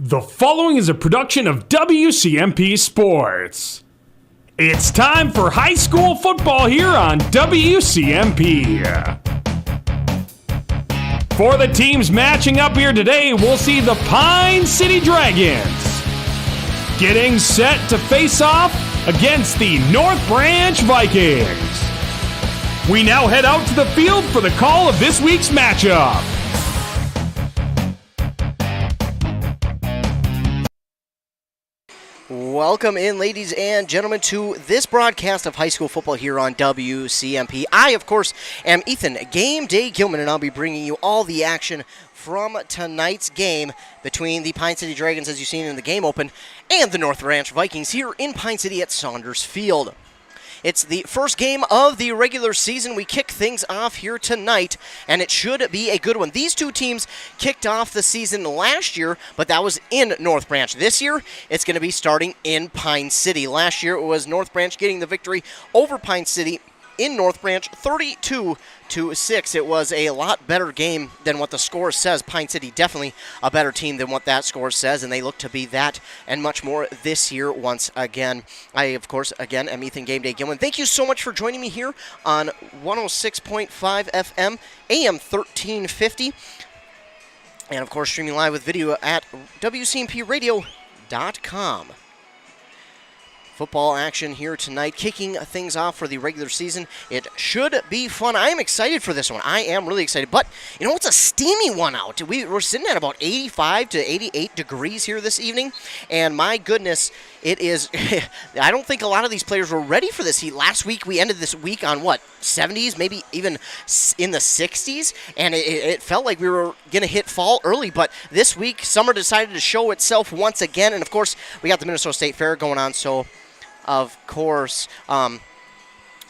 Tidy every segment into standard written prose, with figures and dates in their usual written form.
The following is a production of WCMP Sports. It's time for high school football here on WCMP. For the teams matching up here today, we'll see the Pine City Dragons getting set to face off against the North Branch Vikings. We now head out to the field for the call of this week's matchup. Welcome in, ladies and gentlemen, to this broadcast of high school football here on WCMP. I, of course, am Ethan Game Day Gilman, and I'll be bringing you all the action from tonight's game between the Pine City Dragons, as you've seen in the game open, and the North Branch Vikings here in Pine City at Saunders Field. It's the first game of the regular season. We kick things off here tonight, and it should be a good one. These two teams kicked off the season last year, but that was in North Branch. This year, it's going to be starting in Pine City. Last year, it was North Branch getting the victory over Pine City in North Branch, 32-6. It was a lot better game than what the score says. Pine City definitely a better team than what that score says, and they look to be that and much more this year once again. I, of course, again, am Ethan Game Day Gilman. Thank you so much for joining me here on 106.5 FM, AM 1350, and, of course, streaming live with video at WCMPradio.com. Football action here tonight, kicking things off for the regular season. It should be fun. I am excited for this one. I am really excited. But, you know, it's a steamy one out. We're sitting at about 85 to 88 degrees here this evening. And my goodness, it is, I don't think a lot of these players were ready for this heat. Last week, we ended this week on, 70s, maybe even in the 60s. And it felt like we were going to hit fall early. But this week, summer decided to show itself once again. And, of course, we got the Minnesota State Fair going on, so of course,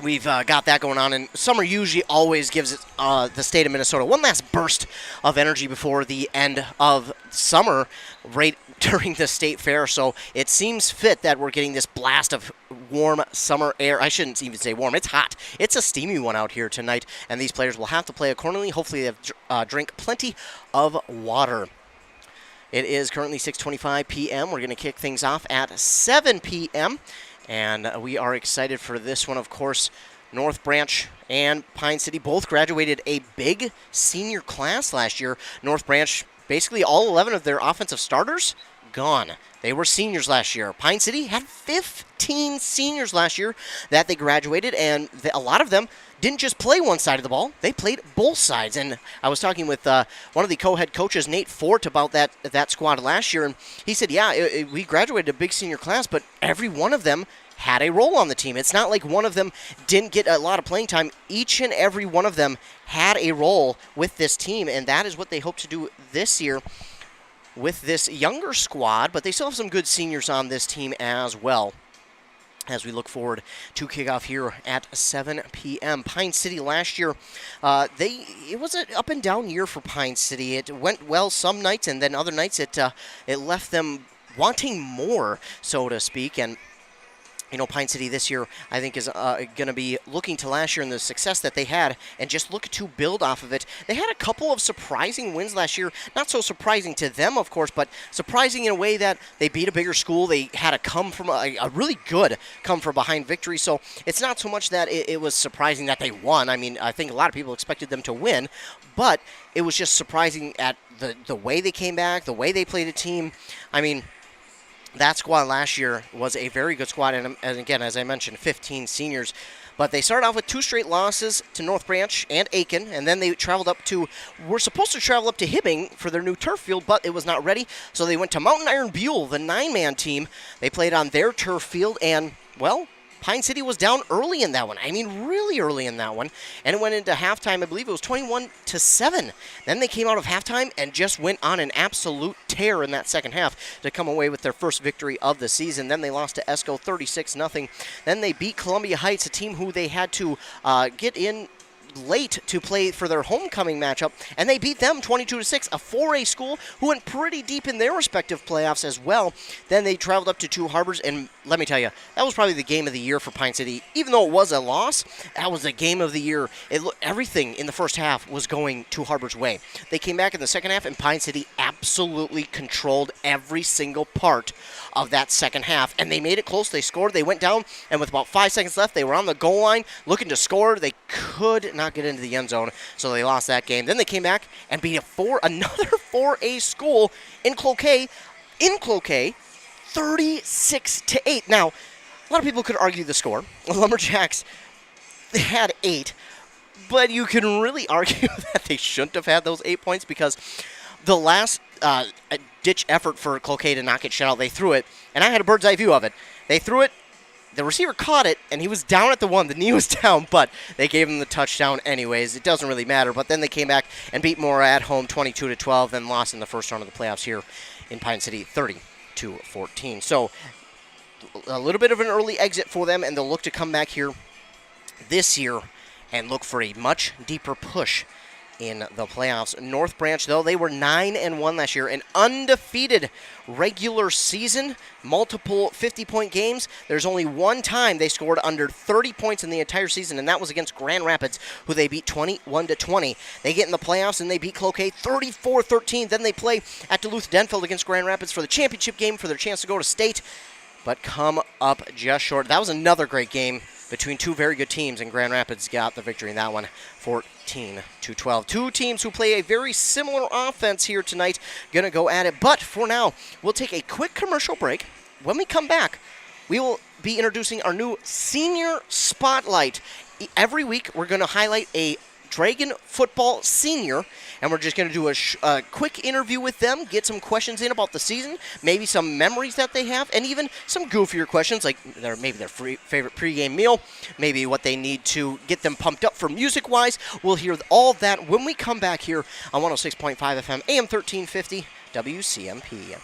we've got that going on, and summer usually always gives the state of Minnesota one last burst of energy before the end of summer, right during the state fair. So it seems fit that we're getting this blast of warm summer air. I shouldn't even say warm. It's hot. It's a steamy one out here tonight, and these players will have to play accordingly. Hopefully they have drink plenty of water. It is currently 6:25 p.m. We're going to kick things off at 7 p.m., and we are excited for this one. Of course, North Branch and Pine City both graduated a big senior class last year. North Branch, basically all 11 of their offensive starters, gone. They were seniors last year. Pine City had 15 seniors last year that they graduated, and a lot of them didn't just play one side of the ball, they played both sides. And I was talking with one of the co-head coaches, Nate Fort, about that squad last year, and he said, we graduated a big senior class, but every one of them had a role on the team. It's not like one of them didn't get a lot of playing time. Each and every one of them had a role with this team, and that is what they hope to do this year with this younger squad, but they still have some good seniors on this team as well, as we look forward to kickoff here at 7 p.m. Pine City last year, it was an up and down year for Pine City. It went well some nights, and then other nights it left them wanting more, so to speak. And you know, Pine City this year, I think, is going to be looking to last year and the success that they had and just look to build off of it. They had a couple of surprising wins last year. Not so surprising to them, of course, but surprising in a way that they beat a bigger school. They had a really good come-from-behind victory. So it's not so much that it was surprising that they won. I mean, I think a lot of people expected them to win, but it was just surprising at the way they came back, the way they played a team. I mean, that squad last year was a very good squad, and again, as I mentioned, 15 seniors. But they started off with 2 straight losses to North Branch and Aiken, and then they were supposed to travel up to Hibbing for their new turf field, but it was not ready. So they went to Mountain Iron Buell, the 9-man team. They played on their turf field, and, well, Pine City was down early in that one. I mean, really early in that one. And it went into halftime. I believe it was 21-7. Then they came out of halftime and just went on an absolute tear in that second half to come away with their first victory of the season. Then they lost to Esco 36-0. Then they beat Columbia Heights, a team who they had to get in late to play for their homecoming matchup, and they beat them 22-6, a 4A school who went pretty deep in their respective playoffs as well. Then they traveled up to Two Harbors, and let me tell you, that was probably the game of the year for Pine City. Even though it was a loss, that was the game of the year. Everything in the first half was going Two Harbors' way. They came back in the second half, and Pine City absolutely controlled every single part of that second half, and they made it close. They scored. They went down, and with about 5 seconds left, they were on the goal line looking to score. They could not get into the end zone, so they lost that game. Then they came back and beat another 4A school in Cloquet, 36-8. Now, a lot of people could argue the score. Lumberjacks, they had 8, but you can really argue that they shouldn't have had those 8 points because the last ditch effort for Cloquet to not get shut out, they threw it, and I had a bird's eye view of it. They threw it, the receiver caught it, and he was down at the 1. The knee was down, but they gave him the touchdown anyways. It doesn't really matter, but then they came back and beat Mora at home 22-12, then lost in the first round of the playoffs here in Pine City 30-14. So a little bit of an early exit for them, and they'll look to come back here this year and look for a much deeper push in the playoffs. North Branch, though, they were 9-1 last year, an undefeated regular season, multiple 50-point games. There's only one time they scored under 30 points in the entire season, and that was against Grand Rapids, who they beat 21-20. They get in the playoffs, and they beat Cloquet 34-13. Then they play at Duluth-Denfeld against Grand Rapids for the championship game for their chance to go to state, but come up just short. That was another great game between two very good teams, and Grand Rapids got the victory in that one, 14-12. Two teams who play a very similar offense here tonight, going to go at it. But for now, we'll take a quick commercial break. When we come back, we will be introducing our new Senior Spotlight. Every week, we're going to highlight a Dragon football senior, and we're just going to do a quick interview with them, get some questions in about the season, maybe some memories that they have, and even some goofier questions like maybe their favorite pregame meal, maybe what they need to get them pumped up for music-wise. We'll hear all that when we come back here on 106.5 FM, AM 1350, WCMP.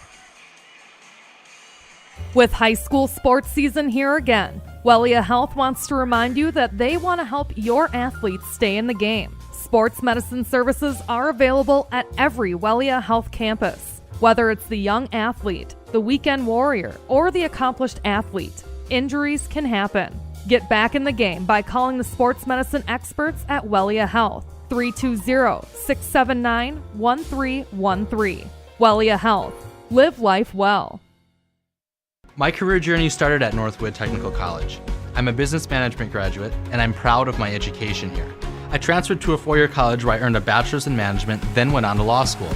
With high school sports season here again, Wellia Health wants to remind you that they want to help your athletes stay in the game. Sports medicine services are available at every Wellia Health campus. Whether it's the young athlete, the weekend warrior, or the accomplished athlete, injuries can happen. Get back in the game by calling the sports medicine experts at Wellia Health, 320-679-1313. Wellia Health. Live life well. My career journey started at Northwood Technical College. I'm a business management graduate, and I'm proud of my education here. I transferred to a four-year college where I earned a bachelor's in management, then went on to law school.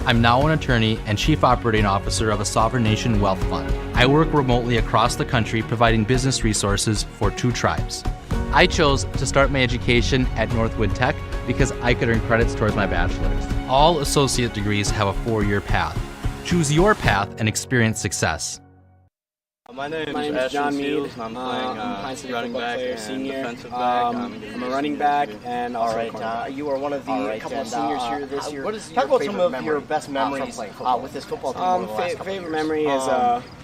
I'm now an attorney and chief operating officer of a sovereign nation wealth fund. I work remotely across the country providing business resources for 2 tribes. I chose to start my education at Northwood Tech because I could earn credits towards my bachelor's. All associate degrees have a 4-year path. Choose your path and experience success. My name is John Mead. I'm playing Pine City running back and senior. Defensive back. I'm a running back and also a cornerback. You are one of the couple of seniors here this year. Talk about some of your best memories with this football team. Favorite memory is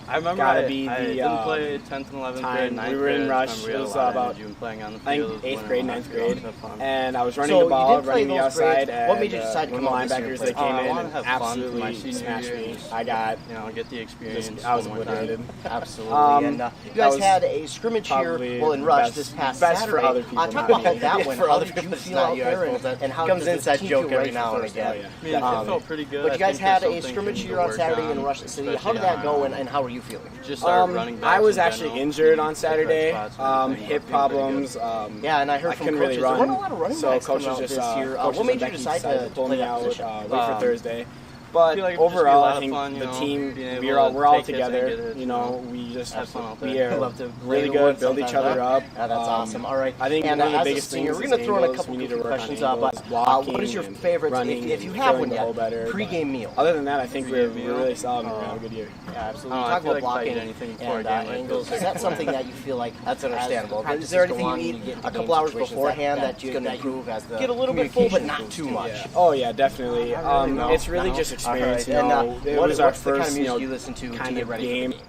I remember gotta be the didn't play 10th and 11th time grade, we were in rush. It was about playing on the I think 8th grade, 9th grade, and I was running So the ball, you did play running the those outside. grades. What made you decide to when come the out this year linebackers and that play? came I in wanna and have fun for my absolutely senior smashed year. me. I got get the experience. I was obliterated. Absolutely. And you that guys was had a scrimmage here, in Rush this past best Saturday. for other people. Talk not about me. that one. For How other did you people, it's feel not out you. there, I suppose and how comes does inside the team joke feel every right now for and first? again. Yeah. It felt pretty good. But you guys had a something scrimmage to here on work Saturday on, in Rush City. How especially did that go, on, and how were you feeling? Just our running backs I was in actually general. injured on Saturday. Different spots were Hip problems. Yeah, and I heard I from couldn't coaches really run. there weren't a lot of running So backs coming coaches out just this year. coaches What made and you Becky decide decided to pull play me that out position? wait for Thursday? But feel like it would just be a overall, lot I of think fun, the being team, able we're to all take hits and together. get it, You know, we just have fun out we there. are Love to really play the wood good, build each sometimes, other huh? up. Yeah, that's awesome. All right. I think and one of the as a biggest senior, things we're is going to throw in a angles. couple We need of to work on questions. angles, But blocking what is your and favorite, running if you and have throwing one the yet, ball better, pregame but meal? Other than that, I think we're Pregame meal? really solid and we have a good year. Yeah, absolutely. I Talk feel about like if I blocking eat anything before and a game, I angles. feel Is that sick. something that you feel like that's understandable? Is Is there there anything anything you you need need a couple hours beforehand that you can improve as the get a little bit full, but not too much? Oh yeah, definitely. No, It's really no. just experience. All right. You And know, it was our what's the kind of first, music you listen to kind get of ready game. for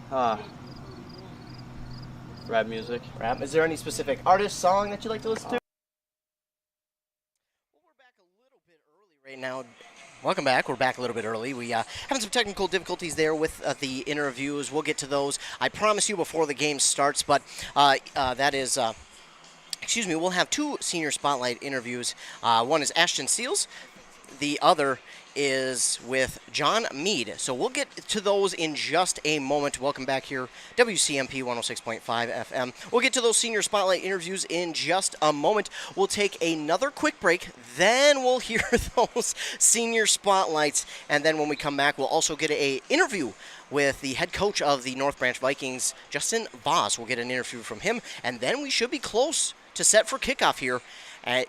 the game? Rap music. Rap. Is there any specific artist, song that you like to listen to? Well, we're back a little bit early right now. Welcome back. We're back a little bit early. We having some technical difficulties there with the interviews. We'll get to those, I promise you, before the game starts. But that is, we'll have two senior spotlight interviews. One is Ashton Seals. The other is with John Mead. So we'll get to those in just a moment. Welcome back here, WCMP 106.5 FM. We'll get to those senior spotlight interviews in just a moment. We'll take another quick break, then we'll hear those senior spotlights, and then when we come back, we'll also get an interview with the head coach of the North Branch Vikings, Justin Voss. We'll get an interview from him, and then we should be close to set for kickoff here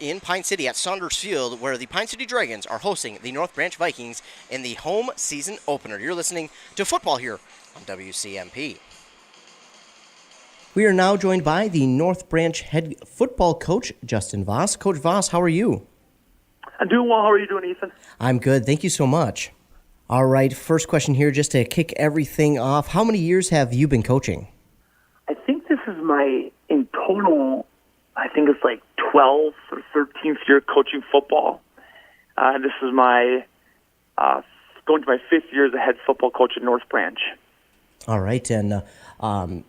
in Pine City at Saunders Field, where the Pine City Dragons are hosting the North Branch Vikings in the home season opener. You're listening to football here on WCMP. We are now joined by the North Branch head football coach, Justin Voss. Coach Voss, how are you? I'm doing well. How are you doing, Ethan? I'm good. Thank you so much. All right, first question here, just to kick everything off. How many years have you been coaching? I think this is in total, I think it's like 12th or 13th year coaching football. This is my going to my 5th year as a head football coach at North Branch. All right, and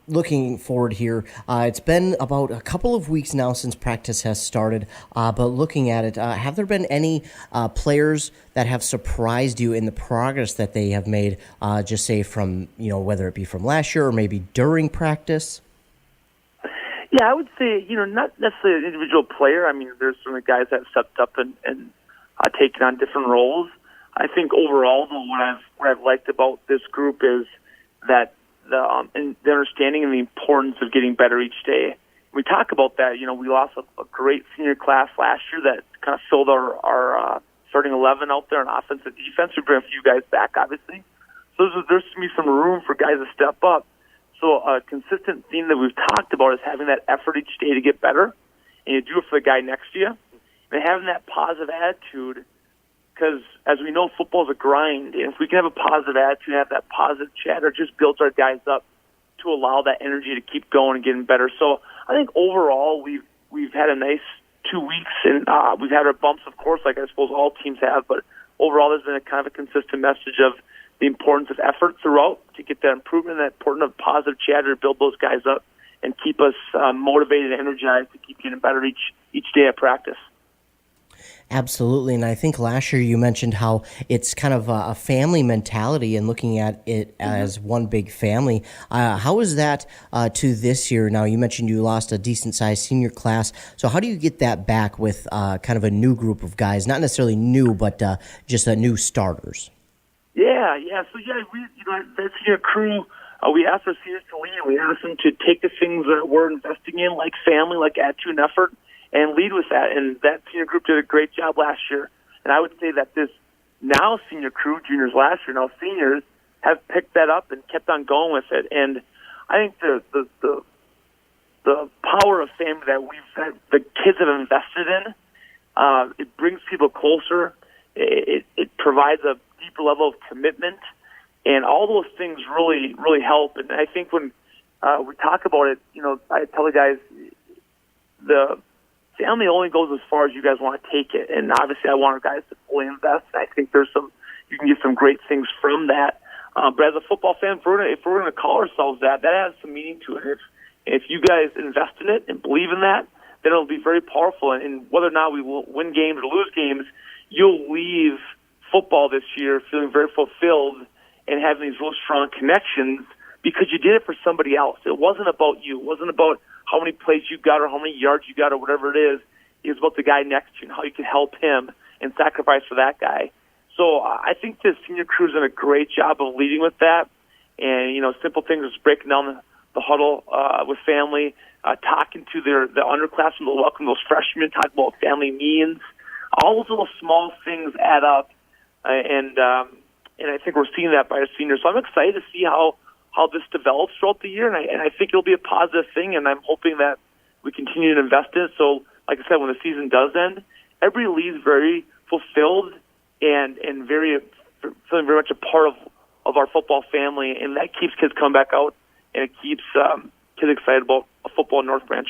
looking forward here, it's been about a couple of weeks now since practice has started, but looking at it, have there been any players that have surprised you in the progress that they have made, just say from, whether it be from last year or maybe during practice? Yeah, I would say, not necessarily an individual player. I mean, there's some guys that have stepped up and taken on different roles. I think overall, though, what I've liked about this group is that the understanding and the importance of getting better each day. We talk about that. We lost a great senior class last year that kind of filled our starting 11 out there on offense and defense. We bring a few guys back, obviously. So there's going to be some room for guys to step up. So a consistent theme that we've talked about is having that effort each day to get better, and you do it for the guy next to you, and having that positive attitude, because as we know, football is a grind, and if we can have a positive attitude and have that positive chatter, it just builds our guys up to allow that energy to keep going and getting better. So I think overall we've had a nice 2 weeks, and we've had our bumps, of course, like I suppose all teams have, but overall there's been a kind of a consistent message of the importance of effort throughout to get that improvement, that importance of positive chatter to build those guys up and keep us motivated and energized to keep getting better each day at practice. Absolutely, and I think last year you mentioned how it's kind of a family mentality and looking at it as one big family. How is that to this year? Now, you mentioned you lost a decent-sized senior class, so how do you get that back with kind of a new group of guys? Not necessarily new, but just new starters. Yeah. So we, that senior crew, we asked our seniors to lead. We asked them to take the things that we're investing in, like family, like attitude and effort, and lead with that. And that senior group did a great job last year. And I would say that this now senior crew, juniors last year, now seniors, have picked that up and kept on going with it. And I think the power of family that the kids have invested in, it brings people closer. It provides a deeper level of commitment, and all those things really, really help. And I think when we talk about it, I tell the guys, the family only goes as far as you guys want to take it. And obviously I want our guys to fully invest. I think you can get some great things from that. But as a football fan, if we're going to call ourselves that has some meaning to it. If you guys invest in it and believe in that, then it'll be very powerful. And whether or not we will win games or lose games, you'll leave football this year feeling very fulfilled and having these real strong connections because you did it for somebody else. It wasn't about you. It wasn't about how many plays you got or how many yards you got or whatever it is. It was about the guy next to you and how you can help him and sacrifice for that guy. So I think the senior crew's done a great job of leading with that. And, simple things is breaking down the huddle with family, talking to the underclassmen, they'll welcome those freshmen, talking about what family means. All those little small things add up. And I think we're seeing that by our seniors. So I'm excited to see how this develops throughout the year, and I think it'll be a positive thing, and I'm hoping that we continue to invest in it. So, like I said, when the season does end, everybody leaves very fulfilled and feeling very much a part of our football family, and that keeps kids coming back out, and it keeps kids excited about football in North Branch.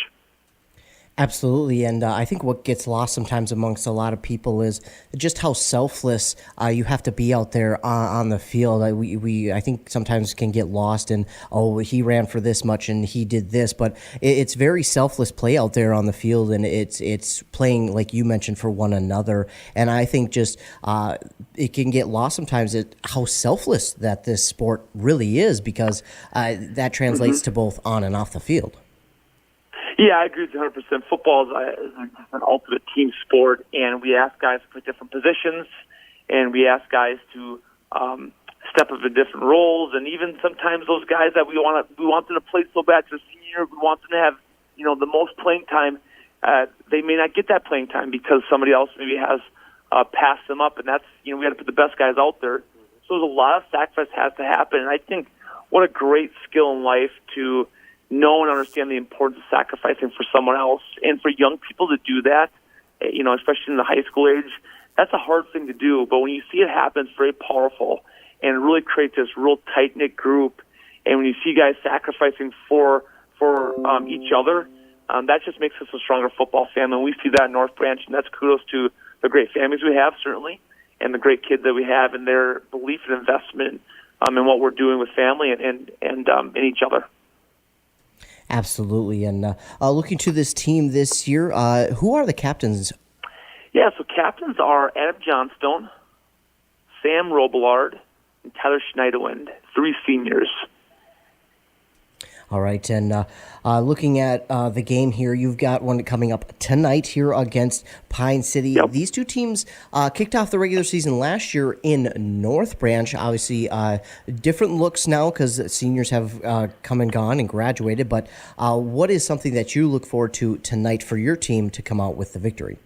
Absolutely, and I think what gets lost sometimes amongst a lot of people is just how selfless you have to be out there on the field. I think sometimes can get lost in, oh, he ran for this much and he did this, but it's very selfless play out there on the field, and it's playing, like you mentioned, for one another. And I think just it can get lost sometimes at how selfless that this sport really is, because that translates to both on and off the field. Yeah, I agree with you 100%. Football is an ultimate team sport, and we ask guys to play different positions, and we ask guys to step up in different roles, and even sometimes those guys that we want them to play so bad to the senior, we want them to have the most playing time. They may not get that playing time because somebody else maybe has passed them up, and that's we got to put the best guys out there. So there's a lot of sacrifice has to happen, and I think what a great skill in life to know and understand the importance of sacrificing for someone else, and for young people to do that, especially in the high school age, that's a hard thing to do. But when you see it happen, it's very powerful, and it really creates this real tight-knit group. And when you see guys sacrificing for each other, that just makes us a stronger football family. And we see that in North Branch, and that's kudos to the great families we have, certainly, and the great kids that we have, and their belief and investment in what we're doing with family and in each other. Absolutely. And looking to this team this year, who are the captains? Yeah, so captains are Adam Johnstone, Sam Robillard, and Tyler Schneiderwind, 3 seniors. All right, and looking at the game here, you've got one coming up tonight here against Pine City. Yep. These two teams kicked off the regular season last year in North Branch. Obviously, different looks now because seniors have come and gone and graduated. But what is something that you look forward to tonight for your team to come out with the victory?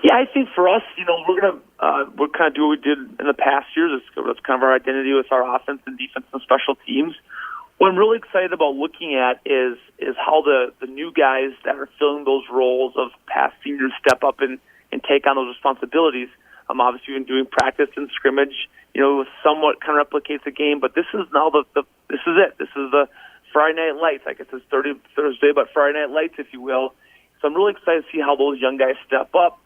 Yeah, I think for us, we'll kind of do what we did in the past years. That's kind of our identity with our offense and defense and special teams. What I'm really excited about looking at is how the new guys that are filling those roles of past seniors step up and take on those responsibilities. Obviously, we've been doing practice and scrimmage, somewhat kind of replicates the game, but this is now this is it. This is the Friday Night Lights. I guess it's Thursday, but Friday Night Lights, if you will. So I'm really excited to see how those young guys step up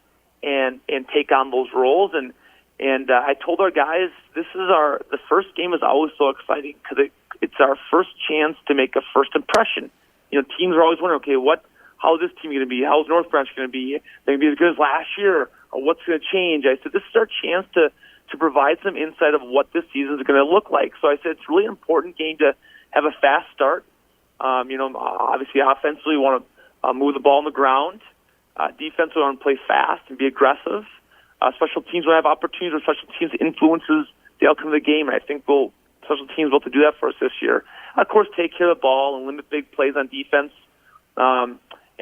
and take on those roles. And I told our guys, the first game is always so exciting because it's our first chance to make a first impression. Teams are always wondering, okay, how is this team going to be? How is North Branch going to be? They're going to be as good as last year, or what's going to change? I said, this is our chance to provide some insight of what this season is going to look like. So I said, it's a really important game to have a fast start. Obviously, offensively, we want to move the ball on the ground. Defensively, we want to play fast and be aggressive. Special teams will have opportunities where special teams influences the outcome of the game, and I think special teams will have to do that for us this year. Of course, take care of the ball and limit big plays on defense, and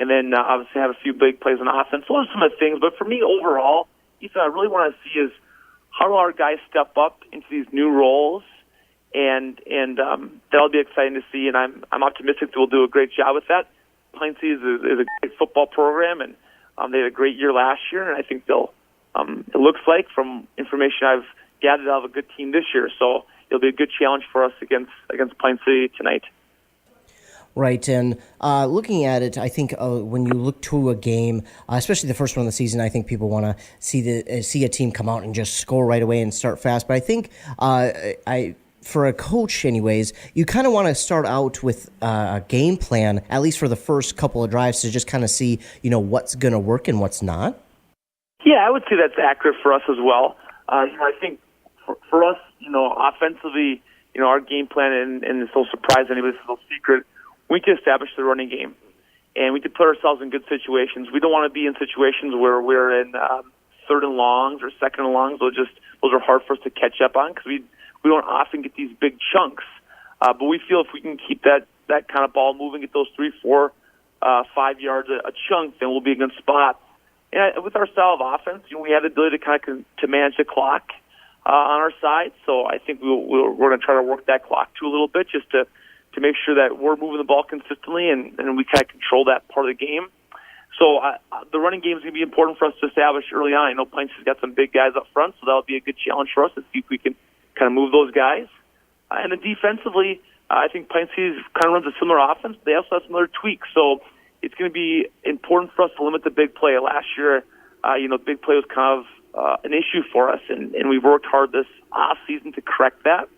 then obviously have a few big plays on offense. Those are some of the things. But for me, overall, Ethan, I really want to see is how do our guys step up into these new roles, and that'll be exciting to see. And I'm optimistic that we'll do a great job with that. Pine City is a great football program, and they had a great year last year, and I think they'll. It looks like from information I've gathered, they'll have a good team this year. So it'll be a good challenge for us against Pine City tonight. Right, and looking at it, I think when you look to a game, especially the first one of the season, I think people want to see a team come out and just score right away and start fast. But I think for a coach, anyways, you kind of want to start out with a game plan, at least for the first couple of drives, to just kind of see what's going to work and what's not. Yeah, I would say that's accurate for us as well. I think for us, offensively, our game plan, and it's no surprise to anybody, it's no secret, we can establish the running game, and we can put ourselves in good situations. We don't want to be in situations where we're in third and longs or second and longs. Those are hard for us to catch up on because we don't often get these big chunks. But we feel if we can keep that kind of ball moving, get those 3, 4, 5 yards a chunk, then we'll be in a good spot. And with our style of offense, we have the ability to manage the clock on our side. So I think we're going to try to work that clock too a little bit, just to make sure that we're moving the ball consistently and we kind of control that part of the game. So the running game is going to be important for us to establish early on. I know Pine City's got some big guys up front, so that'll be a good challenge for us to see if we can kind of move those guys. And then defensively, I think Pine City kind of runs a similar offense. They also have some other tweaks. So it's going to be important for us to limit the big play. Last year, big play was kind of an issue for us, and we've worked hard this off season to correct that.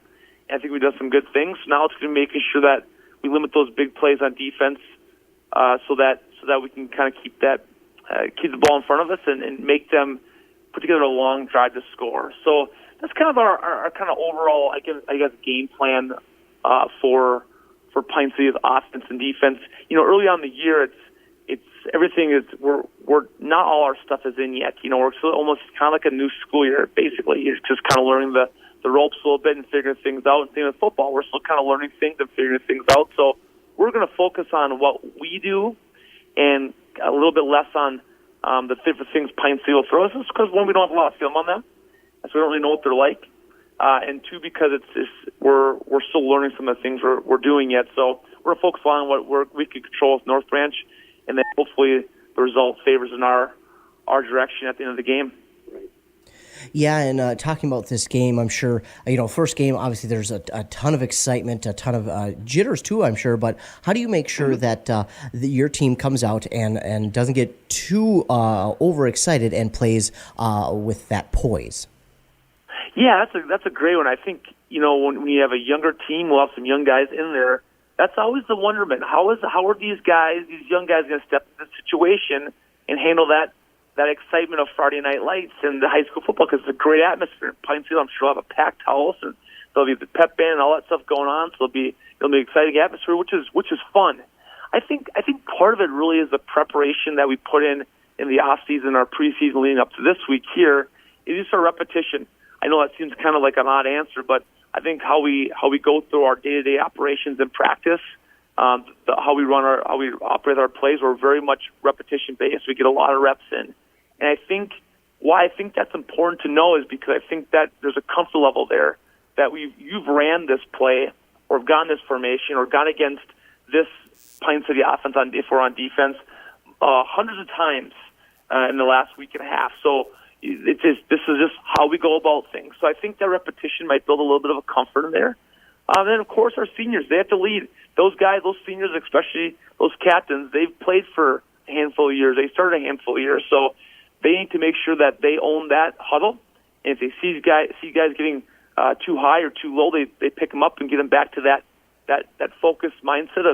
And I think we've done some good things. Now it's going to be making sure that we limit those big plays on defense, so that we can kind of keep the ball in front of us and make them put together a long drive to score. So that's kind of our kind of overall, I guess, game plan for Pine City's offense and defense. Early on in the year, it's everything is we're not all our stuff is in yet. We're still almost kind of like a new school year. Basically, it's just kind of learning the ropes a little bit and figuring things out. And same with football, we're still kind of learning things and figuring things out. So we're going to focus on what we do and a little bit less on the different things Pine City will throw us. It's because, one, we don't have a lot of film on them, so we don't really know what they're like. And two, because we're still learning some of the things we're doing yet. So we're focused on what we can control with North Branch, and then hopefully the result favors in our direction at the end of the game. Yeah, and talking about this game, I'm sure, first game, obviously there's a ton of excitement, a ton of jitters too, I'm sure, but how do you make sure that your team comes out and doesn't get too overexcited and plays with that poise? Yeah, that's a great one. I think, when you have a younger team, we'll have some young guys in there. That's always the wonderment. How are these young guys going to step into the situation and handle that excitement of Friday Night Lights and the high school football, because it's a great atmosphere in Pine City. I'm sure they'll have a packed house, and there'll be the pep band and all that stuff going on. So it'll be an exciting atmosphere, which is fun. I think part of it really is the preparation that we put in the off season, our preseason leading up to this week here. It is a repetition. I know that seems kind of like an odd answer, but I think how we go through our day-to-day operations and practice, how we operate our plays, we're very much repetition based. We get a lot of reps in. And I think why I think that's important to know is because I think that there's a comfort level there that you've ran this play or gone this formation or gone against this Pine City offense if we're on defense hundreds of times in the last week and a half. So this is just how we go about things. So I think that repetition might build a little bit of a comfort in there. And then, of course, our seniors, they have to lead. Those guys, those seniors, especially those captains, they've played for a handful of years. They started a handful of years. So they need to make sure that they own that huddle. And if they see guys getting too high or too low, they pick them up and get them back to that focused mindset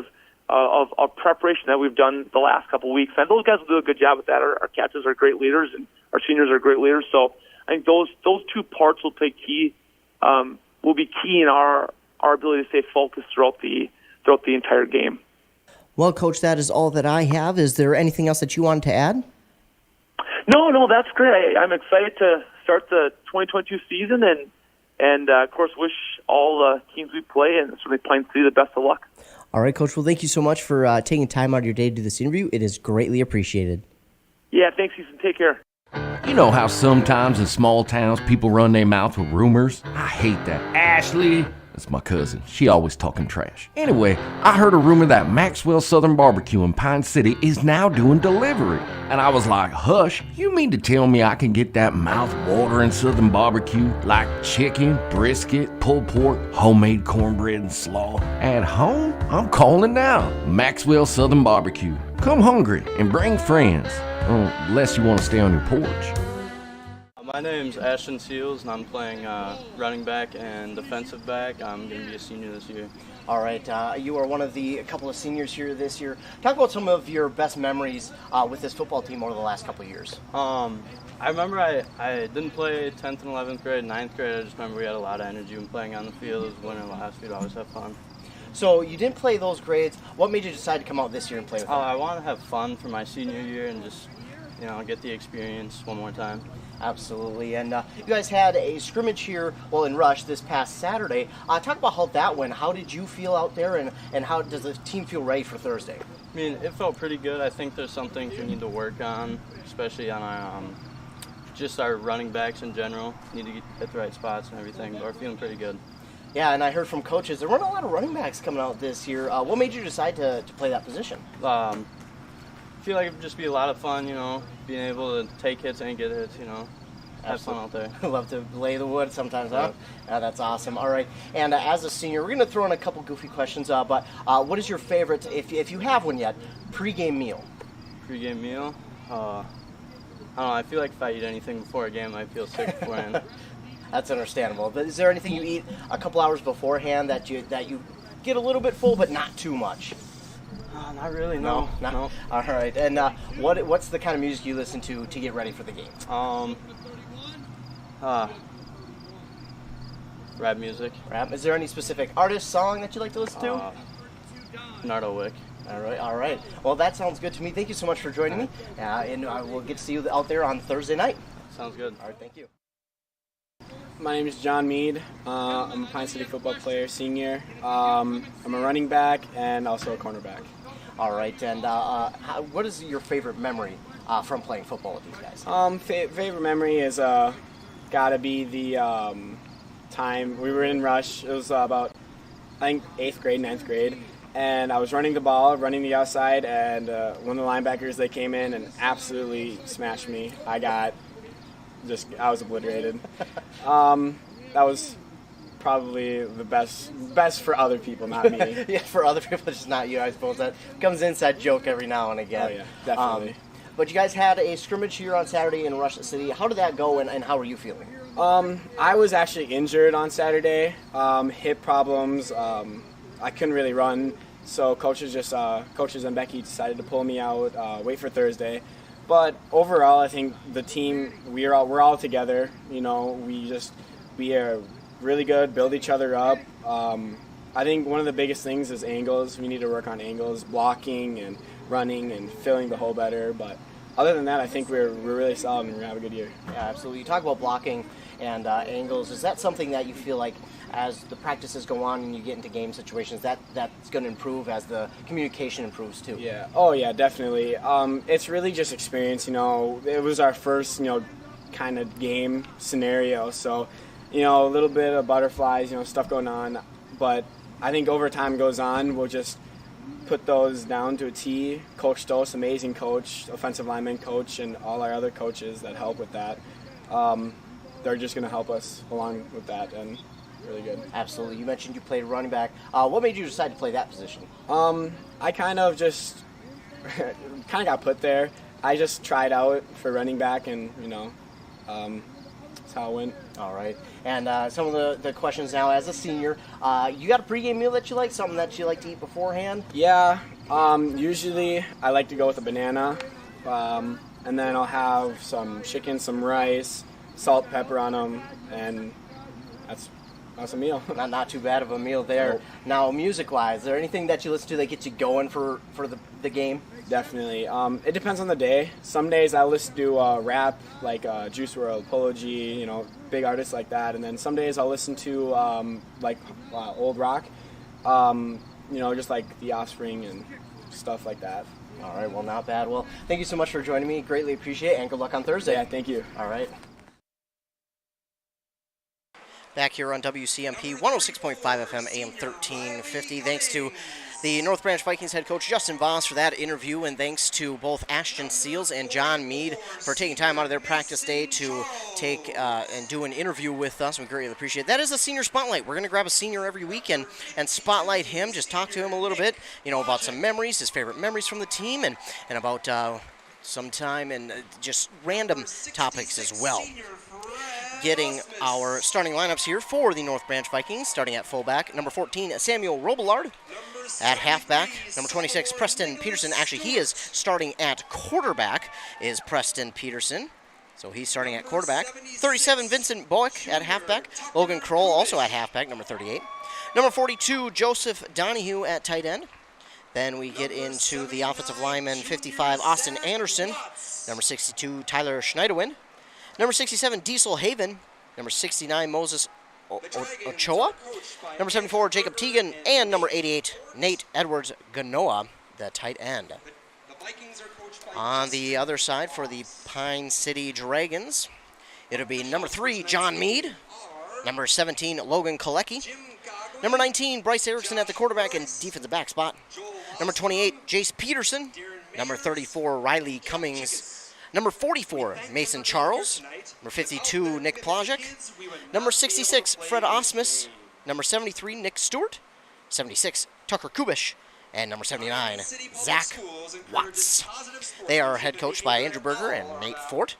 of preparation that we've done the last couple of weeks. And those guys will do a good job with that. Our captains are great leaders, and our seniors are great leaders. So I think those two parts will be key in our ability to stay focused throughout the entire game. Well, Coach, that is all that I have. Is there anything else that you wanted to add? No, that's great. I'm excited to start the 2022 season and of course, wish all the teams we play and certainly Pine City the best of luck. All right, Coach. Well, thank you so much for taking time out of your day to do this interview. It is greatly appreciated. Yeah, thanks, Ethan. Take care. You know how sometimes in small towns people run their mouth with rumors? I hate that. Ashley, that's my cousin. She always talking trash. Anyway, I heard a rumor that Maxwell Southern Barbecue in Pine City is now doing delivery. And I was like, hush, you mean to tell me I can get that mouth-watering Southern barbecue like chicken, brisket, pulled pork, homemade cornbread, and slaw at home? I'm calling now. Maxwell Southern Barbecue. Come hungry and bring friends. Unless you want to stay on your porch. My name's Ashton Seals, and I'm playing running back and defensive back. I'm going to be a senior this year. All right, you are one of a couple of seniors here this year. Talk about some of your best memories with this football team over the last couple of years. I remember I didn't play 10th and 11th grade, 9th grade. I just remember we had a lot of energy when playing on the field. It was winning last. We'd always have fun. So you didn't play those grades. What made you decide to come out this year and play with them? I want to have fun for my senior year and just get the experience one more time. Absolutely. And you guys had a scrimmage here, in Rush this past Saturday. Talk about how that went. How did you feel out there, and how does the team feel ready for Thursday? I mean, it felt pretty good. I think there's some things we need to work on, especially on our running backs in general. Need to hit the right spots and everything, but we're feeling pretty good. Yeah, and I heard from coaches there weren't a lot of running backs coming out this year. What made you decide to play that position? I feel like it would just be a lot of fun, being able to take hits and get hits, Have fun out there. Love to lay the wood sometimes, huh? That's awesome. All right. And as a senior, we're going to throw in a couple goofy questions. But what is your favorite, if you have one yet, pregame meal? Pre-game meal? I don't know. I feel like if I eat anything before a game, I feel sick beforehand. That's understandable. But is there anything you eat a couple hours beforehand that you get a little bit full, but not too much? Not really, no. No. All right. And what's the kind of music you listen to get ready for the game? Rap music. Rap. Is there any specific artist, song that you like to listen to? Nardo Wick. All right. Well, that sounds good to me. Thank you so much for joining me, and we'll get to see you out there on Thursday night. Sounds good. All right, thank you. My name is John Mead. I'm a Pine City football player, senior. I'm a running back and also a cornerback. All right, and what is your favorite memory from playing football with these guys? Favorite memory is gotta be the time we were in rush. It was about, I think, 8th grade, 9th grade. And I was running the ball, running the outside, and one of the linebackers, they came in and absolutely smashed me. I was obliterated. That was probably the best for other people, not me. Yeah, for other people, it's just not you, I suppose. That comes inside joke every now and again. Oh, yeah, definitely. But you guys had a scrimmage here on Saturday in Rush City. How did that go, and how are you feeling? I was actually injured on Saturday, hip problems. I couldn't really run, so coaches and Becky decided to pull me out, wait for Thursday. But overall, I think the team, we're all together. You know, we are really good, build each other up. I think one of the biggest things is angles. We need to work on angles, blocking and running and filling the hole better. But other than that, I think we're really solid and we're going to have a good year. Yeah, absolutely. You talk about blocking and angles. Is that something that you feel like as the practices go on and you get into game situations, that's going to improve as the communication improves too? Yeah. Oh, yeah, definitely. It's really just experience. You know, it was our first, kind of game scenario. So, a little bit of butterflies, stuff going on. But I think over time goes on, we'll just put those down to a T. Coach Stoss, amazing coach, offensive lineman coach, and all our other coaches that help with that. They're just going to help us along with that, and really good. Absolutely. You mentioned you played running back. What made you decide to play that position? I kind of got put there. I just tried out for running back, and that's how it went. All right. And some of the questions now, as a senior, you got a pregame meal that you like, something that you like to eat beforehand? Yeah. Usually I like to go with a banana, and then I'll have some chicken, some rice, salt, pepper on them, and that's a meal. Not too bad of a meal there. Nope. Now, music-wise, is there anything that you listen to that gets you going for the game? Definitely. It depends on the day. Some days I listen to rap, like Juice WRLD, Polo G, big artists like that. And then some days I'll listen to old rock, just like The Offspring and stuff like that. All right, well, not bad. Well, thank you so much for joining me. Greatly appreciate it, and good luck on Thursday. Yeah, thank you. All right. Back here on WCMP 106.5 FM, AM 1350. Thanks to the North Branch Vikings head coach Justin Voss for that interview, and thanks to both Ashton Seals and John Mead for taking time out of their practice day to take and do an interview with us. We greatly appreciate it. That is a senior spotlight. We're going to grab a senior every week and spotlight him, just talk to him a little bit, about some memories, his favorite memories from the team, and about some time and just random topics as well. Getting our starting lineups here for the North Branch Vikings, starting at fullback. Number 14, Samuel Robillard. At halfback, number 26, Preston Peterson. Actually, he is starting at quarterback, is Preston Peterson. So he's starting at quarterback. 37, Vincent Boeck at halfback. Logan Kroll also at halfback, number 38. Number 42, Joseph Donahue at tight end. Then we get into the offensive lineman, 55, Austin Anderson. Number 62, Tyler Schneiderwin. Number 67, Diesel Haven. Number 69, Moses Ochoa. Number 74, Jacob Teagan. And number 88, Nate Edwards Ganoa, the tight end. On the other side for the Pine City Dragons, it'll be number 3, John Mead. Number 17, Logan Kalecki. Number 19, Bryce Erickson at the quarterback and defensive back spot. Number 28, Jace Peterson. Number 34, Riley Cummings. Number 44, Mason Charles. Number 52, Nick Plajek. Number 66, Fred Osmus. Number 73, Nick Stewart. 76, Tucker Kubish. And number 79, Zach Watts. They are head coached by Andrew Berger and Nate Fort.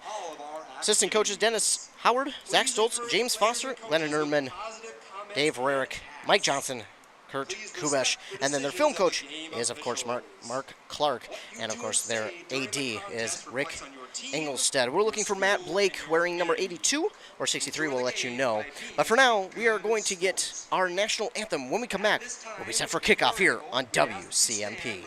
Assistant coaches Dennis Howard, Zach Stoltz, James Foster, Glennon Erdman, Dave Rarick, Mike Johnson, Kurt Kubesh, and then their film coach is, of course, Mark Clark, and, of course, their AD is Rick Engelstead. We're looking for Matt Blake wearing number 82 or 63. We'll let you know. But for now, we are going to get our national anthem. When we come back, we'll be set for kickoff here on WCMP.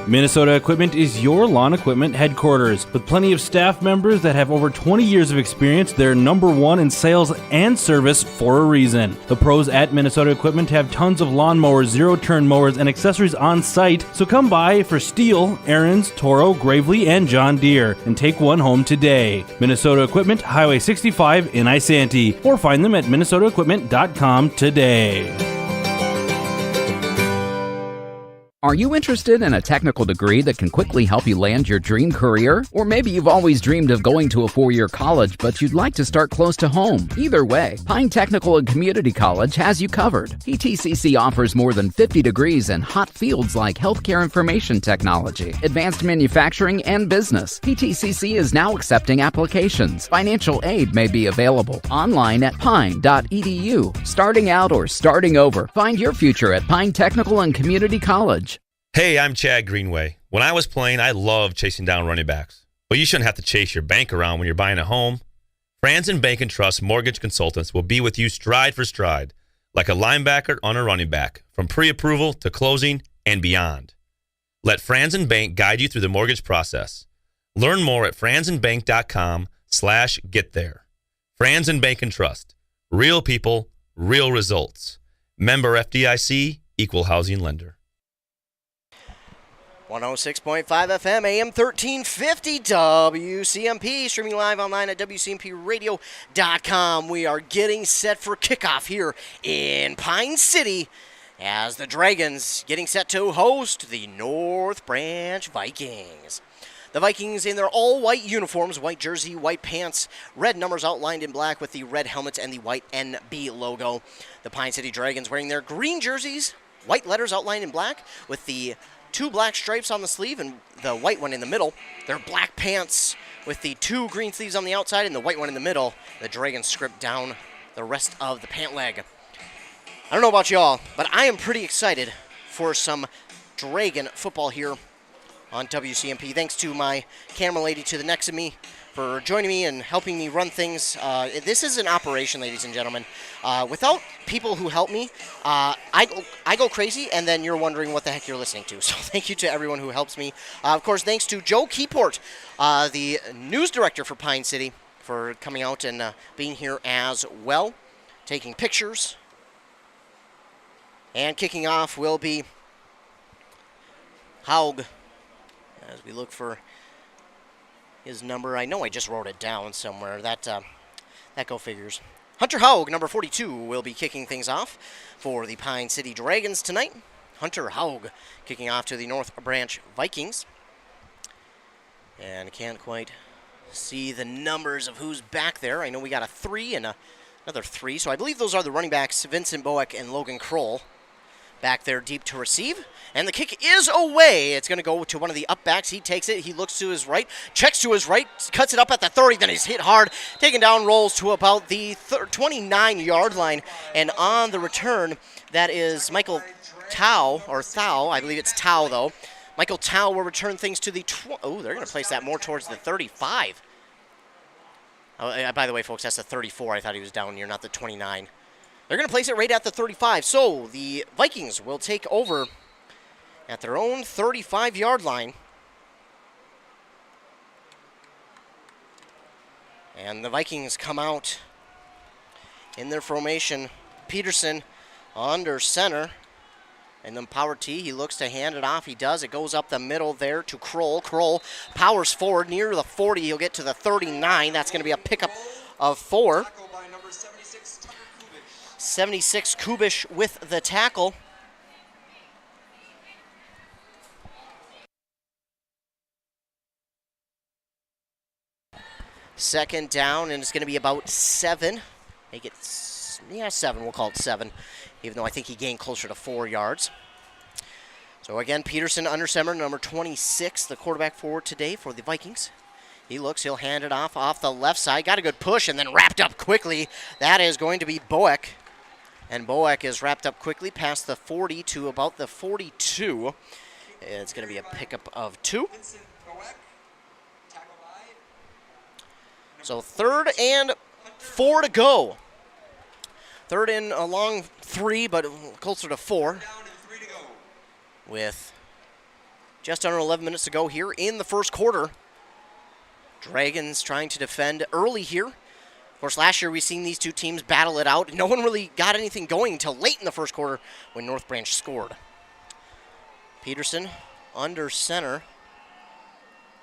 Minnesota Equipment is your lawn equipment headquarters. With plenty of staff members that have over 20 years of experience, they're number one in sales and service for a reason. The pros at Minnesota Equipment have tons of lawnmowers, zero-turn mowers, and accessories on site, so come by for Steel, Aaron's, Toro, Gravely, and John Deere, and take one home today. Minnesota Equipment, Highway 65 in Isanti, or find them at minnesotaequipment.com today. Are you interested in a technical degree that can quickly help you land your dream career? Or maybe you've always dreamed of going to a four-year college, but you'd like to start close to home. Either way, Pine Technical and Community College has you covered. PTCC offers more than 50 degrees in hot fields like healthcare information technology, advanced manufacturing, and business. PTCC is now accepting applications. Financial aid may be available online at pine.edu. Starting out or starting over, find your future at Pine Technical and Community College. Hey, I'm Chad Greenway. When I was playing, I loved chasing down running backs. But you shouldn't have to chase your bank around when you're buying a home. Franzen Bank and Trust Mortgage Consultants will be with you stride for stride, like a linebacker on a running back, from pre-approval to closing and beyond. Let Franzen Bank guide you through the mortgage process. Learn more at franzenbank.com/get there. Franzen Bank and Trust. Real people, real results. Member FDIC, Equal Housing Lender. 106.5 FM, AM 1350, WCMP, streaming live online at WCMPradio.com. We are getting set for kickoff here in Pine City as the Dragons getting set to host the North Branch Vikings. The Vikings in their all-white uniforms, white jersey, white pants, red numbers outlined in black with the red helmets and the white NB logo. The Pine City Dragons wearing their green jerseys, white letters outlined in black with the two black stripes on the sleeve and the white one in the middle. Their black pants with the two green sleeves on the outside and the white one in the middle. The Dragons script down the rest of the pant leg. I don't know about y'all, but I am pretty excited for some Dragon football here on WCMP. Thanks to my camera lady to the next of me for joining me and helping me run things. This is an operation, ladies and gentlemen. Without people who help me, I go crazy, and then you're wondering what the heck you're listening to. So thank you to everyone who helps me. Of course, thanks to Joe Keyport, the news director for Pine City, for coming out and being here as well, taking pictures. And kicking off will be Haug, as we look for his number. I know I just wrote it down somewhere. That go figures. Hunter Haug, number 42, will be kicking things off for the Pine City Dragons tonight. Hunter Haug kicking off to the North Branch Vikings. And can't quite see the numbers of who's back there. I know we got a 3 and another 3. So I believe those are the running backs, Vincent Boeck and Logan Kroll. Back there deep to receive. And the kick is away. It's going to go to one of the up backs. He takes it. He looks to his right. Checks to his right. Cuts it up at the 30. Then he's hit hard. Taken down, rolls to about the 29-yard line. And on the return, that is Michael Tao, or Thao. I believe it's Tao, though. Michael Tao will return things to the... they're going to place that more towards the 35. Oh, by the way, folks, that's the 34. I thought he was down near, not the 29. They're going to place it right at the 35. So the Vikings will take over at their own 35-yard line. And the Vikings come out in their formation. Peterson under center. And then Power T, he looks to hand it off. He does. It goes up the middle there to Kroll. Kroll powers forward near the 40. He'll get to the 39. That's going to be a pickup of 4. 76 Kubish with the tackle. Second down, and it's going to be about 7. Make it, 7. We'll call it 7, even though I think he gained closer to 4 yards. So again, Peterson under center, number 26, the quarterback forward today for the Vikings. He looks, he'll hand it off the left side. Got a good push and then wrapped up quickly. That is going to be Boeck. And Boeck is wrapped up quickly past the 40 to about the 42. It's going to be a pickup of 2. So 3rd and 4 to go. 3rd and a long 3, but closer to 4. With just under 11 minutes to go here in the first quarter. Dragons trying to defend early here. Of course, last year we've seen these two teams battle it out. No one really got anything going until late in the first quarter when North Branch scored. Peterson under center.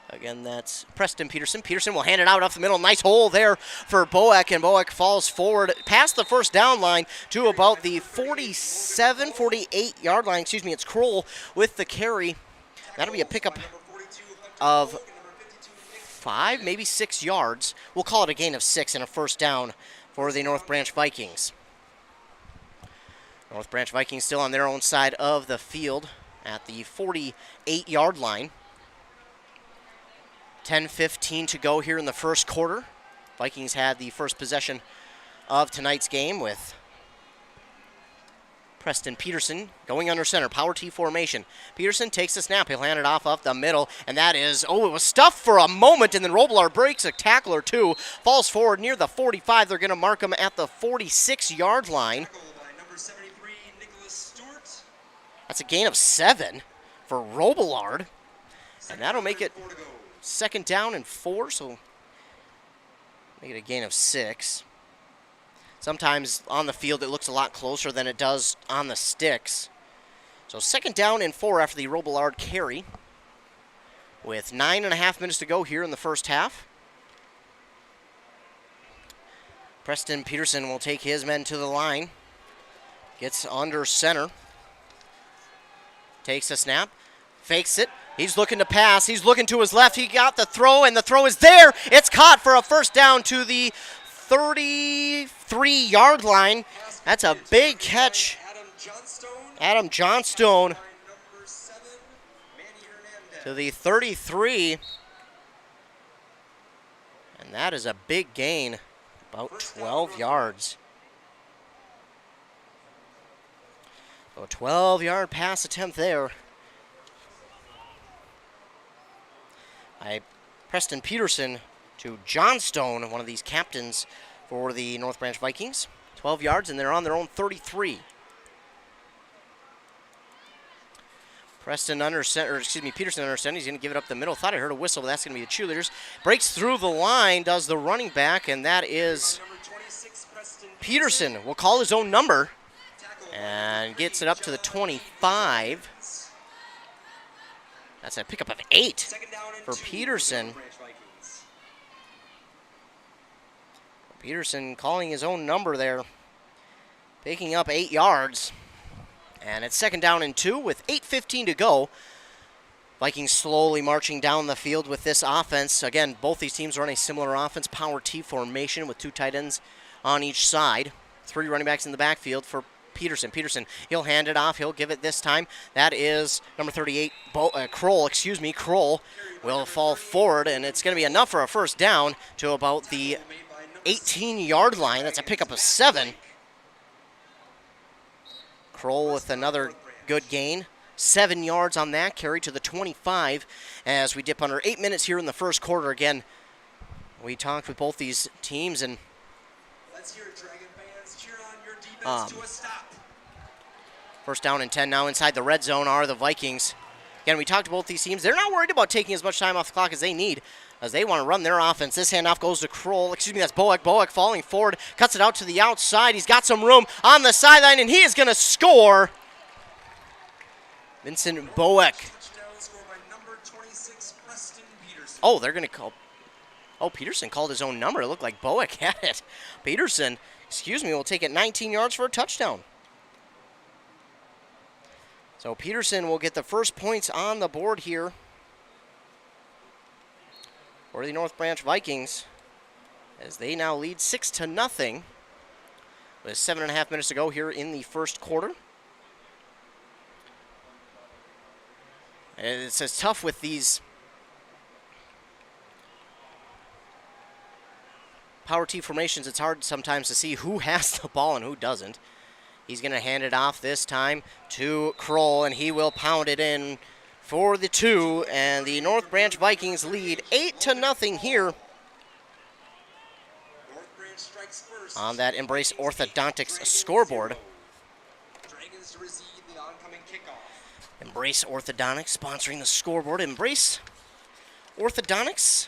Again, that's Preston Peterson. Peterson will hand it out off the middle. Nice hole there for Boeck, and Boeck falls forward past the first down line to about the 47, 48-yard line. Excuse me, it's Kroll with the carry. That'll be a pickup of 5, maybe 6 yards. We'll call it a gain of 6 and a first down for the North Branch Vikings. North Branch Vikings still on their own side of the field at the 48-yard line. 10:15 to go here in the first quarter. Vikings had the first possession of tonight's game with Preston Peterson going under center, power T formation. Peterson takes the snap. He'll hand it off the middle, and that is, it was stuffed for a moment, and then Robillard breaks a tackle or two, falls forward near the 45. They're going to mark him at the 46-yard line. That's a gain of 7 for Robillard, and that'll make it 2nd down and 4, so make it a gain of 6. Sometimes on the field it looks a lot closer than it does on the sticks. So 2nd down and 4 after the Robillard carry with 9.5 minutes to go here in the first half. Preston Peterson will take his men to the line. Gets under center. Takes a snap. Fakes it. He's looking to pass. He's looking to his left. He got the throw, and the throw is there. It's caught for a first down to the 33-yard line. That's a big catch. Adam Johnstone to the 33. And that is a big gain, about 12 yards. So a 12-yard pass attempt there. Preston Peterson to Johnstone, one of these captains for the North Branch Vikings. 12 yards, and they're on their own 33. Peterson under center. He's going to give it up the middle. Thought I heard a whistle, but that's going to be the cheerleaders. Breaks through the line, does the running back, and that is Peterson. Will call his own number and gets it up to the 25. That's a pickup of 8 for Peterson. Peterson calling his own number there, picking up 8 yards. And it's 2nd down and 2 with 8:15 to go. Vikings slowly marching down the field with this offense. Again, both these teams run a similar offense, power T formation with 2 tight ends on each side. 3 running backs in the backfield for Peterson. Peterson, he'll hand it off. He'll give it this time. That is number 38, Kroll. Kroll will fall forward, and it's going to be enough for a first down to about the 18-yard line. That's a pickup of 7. Kroll with another good gain. 7 yards on that carry to the 25 as we dip under 8 minutes here in the first quarter. Again, we talked with both these teams, and let's hear it, Dragon fans. Cheer on your defense to a stop. First down and 10 now inside the red zone are the Vikings. Again, we talked to both these teams. They're not worried about taking as much time off the clock as they need, as they want to run their offense. This handoff goes to Kroll. That's Boeck. Boeck falling forward, cuts it out to the outside. He's got some room on the sideline, and he is going to score. Vincent Boeck. Oh, they're going to call. Oh, Peterson called his own number. It looked like Boeck had it. Peterson, will take it 19 yards for a touchdown. So Peterson will get the first points on the board here for the North Branch Vikings. as they now lead 6-0 with 7.5 minutes to go here in the first quarter. And it's tough with these power T formations. It's hard sometimes to see who has the ball and who doesn't. He's going to hand it off this time to Kroll, and he will pound it in for the 2, and the North Branch Vikings lead 8-0 here on that Embrace Orthodontics scoreboard. Dragons to receive the oncoming kickoff. Embrace Orthodontics sponsoring the scoreboard. Embrace Orthodontics,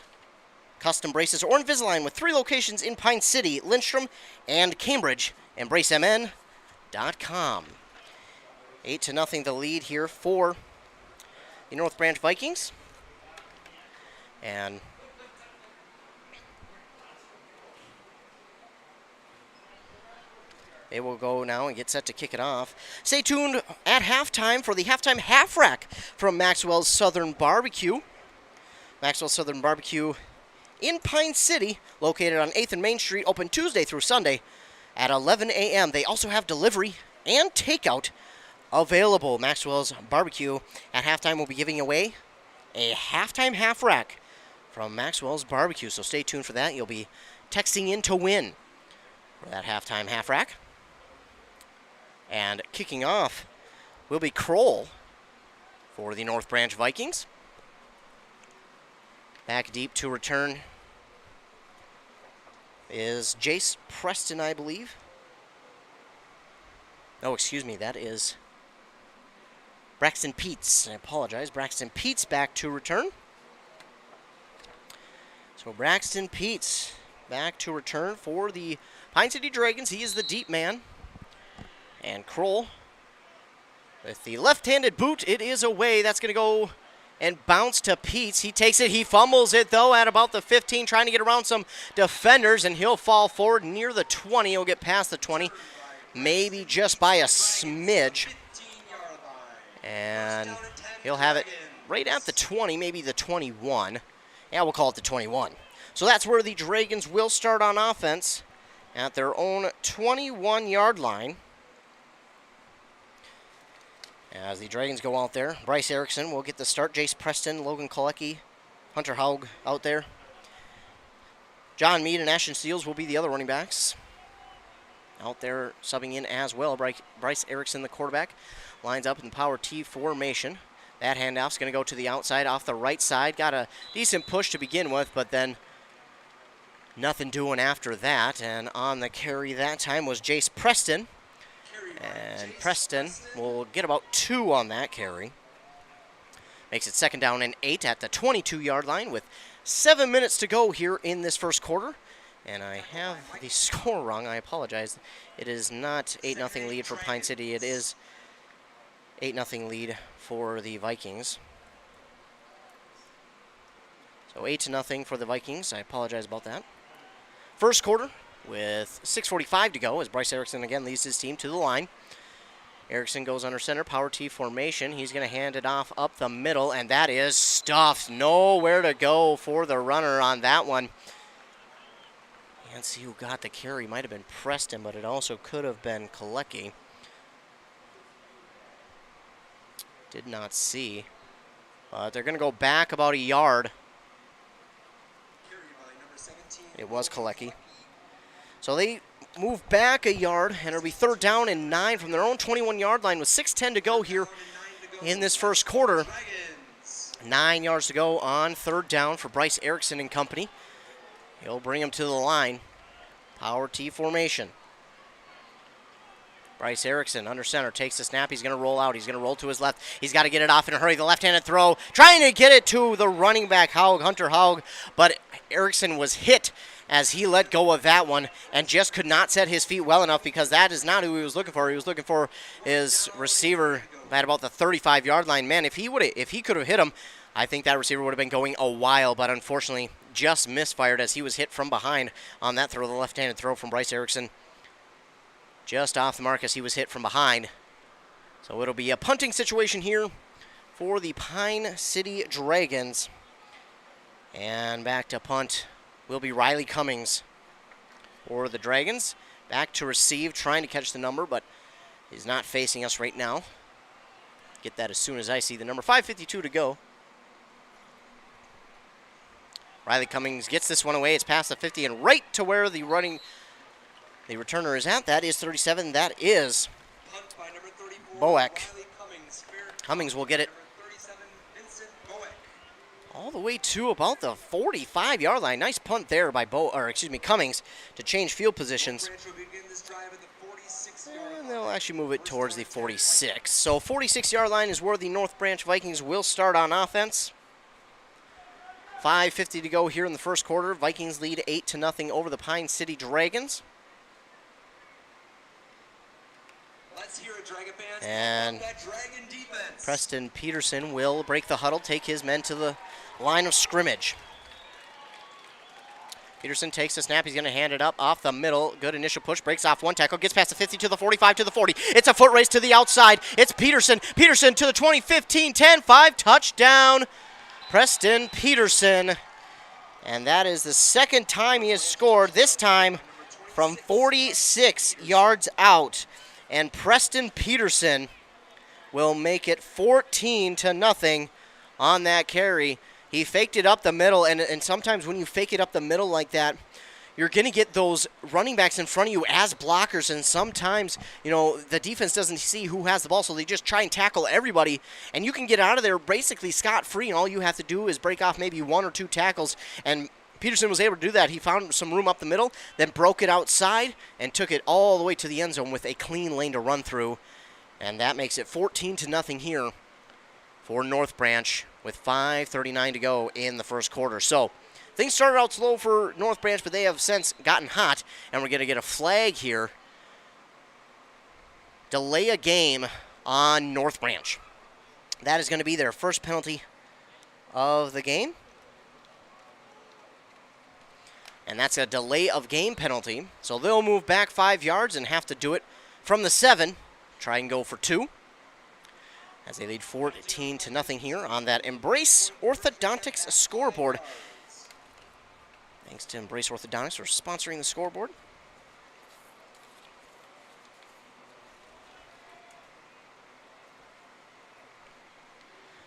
custom braces or Invisalign with 3 locations in Pine City, Lindstrom, and Cambridge. EmbraceMN.com. 8-0 the lead here for the North Branch Vikings. And they will go now and get set to kick it off. Stay tuned at halftime for the halftime half rack from Maxwell's Southern Barbecue. Maxwell's Southern Barbecue in Pine City, located on 8th and Main Street, open Tuesday through Sunday at 11 a.m. They also have delivery and takeout available. Maxwell's Barbecue at halftime will be giving away a halftime half rack from Maxwell's Barbecue, so stay tuned for that. You'll be texting in to win for that halftime half rack. And kicking off will be Kroll for the North Branch Vikings. Back deep to return is Jace Preston, I believe. Oh, excuse me, that is Braxton Peets. I apologize. Braxton Peets back to return. So Braxton Peets back to return for the Pine City Dragons. He is the deep man. And Kroll with the left-handed boot. It is away. That's going to go and bounce to Peets. He takes it. He fumbles it, though, at about the 15, trying to get around some defenders, and he'll fall forward near the 20. He'll get past the 20, maybe just by a smidge. And he'll have it right at the 20, maybe the 21. Yeah, we'll call it the 21. So that's where the Dragons will start on offense at their own 21-yard line. As the Dragons go out there, Bryce Erickson will get the start. Jace Preston, Logan Kolecki, Hunter Haug out there. John Mead and Ashton Steele will be the other running backs. Out there subbing in as well. Bryce Erickson, the quarterback, lines up in the power T formation. That handoff's going to go to the outside off the right side. Got a decent push to begin with, but then nothing doing after that. And on the carry that time was Jace Preston. And Preston will get about 2 on that carry. Makes it 2nd down and 8 at the 22-yard line with 7 minutes to go here in this first quarter. And I have the score wrong. I apologize. It is not 8-0 lead for Pine City. It is 8-0 lead for the Vikings. So 8-0 for the Vikings. I apologize about that. First quarter with 6:45 to go as Bryce Erickson again leads his team to the line. Erickson goes under center, power T formation. He's going to hand it off up the middle, and that is stuffed. Nowhere to go for the runner on that one. Can't see who got the carry. Might have been Preston, but it also could have been Kolecki. Did not see. But they're going to go back about a yard. It was Kolecki. So they move back a yard, and it'll be 3rd down and 9 from their own 21-yard line with 6:10 to go here in this first quarter. 9 yards to go on 3rd down for Bryce Erickson and company. He'll bring him to the line. Power T formation. Bryce Erickson under center takes the snap. He's going to roll out. He's going to roll to his left. He's got to get it off in a hurry. The left-handed throw, trying to get it to the running back, Hunter Haug, but Erickson was hit as he let go of that one and just could not set his feet well enough because that is not who he was looking for. He was looking for his receiver at about the 35-yard line. Man, if he could have hit him, I think that receiver would have been going a while, but unfortunately just misfired as he was hit from behind on that throw, the left-handed throw from Bryce Erickson. Just off the mark as he was hit from behind. So it'll be a punting situation here for the Pine City Dragons. And back to punt will be Riley Cummings for the Dragons. Back to receive, trying to catch the number, but he's not facing us right now. Get that as soon as I see the number. 5:52 to go. Riley Cummings gets this one away. It's past the 50 and right to where the returner is at. That is 37. That is Boeck. Cummings will get it all the way to about the 45-yard line. Nice punt there by Cummings to change field positions. And they'll actually move it towards the 46. So 46-yard line is where the North Branch Vikings will start on offense. 5:50 to go here in the first quarter. Vikings lead 8-0 over the Pine City Dragons. Let's hear it, Dragon fans. And That Dragon defense. Preston Peterson will break the huddle, take his men to the line of scrimmage. Peterson takes the snap. He's going to hand it up off the middle. Good initial push. Breaks off one tackle. Gets past the 50 to the 45 to the 40. It's a foot race to the outside. It's Peterson. Peterson to the 20, 15, 10, 5. Touchdown, Preston Peterson. And that is the second time he has scored, this time from 46 yards out. And Preston Peterson will make it 14-0 on that carry. He faked it up the middle, and sometimes when you fake it up the middle like that, you're going to get those running backs in front of you as blockers, and sometimes, the defense doesn't see who has the ball, so they just try and tackle everybody, and you can get out of there basically scot-free, and all you have to do is break off maybe one or two tackles, and Peterson was able to do that. He found some room up the middle, then broke it outside, and took it all the way to the end zone with a clean lane to run through, and that makes it 14-0 here for North Branch with 5:39 to go in the first quarter. So things started out slow for North Branch, but they have since gotten hot, and we're going to get a flag here. Delay a game on North Branch. That is going to be their first penalty of the game. And that's a delay of game penalty. So they'll move back 5 yards and have to do it from the 7. Try and go for 2. As they lead 14-0 here on that Embrace Orthodontics scoreboard. Thanks to Embrace Orthodontics for sponsoring the scoreboard.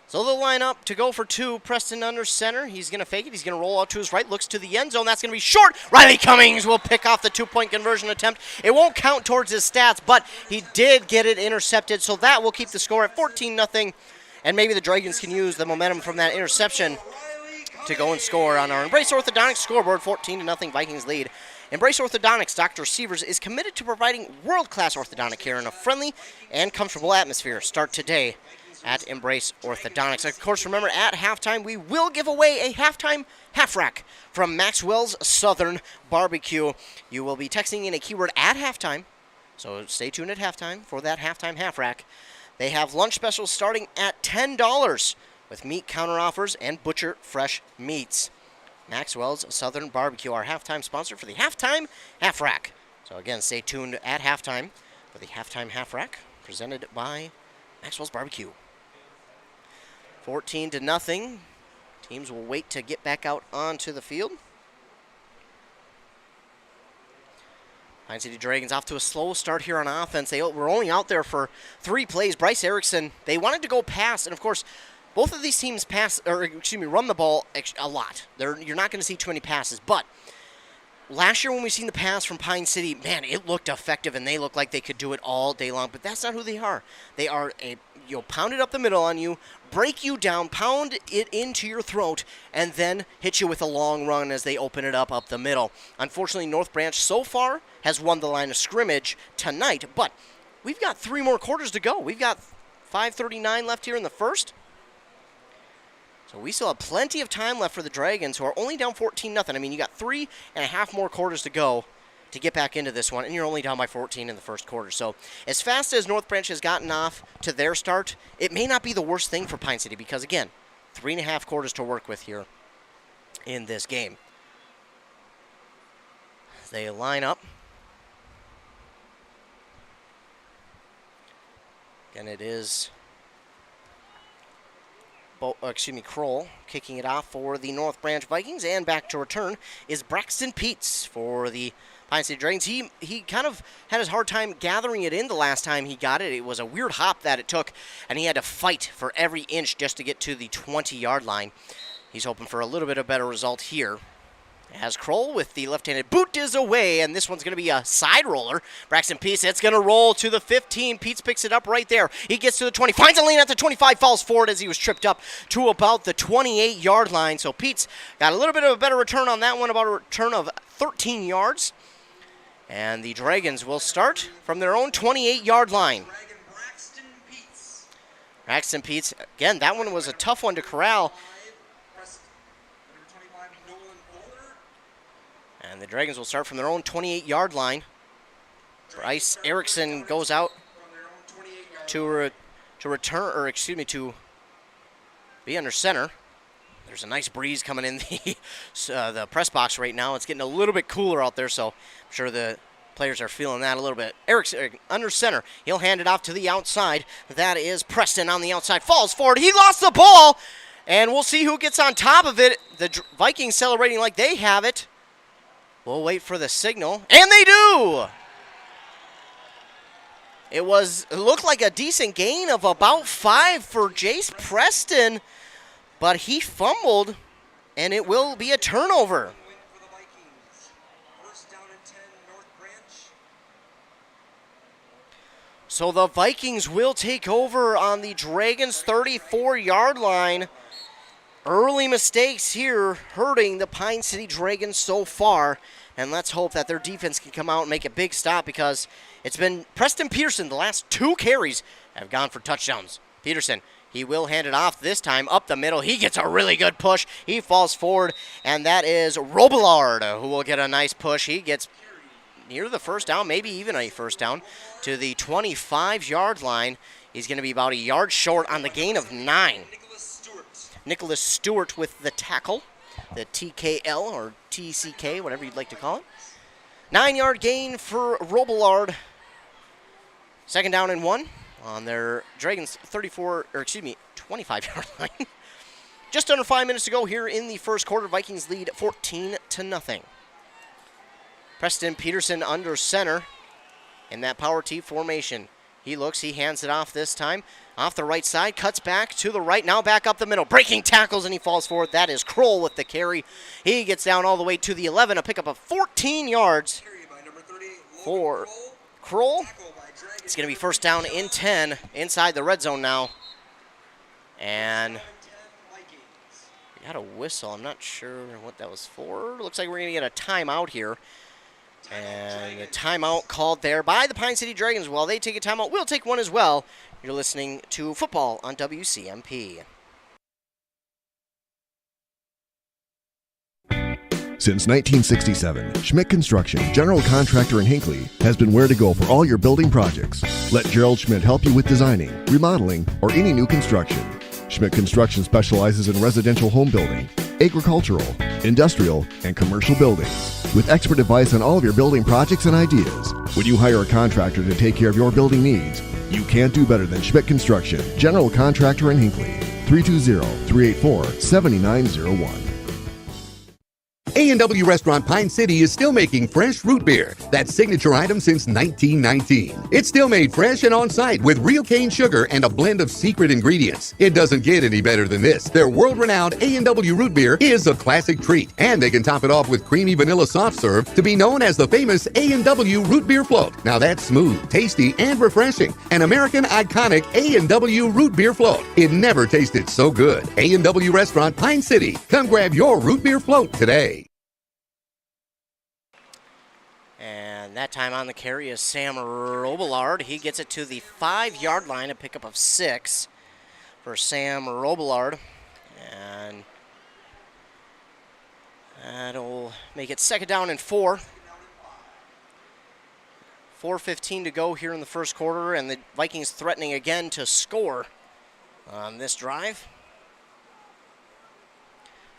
So they'll line up to go for 2. Preston under center. He's going to fake it. He's going to roll out to his right. Looks to the end zone. That's going to be short. Riley Cummings will pick off the 2-point conversion attempt. It won't count towards his stats, but he did get it intercepted. So that will keep the score at 14-0. And maybe the Dragons can use the momentum from that interception to go and score on our Embrace Orthodontics scoreboard. 14-0 Vikings lead. Embrace Orthodontics, Dr. Sievers is committed to providing world-class orthodontic care in a friendly and comfortable atmosphere. Start today at Embrace Orthodontics. Of course, remember, at halftime, we will give away a halftime half rack from Maxwell's Southern Barbecue. You will be texting in a keyword at halftime, so stay tuned at halftime for that halftime half rack. They have lunch specials starting at $10 with meat counter offers and butcher fresh meats. Maxwell's Southern Barbecue, our halftime sponsor for the halftime half rack. So again, stay tuned at halftime for the halftime half rack presented by Maxwell's Barbecue. 14-0. Teams will wait to get back out onto the field. Pine City Dragons off to a slow start here on offense. They were only out there for 3 plays. Bryce Erickson, they wanted to go pass, and of course, both of these teams run the ball a lot. You're not going to see too many passes, but last year when we seen the pass from Pine City, man, it looked effective, and they looked like they could do it all day long, but that's not who they are. They are pound it up the middle on you, break you down, pound it into your throat, and then hit you with a long run as they open it up the middle. Unfortunately, North Branch so far has won the line of scrimmage tonight, but we've got 3 more quarters to go. We've got 5:39 left here in the first. So we still have plenty of time left for the Dragons, who are only down 14-0. I mean, you got 3.5 more quarters to go to get back into this one, and you're only down by 14 in the first quarter. So as fast as North Branch has gotten off to their start, it may not be the worst thing for Pine City because, again, 3.5 quarters to work with here in this game. They line up. And it is Kroll kicking it off for the North Branch Vikings, and back to return is Braxton Peets for the Pine City Dragons. He kind of had his hard time gathering it in the last time he got it. It was a weird hop that it took, and he had to fight for every inch just to get to the 20-yard line. He's hoping for a little bit of better result here. As Kroll with the left-handed boot is away, and this one's going to be a side roller. Braxton Peets, it's going to roll to the 15. Peets picks it up right there. He gets to the 20, finds a lane at the 25, falls forward as he was tripped up to about the 28-yard line. So Peets got a little bit of a better return on that one, about a return of 13 yards. And the Dragons will start from their own 28-yard line. Braxton Peets, again, that one was a tough one to corral. And the Dragons will start from their own 28-yard line. Bryce Erickson goes out to be under center. There's a nice breeze coming in the press box right now. It's getting a little bit cooler out there, so I'm sure the players are feeling that a little bit. Erickson under center. He'll hand it off to the outside. That is Preston on the outside. Falls forward. He lost the ball, and we'll see who gets on top of it. The Vikings celebrating like they have it. We'll wait for the signal, and they do! It looked like a decent gain of about 5 for Jace Preston, but he fumbled, and it will be a turnover. So the Vikings will take over on the Dragons' 34-yard line. Early mistakes here hurting the Pine City Dragons so far. And let's hope that their defense can come out and make a big stop, because it's been Preston Peterson. The last 2 carries have gone for touchdowns. Peterson, he will hand it off this time up the middle. He gets a really good push. He falls forward, and that is Robillard who will get a nice push. He gets near the first down, maybe even a first down, to the 25-yard line. He's going to be about a yard short on the gain of 9. Nicholas Stewart with the tackle, the TKL or TCK, whatever you'd like to call it. 9-yard gain for Robillard. 2nd down and 1 on their Dragons 25-yard line. Just under 5 minutes to go here in the first quarter. Vikings lead 14-0. Preston Peterson under center in that power T formation. He looks, he hands it off this time. Off the right side, cuts back to the right, now back up the middle. Breaking tackles, and he falls forward. That is Kroll with the carry. He gets down all the way to the 11, a pickup of 14 yards for Kroll. It's going to be first down and 10 inside the red zone now. And we got a whistle. I'm not sure what that was for. Looks like we're going to get a timeout here. And a timeout called there by the Pine City Dragons. While they take a timeout, we'll take one as well. You're listening to Football on WCMP. Since 1967, Schmidt Construction, general contractor in Hinckley, has been where to go for all your building projects. Let Gerald Schmidt help you with designing, remodeling, or any new construction. Schmidt Construction specializes in residential home building, agricultural, industrial, and commercial buildings. With expert advice on all of your building projects and ideas. When you hire a contractor to take care of your building needs, you can't do better than Schmidt Construction, general contractor in Hinckley. 320-384-7901. A&W Restaurant Pine City is still making fresh root beer, that signature item since 1919. It's still made fresh and on-site with real cane sugar and a blend of secret ingredients. It doesn't get any better than this. Their world-renowned A&W root beer is a classic treat, and they can top it off with creamy vanilla soft serve to be known as the famous A&W root beer float. Now that's smooth, tasty, and refreshing. An American iconic A&W root beer float. It never tasted so good. A&W Restaurant Pine City. Come grab your root beer float today. And that time on the carry is Sam Robillard. He gets it to the 5-yard line, a pickup of 6 for Sam Robillard. And that'll make it 2nd down and 4. 4:15 to go here in the first quarter, and the Vikings threatening again to score on this drive.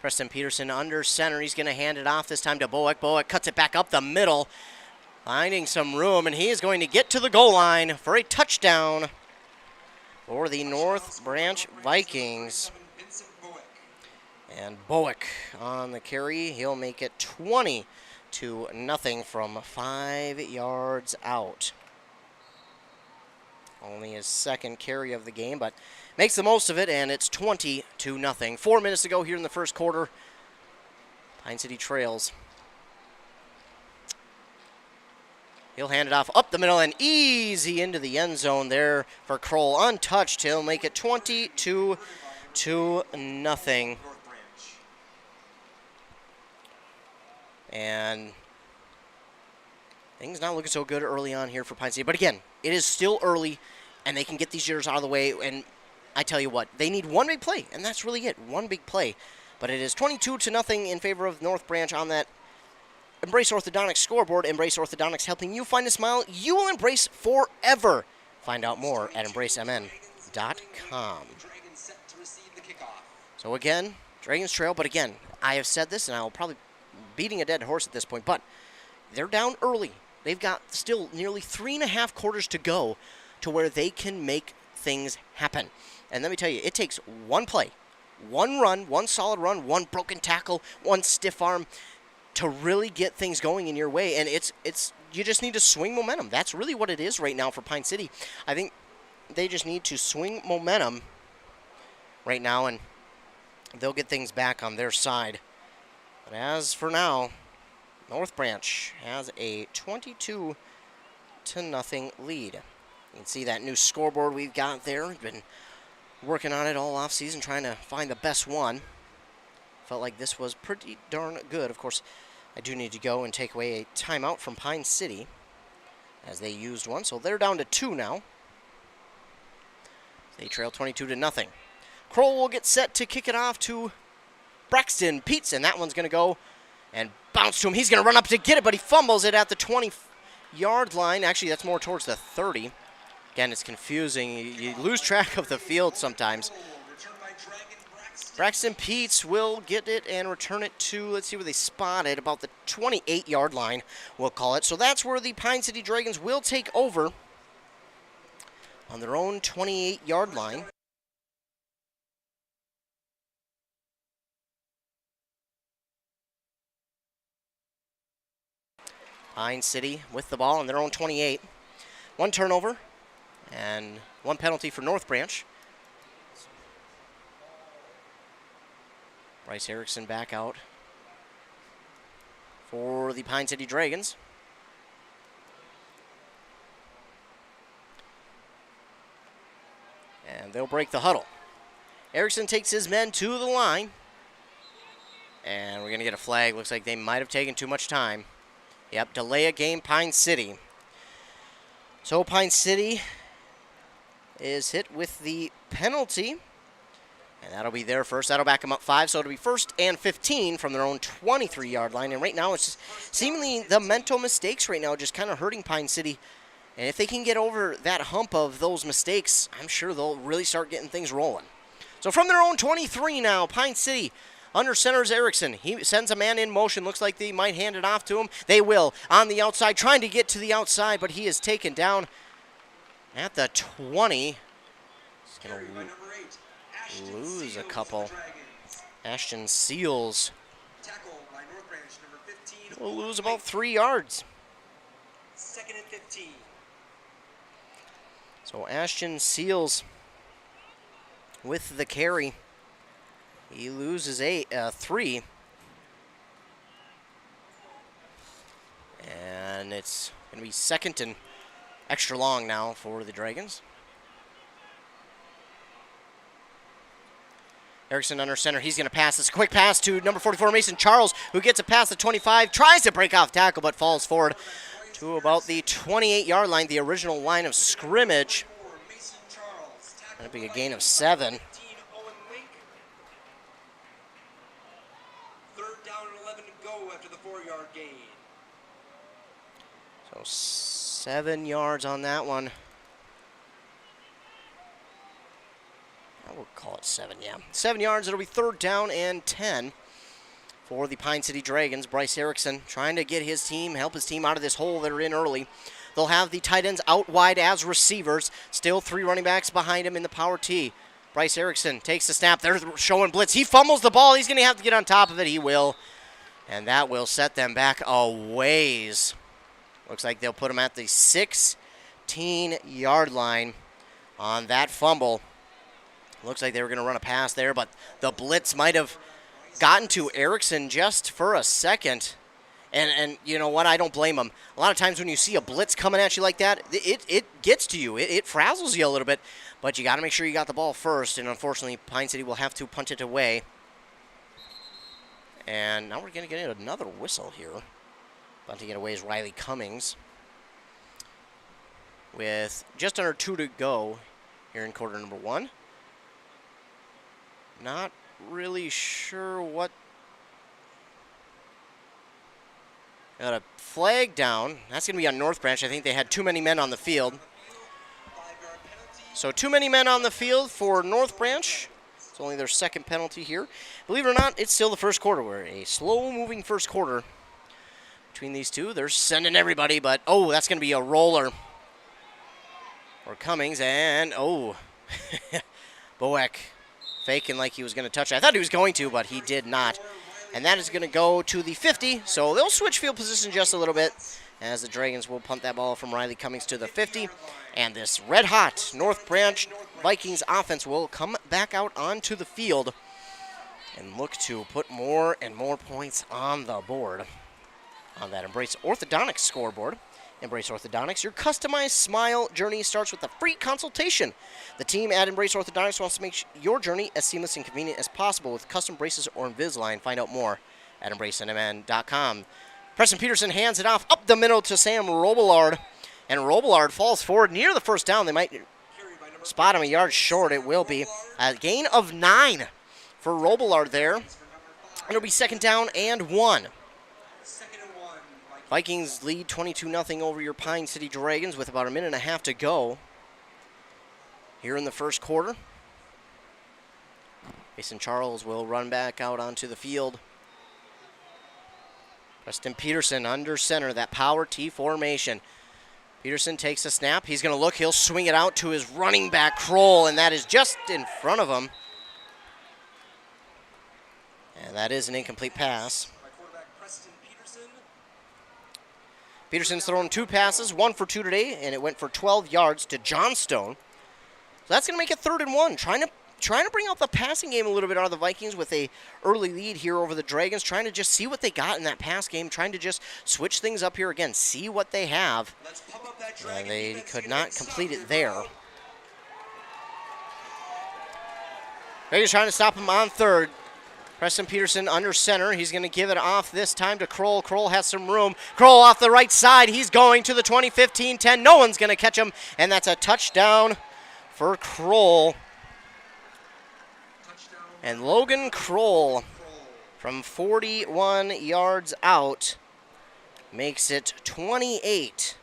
Preston Peterson under center. He's going to hand it off this time to Boeck. Boeck cuts it back up the middle, finding some room, and he is going to get to the goal line for a touchdown for the North Branch Vikings. And Bowick on the carry. He'll make it 20-0 from 5 yards out. Only his second carry of the game, but makes the most of it, and it's 20-0. 4 minutes to go here in the first quarter. Pine City trails. He'll hand it off up the middle and easy into the end zone there for Kroll. Untouched. He'll make it 22-0. And things not looking so good early on here for Pine City. But again, it is still early, and they can get these jitters out of the way. And I tell you what, they need one big play, and that's really it, one big play. But it is 22-0 in favor of North Branch on that Embrace Orthodontics scoreboard. Embrace Orthodontics, helping you find a smile you will embrace forever. Find out more at embracemn.com. So again, Dragons trail, but again, I have said this, and I will probably beating a dead horse at this point, but they're down early. They've got still nearly 3.5 quarters to go to where they can make things happen. And let me tell you, it takes one play, one run, one solid run, one broken tackle, one stiff arm to really get things going in your way. And it's you just need to swing momentum. That's really what it is right now for Pine City. I think they just need to swing momentum right now, and they'll get things back on their side. But as for now, North Branch has a 22-0 lead. You can see that new scoreboard we've got there. We've been working on it all offseason, trying to find the best one. Felt like this was pretty darn good. Of course, I do need to go and take away a timeout from Pine City, as they used one. So they're down to 2 now. They trail 22-0. Kroll will get set to kick it off to Braxton Peets, and that one's going to go and bounce to him. He's going to run up to get it, but he fumbles it at the 20-yard line. Actually, that's more towards the 30. Again, it's confusing. You lose track of the field sometimes. Braxton Peets will get it and return it to, let's see where they spot it, about the 28-yard line, we'll call it. So that's where the Pine City Dragons will take over on their own 28-yard line. Pine City with the ball on their own 28. One turnover and one penalty for North Branch. Bryce Erickson back out for the Pine City Dragons. And they'll break the huddle. Erickson takes his men to the line. And we're going to get a flag. Looks like they might have taken too much time. Yep, delay a game, Pine City. So Pine City is hit with the penalty. And that'll be their first. That'll back them up 5. So it'll be 1st and 15 from their own 23-yard line. And right now it's just seemingly the mental mistakes right now just kind of hurting Pine City. And if they can get over that hump of those mistakes, I'm sure they'll really start getting things rolling. So from their own 23 now, Pine City under center is Erickson. He sends a man in motion. Looks like they might hand it off to him. They will. On the outside, trying to get to the outside, but he is taken down at the 20. He's going to lose a couple. Ashton Seals will lose about 3 yards. 2nd and 15. So Ashton Seals with the carry. He loses 3. And it's going to be 2nd and extra long now for the Dragons. Erickson under center. He's going to pass. It's a quick pass to number 44, Mason Charles, who gets it past the 25, tries to break off tackle, but falls forward to about the 28-yard line, the original line of scrimmage. That'll be a gain of 7. 3rd down and 11 to go after the 4-yard gain. So 7 yards on that one. I will call it 7, yeah. 7 yards. It'll be 3rd down and 10 for the Pine City Dragons. Bryce Erickson trying to get his team, help his team out of this hole they're in early. They'll have the tight ends out wide as receivers. Still 3 running backs behind him in the power T. Bryce Erickson takes the snap. They're showing blitz. He fumbles the ball. He's going to have to get on top of it. He will. And that will set them back a ways. Looks like they'll put him at the 16-yard line on that fumble. Looks like they were going to run a pass there, but the blitz might have gotten to Erickson just for a second. And you know what? I don't blame him. A lot of times when you see a blitz coming at you like that, it gets to you. It frazzles you a little bit. But you got to make sure you got the ball first. And unfortunately, Pine City will have to punt it away. And now we're going to get another whistle here. Punting it away is Riley Cummings. With just under 2 to go here in quarter number 1. Not really sure what. Got a flag down. That's going to be on North Branch. I think they had too many men on the field. So too many men on the field for North Branch. It's only their second penalty here. Believe it or not, it's still the first quarter. We're a slow-moving first quarter between these two. They're sending everybody, but, oh, that's going to be a roller for Cummings. And, oh, Boeck faking like he was going to touch it. I thought he was going to, but he did not. And that is going to go to the 50. So they'll switch field position just a little bit as the Dragons will punt that ball from Riley Cummings to the 50. And this red-hot North Branch Vikings offense will come back out onto the field and look to put more and more points on the board on that Embrace Orthodontics scoreboard. Embrace Orthodontics, your customized smile journey starts with a free consultation. The team at Embrace Orthodontics wants to make your journey as seamless and convenient as possible with custom braces or Invisalign. Find out more at EmbraceNMN.com. Preston Peterson hands it off up the middle to Sam Robillard, and Robillard falls forward near the first down. They might spot him a yard short. It will be a gain of 9 for Robillard there. It'll be second down and 1. Vikings lead 22-0 over your Pine City Dragons with about a minute and a half to go here in the first quarter. Mason Charles will run back out onto the field. Preston Peterson under center, that power T formation. Peterson takes a snap. He's going to look. He'll swing it out to his running back, Kroll, and that is just in front of him. And that is an incomplete pass. Peterson's thrown 2 passes, 1 for 2 today, and it went for 12 yards to Johnstone. So that's going to make it 3rd and 1. Trying to bring out the passing game a little bit out of the Vikings with a early lead here over the Dragons. Trying to just see what they got in that pass game. Trying to just switch things up here again. See what they have. And they could not complete it there. Dragons trying to stop him on 3rd. Preston Peterson under center. He's going to give it off this time to Kroll. Kroll has some room. Kroll off the right side. He's going to the 20-15-10. No one's going to catch him, and that's a touchdown for Kroll. And Logan Kroll from 41 yards out makes it 28-0.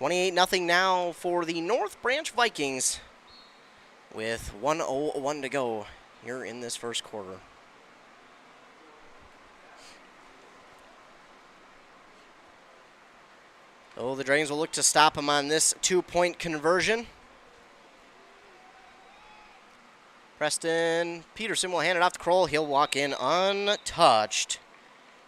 28-0 now for the North Branch Vikings with 1:01 to go here in this first quarter. So the Dragons will look to stop him on this 2-point conversion. Preston Peterson will hand it off to Kroll. He'll walk in untouched.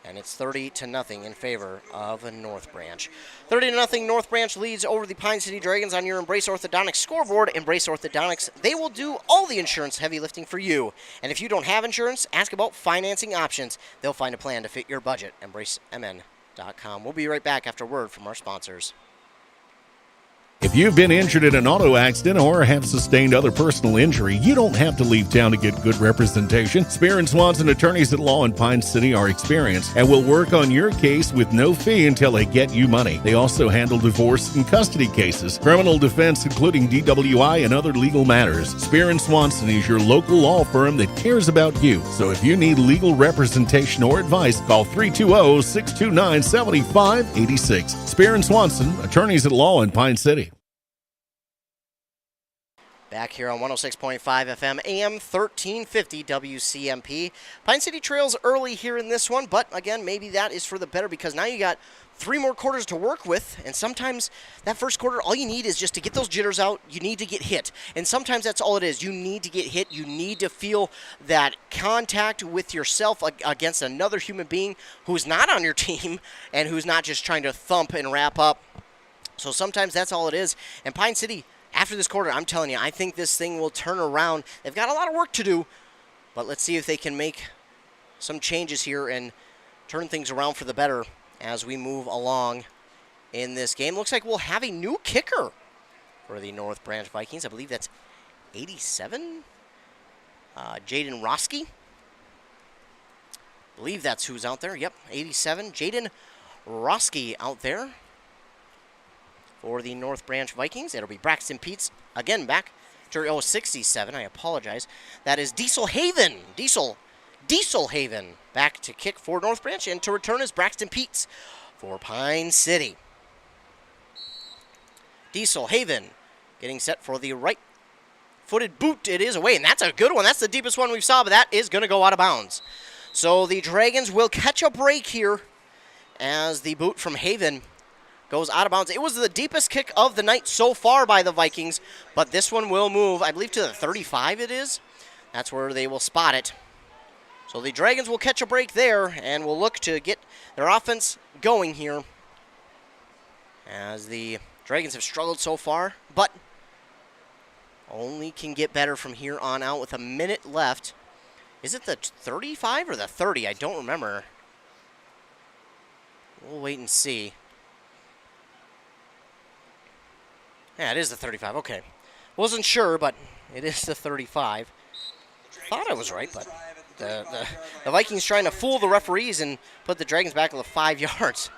And it's 30-0 in favor of North Branch. 30-0 North Branch leads over the Pine City Dragons on your Embrace Orthodontics scoreboard. Embrace Orthodontics, they will do all the insurance heavy lifting for you. And if you don't have insurance, ask about financing options. They'll find a plan to fit your budget. EmbraceMN.com. We'll be right back after word from our sponsors. If you've been injured in an auto accident or have sustained other personal injury, you don't have to leave town to get good representation. Spear and Swanson attorneys at law in Pine City are experienced and will work on your case with no fee until they get you money. They also handle divorce and custody cases, criminal defense, including DWI and other legal matters. Spear and Swanson is your local law firm that cares about you. So if you need legal representation or advice, call 320-629-7586. Spear and Swanson, attorneys at law in Pine City. Back here on 106.5 FM, AM 1350 WCMP. Pine City trails early here in this one, but again, maybe that is for the better because now you got 3 more quarters to work with, and sometimes that first quarter, all you need is just to get those jitters out. You need to get hit, and sometimes that's all it is. You need to get hit. You need to feel that contact with yourself against another human being who's not on your team and who's not just trying to thump and wrap up. So sometimes that's all it is, and Pine City, after this quarter, I'm telling you, I think this thing will turn around. They've got a lot of work to do, but let's see if they can make some changes here and turn things around for the better as we move along in this game. Looks like we'll have a new kicker for the North Branch Vikings. I believe that's 87, Jaden Roski. I believe that's who's out there. Yep, 87, Jaden Roski out there for the North Branch Vikings. It'll be Braxton Peets again back to 67. I apologize. That is Diesel Haven. Diesel Haven back to kick for North Branch, and to return is Braxton Peets for Pine City. Diesel Haven getting set for the right-footed boot. It is away, and that's a good one. That's the deepest one we saw, but that is going to go out of bounds. So the Dragons will catch a break here as the boot from Haven goes out of bounds. It was the deepest kick of the night so far by the Vikings, but this one will move, I believe, to the 35 it is. That's where they will spot it. So the Dragons will catch a break there and will look to get their offense going here as the Dragons have struggled so far, but only can get better from here on out with a minute left. Is it the 35 or the 30? I don't remember. We'll wait and see. Yeah, it is the 35. Okay. Wasn't sure, but it is the 35. Thought I was right, but the Vikings trying to fool the referees and put the Dragons back to the 5 yards.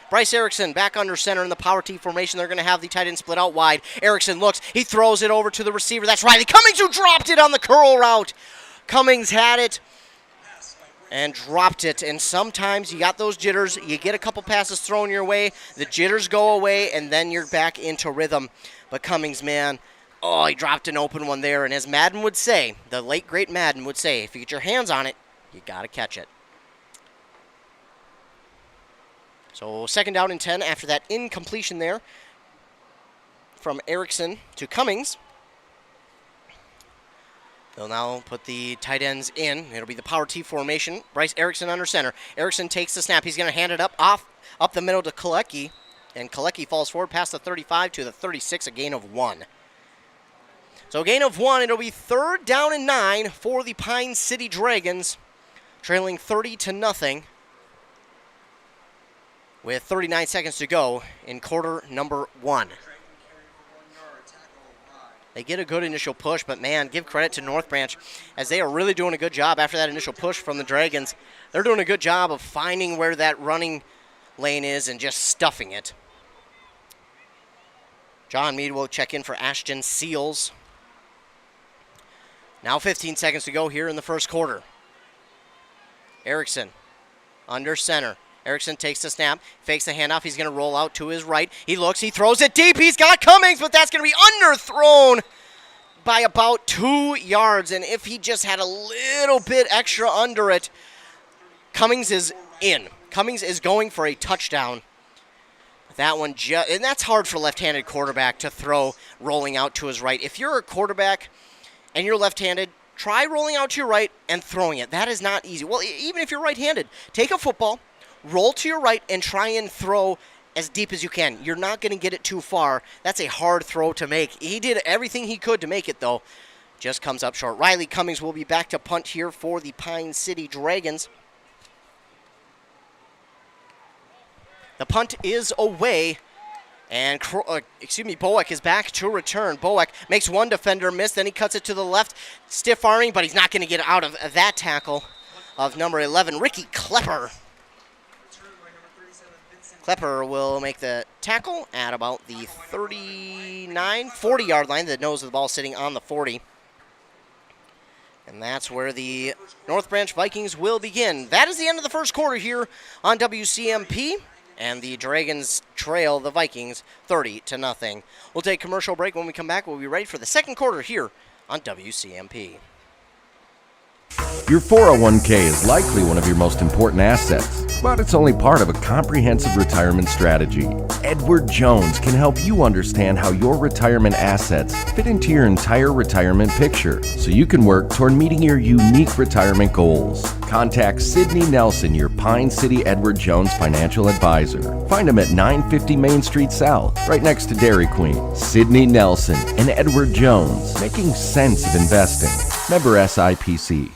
Bryce Erickson back under center in the power T formation. They're going to have the tight end split out wide. Erickson looks. He throws it over to the receiver. That's Riley Cummings who dropped it on the curl route. Cummings had it and dropped it. And sometimes you got those jitters. You get a couple passes thrown your way. The jitters go away, and then you're back into rhythm. But Cummings, man, oh, he dropped an open one there. And as Madden would say, the late, great Madden would say, if you get your hands on it, you got to catch it. So 2nd down and 10 after that incompletion there from Erickson to Cummings. They'll now put the tight ends in. It'll be the power T formation. Bryce Erickson under center. Erickson takes the snap. He's going to hand it up the middle to Kalecki. And Kalecki falls forward past the 35 to the 36, a gain of 1. So a gain of 1. It'll be 3rd down and 9 for the Pine City Dragons, trailing 30-0. With 39 seconds to go in quarter number 1. They get a good initial push, but man, give credit to North Branch as they are really doing a good job after that initial push from the Dragons. They're doing a good job of finding where that running lane is and just stuffing it. John Mead will check in for Ashton Seals. Now 15 seconds to go here in the first quarter. Erickson under center. Erickson takes the snap, fakes the handoff. He's going to roll out to his right. He looks, he throws it deep. He's got Cummings, but that's going to be underthrown by about 2 yards. And if he just had a little bit extra under it, Cummings is in. Cummings is going for a touchdown. That one, and that's hard for a left-handed quarterback to throw rolling out to his right. If you're a quarterback and you're left-handed, try rolling out to your right and throwing it. That is not easy. Well, even if you're right-handed, take a football, roll to your right, and try and throw as deep as you can. You're not going to get it too far. That's a hard throw to make. He did everything he could to make it, though. Just comes up short. Riley Cummings will be back to punt here for the Pine City Dragons. The punt is away, and Bowick is back to return. Bowick makes one defender miss, then he cuts it to the left. Stiff arming, but he's not going to get out of that tackle of number 11, Ricky Klepper. Klepper will make the tackle at about the 40-yard line. The nose of the ball sitting on the 40. And that's where the North Branch Vikings will begin. That is the end of the first quarter here on WCMP. And the Dragons trail the Vikings 30-0. We'll take a commercial break. When we come back, we'll be ready for the second quarter here on WCMP. Your 401k is likely one of your most important assets, but it's only part of a comprehensive retirement strategy. Edward Jones can help you understand how your retirement assets fit into your entire retirement picture so you can work toward meeting your unique retirement goals. Contact Sydney Nelson, your Pine City Edward Jones financial advisor. Find him at 950 Main Street South, right next to Dairy Queen. Sydney Nelson and Edward Jones, making sense of investing. Member SIPC.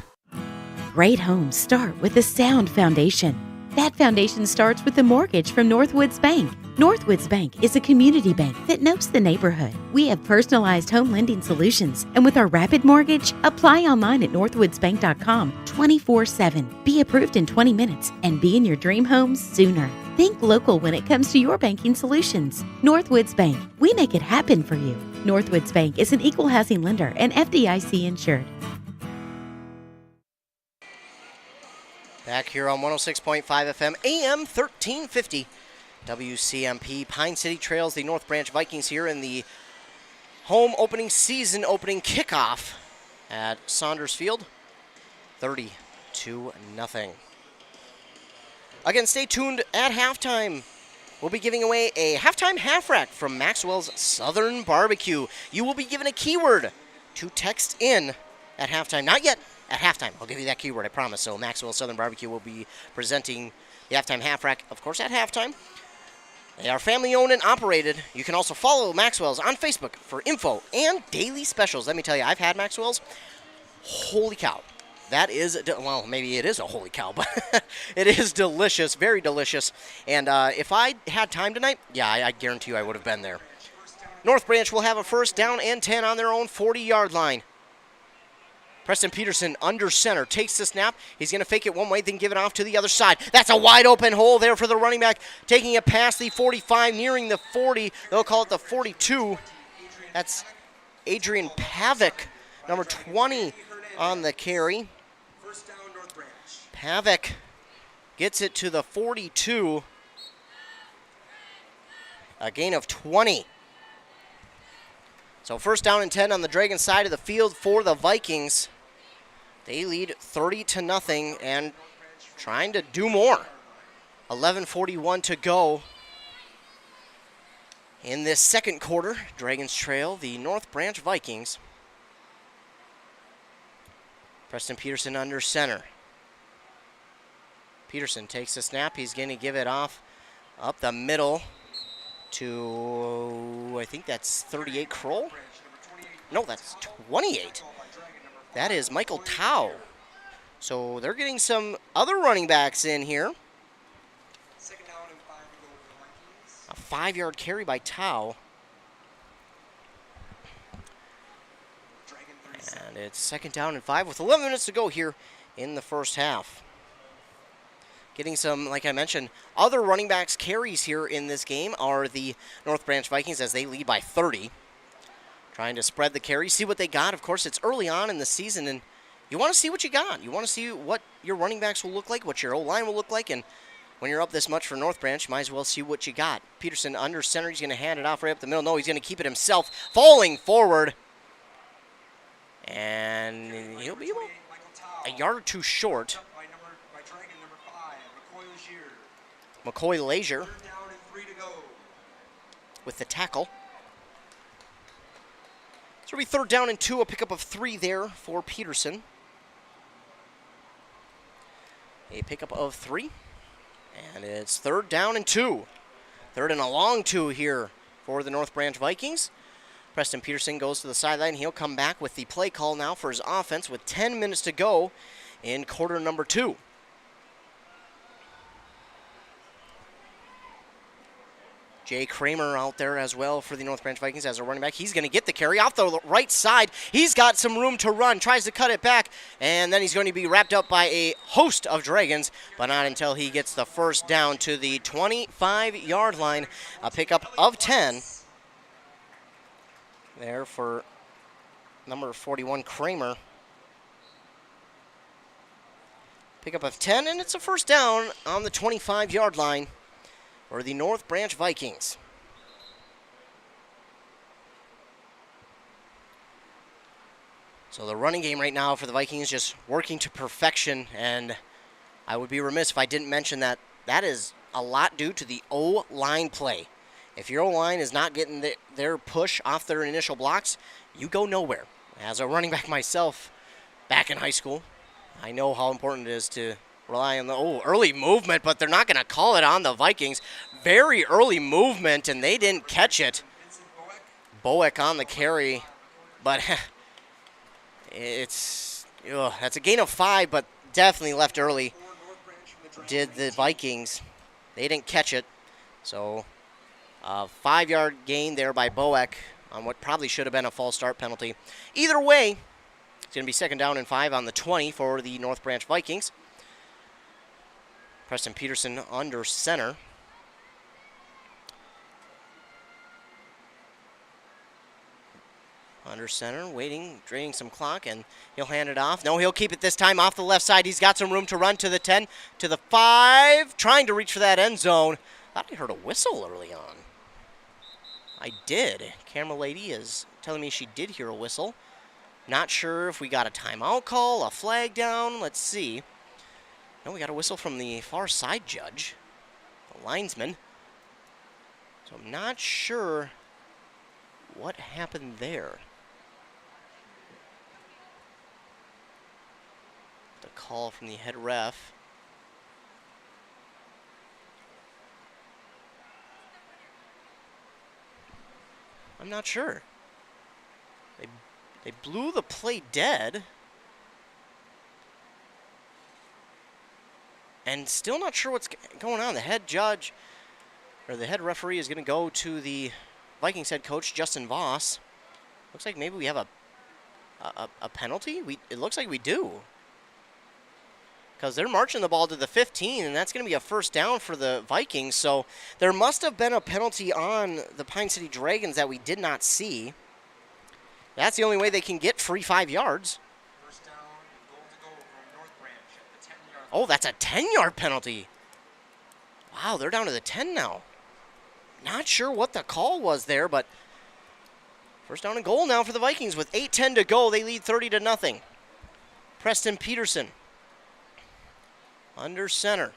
Great homes start with a sound foundation. That foundation starts with a mortgage from Northwoods Bank. Northwoods Bank is a community bank that knows the neighborhood. We have personalized home lending solutions, and with our Rapid Mortgage, apply online at northwoodsbank.com 24/7. Be approved in 20 minutes and be in your dream home sooner. Think local when it comes to your banking solutions. Northwoods Bank, we make it happen for you. Northwoods Bank is an equal housing lender and FDIC insured. Back here on 106.5 FM, AM 1350, WCMP. Pine City trails the North Branch Vikings here in the home season opening kickoff at Saunders Field, 30-0. Again, stay tuned at halftime. We'll be giving away a halftime half rack from Maxwell's Southern Barbecue. You will be given a keyword to text in at halftime. Not yet. At halftime. I'll give you that keyword, I promise. So Maxwell Southern Barbecue will be presenting the halftime half rack, of course, at halftime. They are family owned and operated. You can also follow Maxwell's on Facebook for info and daily specials. Let me tell you, I've had Maxwell's. Holy cow. That is, well, maybe it is a holy cow, but it is delicious, very delicious. And if I had time tonight, yeah, I guarantee you I would have been there. North Branch will have a first down and 10 on their own 40-yard line. Preston Peterson under center, takes the snap. He's going to fake it one way, then give it off to the other side. That's a wide open hole there for the running back, taking it past the 45, nearing the 40. They'll call it the 42. That's Adrian Pavic, number 20 on the carry. Pavic gets it to the 42. A gain of 20. So first down and 10 on the Dragon side of the field for the Vikings. They lead 30-0 and trying to do more. 11:41 to go in this second quarter. Dragons trail the North Branch Vikings. Preston Peterson under center. Peterson takes the snap. He's going to give it off up the middle to, I think that's 38 Kroll. No, that's 28. That is Michael Tao. So they're getting some other running backs in here. A 5-yard carry by Tao. And it's second down and 5 with 11 minutes to go here in the first half. Getting some, like I mentioned, other running backs carries here in this game are the North Branch Vikings as they lead by 30. Trying to spread the carry, see what they got. Of course, it's early on in the season, and you want to see what you got. You want to see what your running backs will look like, what your O-line will look like, and when you're up this much for North Branch, you might as well see what you got. Peterson under center. He's going to hand it off right up the middle. No, he's going to keep it himself, falling forward. And he'll be about a yard or two short. McCoy Leisure with the tackle. So it'll be third down and 2, a pickup of 3 there for Peterson. A pickup of 3. And it's third down and 2. Third and a long 2 here for the North Branch Vikings. Preston Peterson goes to the sideline. He'll come back with the play call now for his offense with 10 minutes to go in quarter number 2. Jay Kramer out there as well for the North Branch Vikings as a running back. He's going to get the carry off the right side. He's got some room to run, tries to cut it back, and then he's going to be wrapped up by a host of Dragons, but not until he gets the first down to the 25-yard line. A pickup of 10 there for number 41, Kramer. Pickup of 10, and it's a first down on the 25-yard line. for the North Branch Vikings. So the running game right now for the Vikings just working to perfection, and I would be remiss if I didn't mention that that is a lot due to the O-line play. If your O-line is not getting their push off their initial blocks, you go nowhere. As a running back myself back in high school, I know how important it is to rely on the early movement, but they're not going to call it on the Vikings. Very early movement, and they didn't catch it. Boeck on the carry, but that's a gain of 5, but definitely left early. Did the Vikings. They didn't catch it. So a 5-yard gain there by Boeck on what probably should have been a false start penalty. Either way, it's going to be 2nd down and 5 on the 20 for the North Branch Vikings. Preston Peterson under center. Under center, waiting, draining some clock, and he'll hand it off. No, he'll keep it this time off the left side. He's got some room to run to the 10, to the 5, trying to reach for that end zone. I thought I heard a whistle early on. I did. Camera lady is telling me she did hear a whistle. Not sure if we got a timeout call, a flag down. Let's see. No, we got a whistle from the far side judge, the linesman. So I'm not sure what happened there. The call from the head ref. I'm not sure. They blew the play dead. And still not sure what's going on. The head judge, or the head referee, is going to go to the Vikings head coach, Justin Voss. Looks like maybe we have a penalty. It looks like we do. Because they're marching the ball to the 15, and that's going to be a 1st down for the Vikings. So there must have been a penalty on the Pine City Dragons that we did not see. That's the only way they can get free 5 yards. Oh, that's a 10-yard penalty. Wow, they're down to the 10 now. Not sure what the call was there, but 1st down and goal now for the Vikings with 8:10 to go. They lead 30-0. Preston Peterson under center.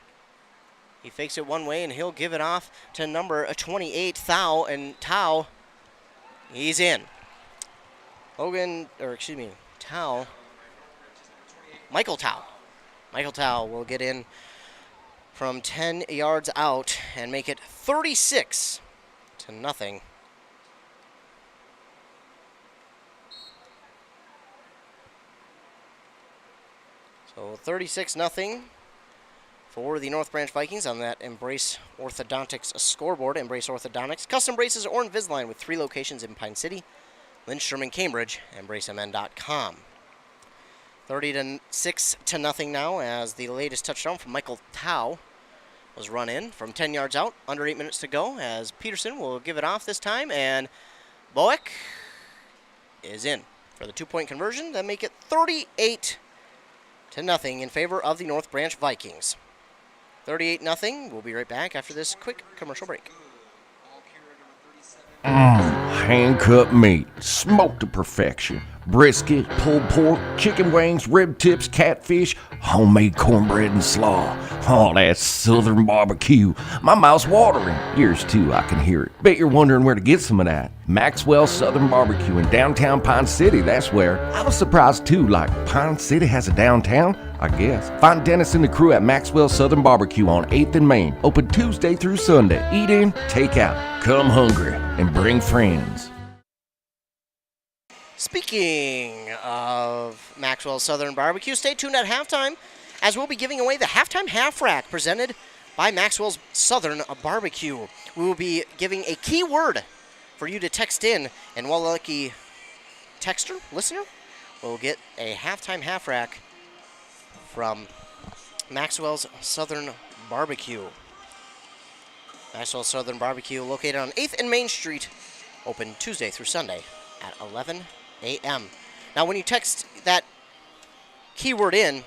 He fakes it one way, and he'll give it off to number 28, Thau, and Tau, he's in. Michael Tau. Michael Tau will get in from 10 yards out and make it 36-0. So 36-0 for the North Branch Vikings on that Embrace Orthodontics scoreboard. Embrace Orthodontics, custom braces or Invisalign with 3 locations in Pine City, Lindstrom, and Cambridge. EmbraceMN.com. 36-0 now as the latest touchdown from Michael Tau was run in from 10 yards out. Under 8 minutes to go as Peterson will give it off this time, and Boeck is in for the 2-point conversion. That make it 38-0 in favor of the North Branch Vikings. 38-0. We'll be right back after this quick commercial break. Hand-cut meat, smoked to perfection. Brisket, pulled pork, chicken wings, rib tips, catfish, homemade cornbread and slaw. Oh, that's Southern barbecue. My mouth's watering. Yours too, I can hear it. Bet you're wondering where to get some of that. Maxwell Southern Barbecue in downtown Pine City, that's where. I was surprised too, like Pine City has a downtown? I guess. Find Dennis and the crew at Maxwell Southern Barbecue on 8th and Main. Open Tuesday through Sunday. Eat in, take out. Come hungry and bring friends. Speaking of Maxwell Southern Barbecue, stay tuned at halftime as we'll be giving away the halftime half rack presented by Maxwell's Southern Barbecue. We will be giving a keyword for you to text in, and one lucky listener will get a halftime half rack from Maxwell's Southern Barbecue. Maxwell's Southern Barbecue located on 8th and Main Street, open Tuesday through Sunday at 11 a.m. Now, when you text that keyword in,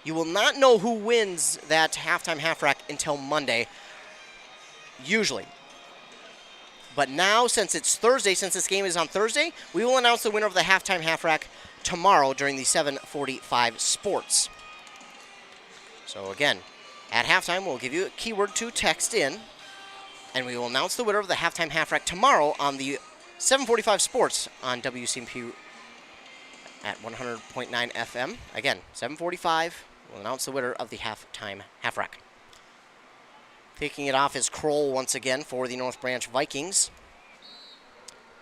you will not know who wins that halftime half rack until Monday. usually. But now, since it's Thursday, since this game is on Thursday, we will announce the winner of the halftime half rack tomorrow during the 7:45 sports. So again, at halftime, we'll give you a keyword to text in, and we will announce the winner of the halftime half rack tomorrow on the 7:45 sports on WCMP at 100.9 FM. Again, 7:45, we'll announce the winner of the halftime half rack. Kicking it off is Kroll once again for the North Branch Vikings.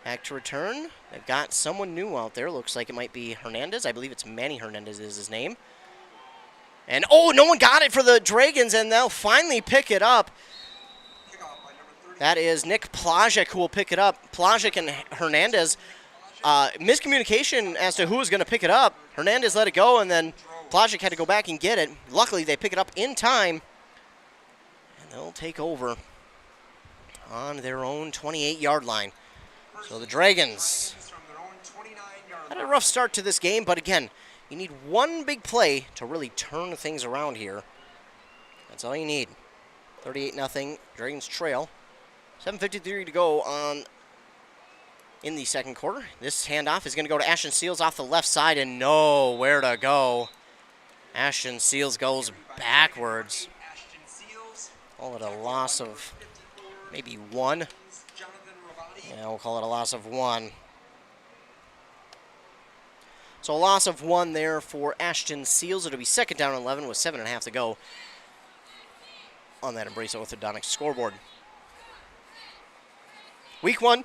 Back to return. They've got someone new out there. Looks like it might be Hernandez. I believe it's Manny Hernandez is his name. And, oh, no one got it for the Dragons, and they'll finally pick it up. That is Nick Plajek who will pick it up. Plajek and Hernandez, miscommunication as to who was going to pick it up. Hernandez let it go, and then Plajek had to go back and get it. Luckily, they pick it up in time. They'll take over on their own 28-yard line. So the Dragons had a rough start to this game, but again, you need one big play to really turn things around here. That's all you need. 38-0, Dragons trail. 7:53 to go in the second quarter. This handoff is going to go to Ashton Seals off the left side, and nowhere to go. Ashton Seals goes backwards. Call it a loss of maybe 1. Yeah, we'll call it a loss of 1. So a loss of 1 there for Ashton Seals. It'll be second down and 11 with 7.5 to go on that Embrace Orthodontics scoreboard. Week 1.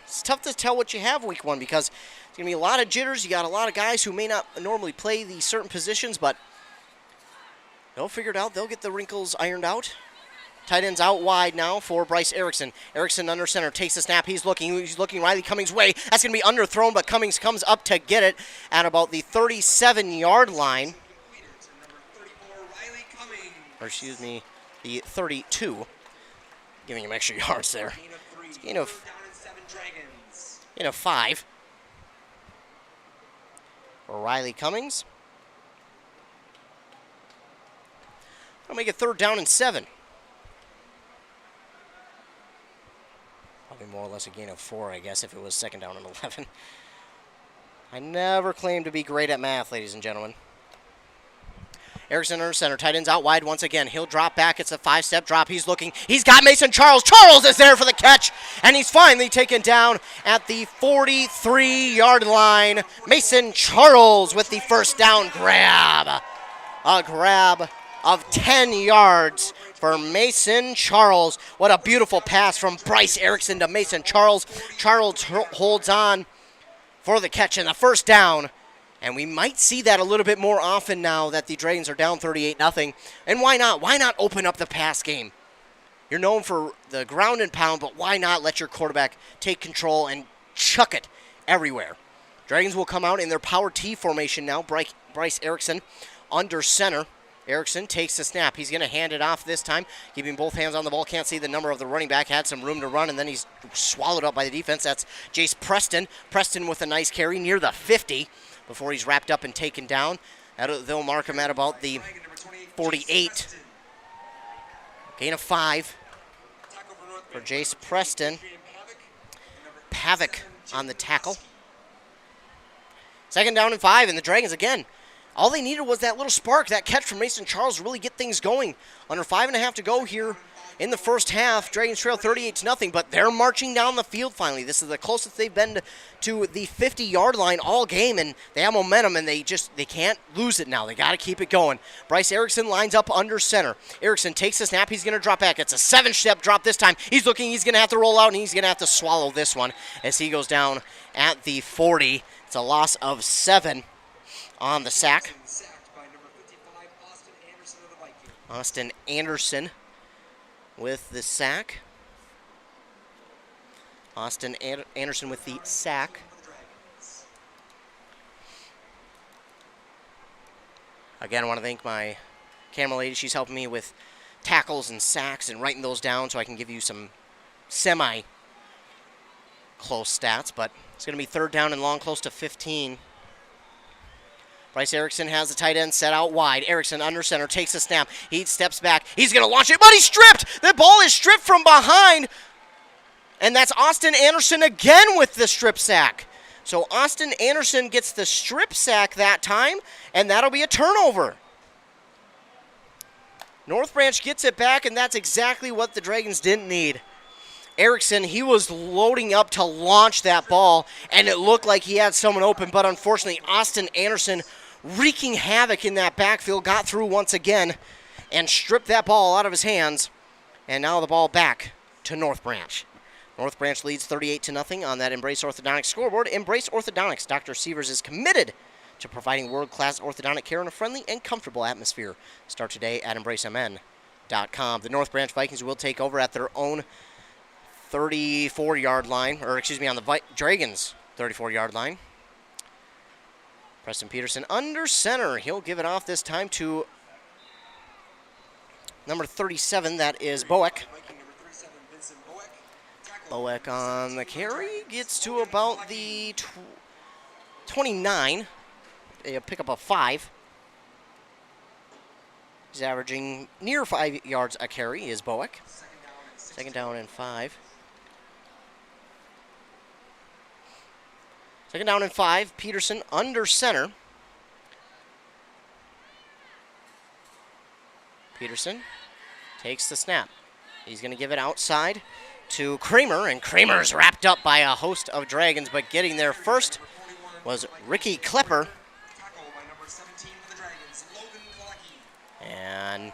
It's tough to tell what you have week 1 because it's going to be a lot of jitters. You got a lot of guys who may not normally play these certain positions, but they'll figure it out. They'll get the wrinkles ironed out. Tight ends out wide now for Bryce Erickson. Erickson under center, takes the snap. He's looking Riley Cummings' way. That's going to be underthrown, but Cummings comes up to get it at about the 37-yard line. Or excuse me, the 32. Giving him extra yards there. It's gain of 5 for Riley Cummings. I'll make it third down and 7. Probably more or less a gain of 4, I guess, if it was second down and 11. I never claimed to be great at math, ladies and gentlemen. Erickson under center, tight ends out wide once again. He'll drop back. It's a 5-step drop. He's looking. He's got Mason Charles. Charles is there for the catch, and he's finally taken down at the 43-yard line. Mason Charles with the first down grab. A grab of 10 yards for Mason Charles. What a beautiful pass from Bryce Erickson to Mason Charles. Charles holds on for the catch and the first down. And we might see that a little bit more often now that the Dragons are down 38-0. And why not? Why not open up the pass game? You're known for the ground and pound, but why not let your quarterback take control and chuck it everywhere? Dragons will come out in their power T formation now. Bryce Erickson under center. Erickson takes the snap. He's going to hand it off this time, keeping both hands on the ball. Can't see the number of the running back. Had some room to run, and then he's swallowed up by the defense. That's Jace Preston. Preston with a nice carry near the 50 before he's wrapped up and taken down. They'll mark him at about the 48. Gain of 5 for Jace Preston. Pavic on the tackle. Second down and 5, and the Dragons again. All they needed was that little spark, that catch from Mason Charles to really get things going. Under 5.5 to go here in the first half. Dragons trail 38-0, but they're marching down the field finally. This is the closest they've been to the 50-yard line all game, and they have momentum, and they can't lose it now. They got to keep it going. Bryce Erickson lines up under center. Erickson takes the snap. He's going to drop back. It's a 7-step drop this time. He's looking. He's going to have to roll out, and he's going to have to swallow this one as he goes down at the 40. It's a loss of 7 on the sack. Austin Anderson with the sack. Austin Anderson with the sack. Again, I want to thank my camera lady. She's helping me with tackles and sacks and writing those down so I can give you some semi-close stats. But it's going to be third down and long, close to 15. Bryce Erickson has the tight end set out wide. Erickson under center, takes a snap. He steps back. He's going to launch it, but he's stripped. The ball is stripped from behind. And that's Austin Anderson again with the strip sack. So Austin Anderson gets the strip sack that time, and that'll be a turnover. North Branch gets it back, and that's exactly what the Dragons didn't need. Erickson, he was loading up to launch that ball, and it looked like he had someone open, but unfortunately, Austin Anderson wreaking havoc in that backfield, got through once again, and stripped that ball out of his hands, and now the ball back to North Branch. North Branch leads 38-0 on that Embrace Orthodontics scoreboard. Embrace Orthodontics. Dr. Sievers is committed to providing world-class orthodontic care in a friendly and comfortable atmosphere. Start today at embracemn.com. The North Branch Vikings will take over at their own 34-yard line, on the Dragons' 34-yard line. Preston Peterson under center. He'll give it off this time to number 37. That is Boeck. Boeck on the carry. Gets to about the 29. A pickup of 5. He's averaging near 5 yards a carry is Boeck. Second down and 5. Second down and 5. Peterson under center. Peterson takes the snap. He's going to give it outside to Kramer, and Kramer's wrapped up by a host of Dragons, but getting there first was Ricky Klepper. And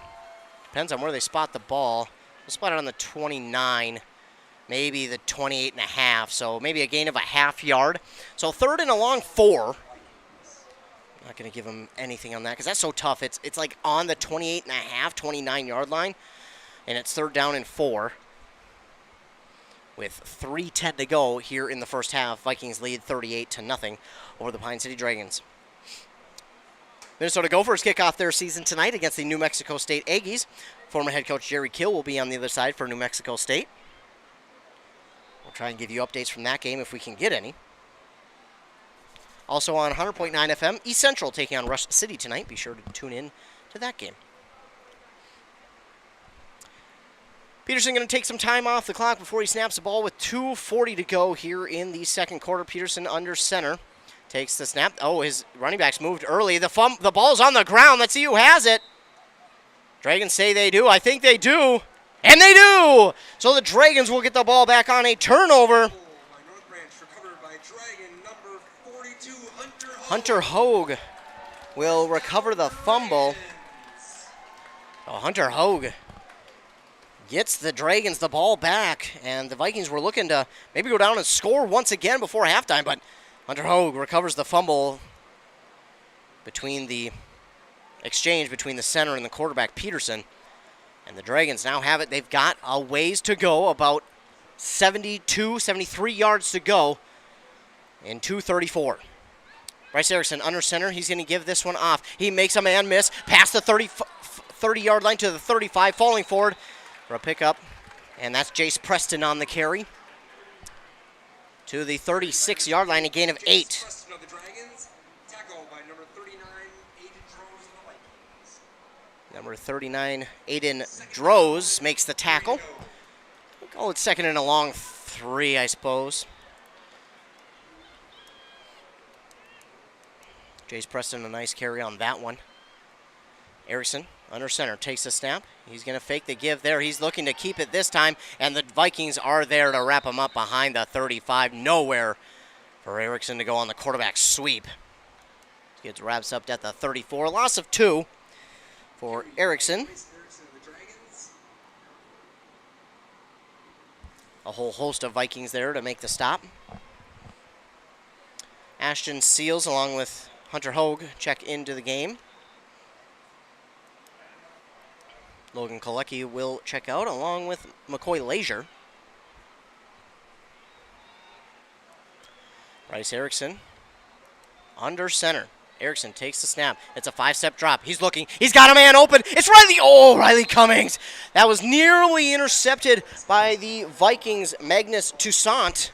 depends on where they spot the ball. We'll spot it on the 29, maybe the 28.5, so maybe a gain of a half yard. So third and a long 4. Not going to give him anything on that because that's so tough. It's like on the 28.5, 29-yard line, and it's third down and 4. With 3:10 to go here in the first half, Vikings lead 38-0 over the Pine City Dragons. Minnesota Gophers kick off their season tonight against the New Mexico State Aggies. Former head coach Jerry Kill will be on the other side for New Mexico State. We'll try and give you updates from that game if we can get any. Also on 100.9 FM, East Central taking on Rush City tonight. Be sure to tune in to that game. Peterson going to take some time off the clock before he snaps the ball with 2:40 to go here in the second quarter. Peterson under center. Takes the snap. Oh, his running backs moved early. The ball's on the ground. Let's see who has it. Dragons say they do. I think they do. And they do! So the Dragons will get the ball back on a turnover. Hunter Hogue will recover the fumble. Oh, Hunter Hogue gets the Dragons the ball back, and the Vikings were looking to maybe go down and score once again before halftime, but Hunter Hogue recovers the fumble between the exchange between the center and the quarterback, Peterson. And the Dragons now have it. They've got a ways to go, about 72, 73 yards to go in 2:34. Bryce Erickson under center. He's going to give this one off. He makes a man miss past the 30-yard line to the 35, falling forward for a pickup. And that's Jace Preston on the carry. To the 36-yard line, a gain of 8. Number 39, Aiden Droz makes the tackle. We'll call it second and a long 3, I suppose. Jace Preston, a nice carry on that one. Erickson, under center, takes the snap. He's going to fake the give there. He's looking to keep it this time, and the Vikings are there to wrap him up behind the 35. Nowhere for Erickson to go on the quarterback sweep. Gets wraps up at the 34. Loss of 2 for Erickson. A whole host of Vikings there to make the stop. Ashton Seals along with Hunter Hogue check into the game. Logan Kolecki will check out along with McCoy Leisure. Bryce Erickson under center. Erickson takes the snap. It's a 5-step drop. He's looking. He's got a man open. It's Riley. Oh, Riley Cummings. That was nearly intercepted by the Vikings' Magnus Toussaint.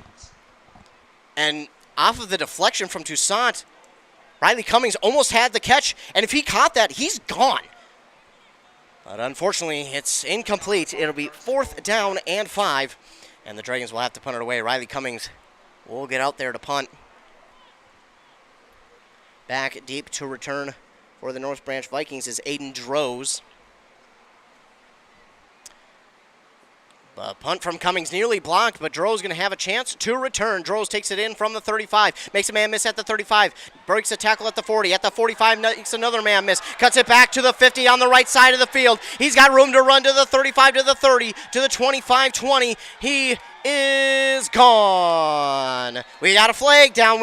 And off of the deflection from Toussaint, Riley Cummings almost had the catch, and if he caught that, he's gone. But unfortunately, it's incomplete. It'll be 4th down and 5, and the Dragons will have to punt it away. Riley Cummings will get out there to punt. Back deep to return for the North Branch Vikings is Aiden Droz. Punt from Cummings nearly blocked, but Droz going to have a chance to return. Droz takes it in from the 35, makes a man miss at the 35, breaks a tackle at the 40, at the 45 makes another man miss, cuts it back to the 50 on the right side of the field. He's got room to run to the 35, to the 30, to the 25-20. He is gone. We got a flag down.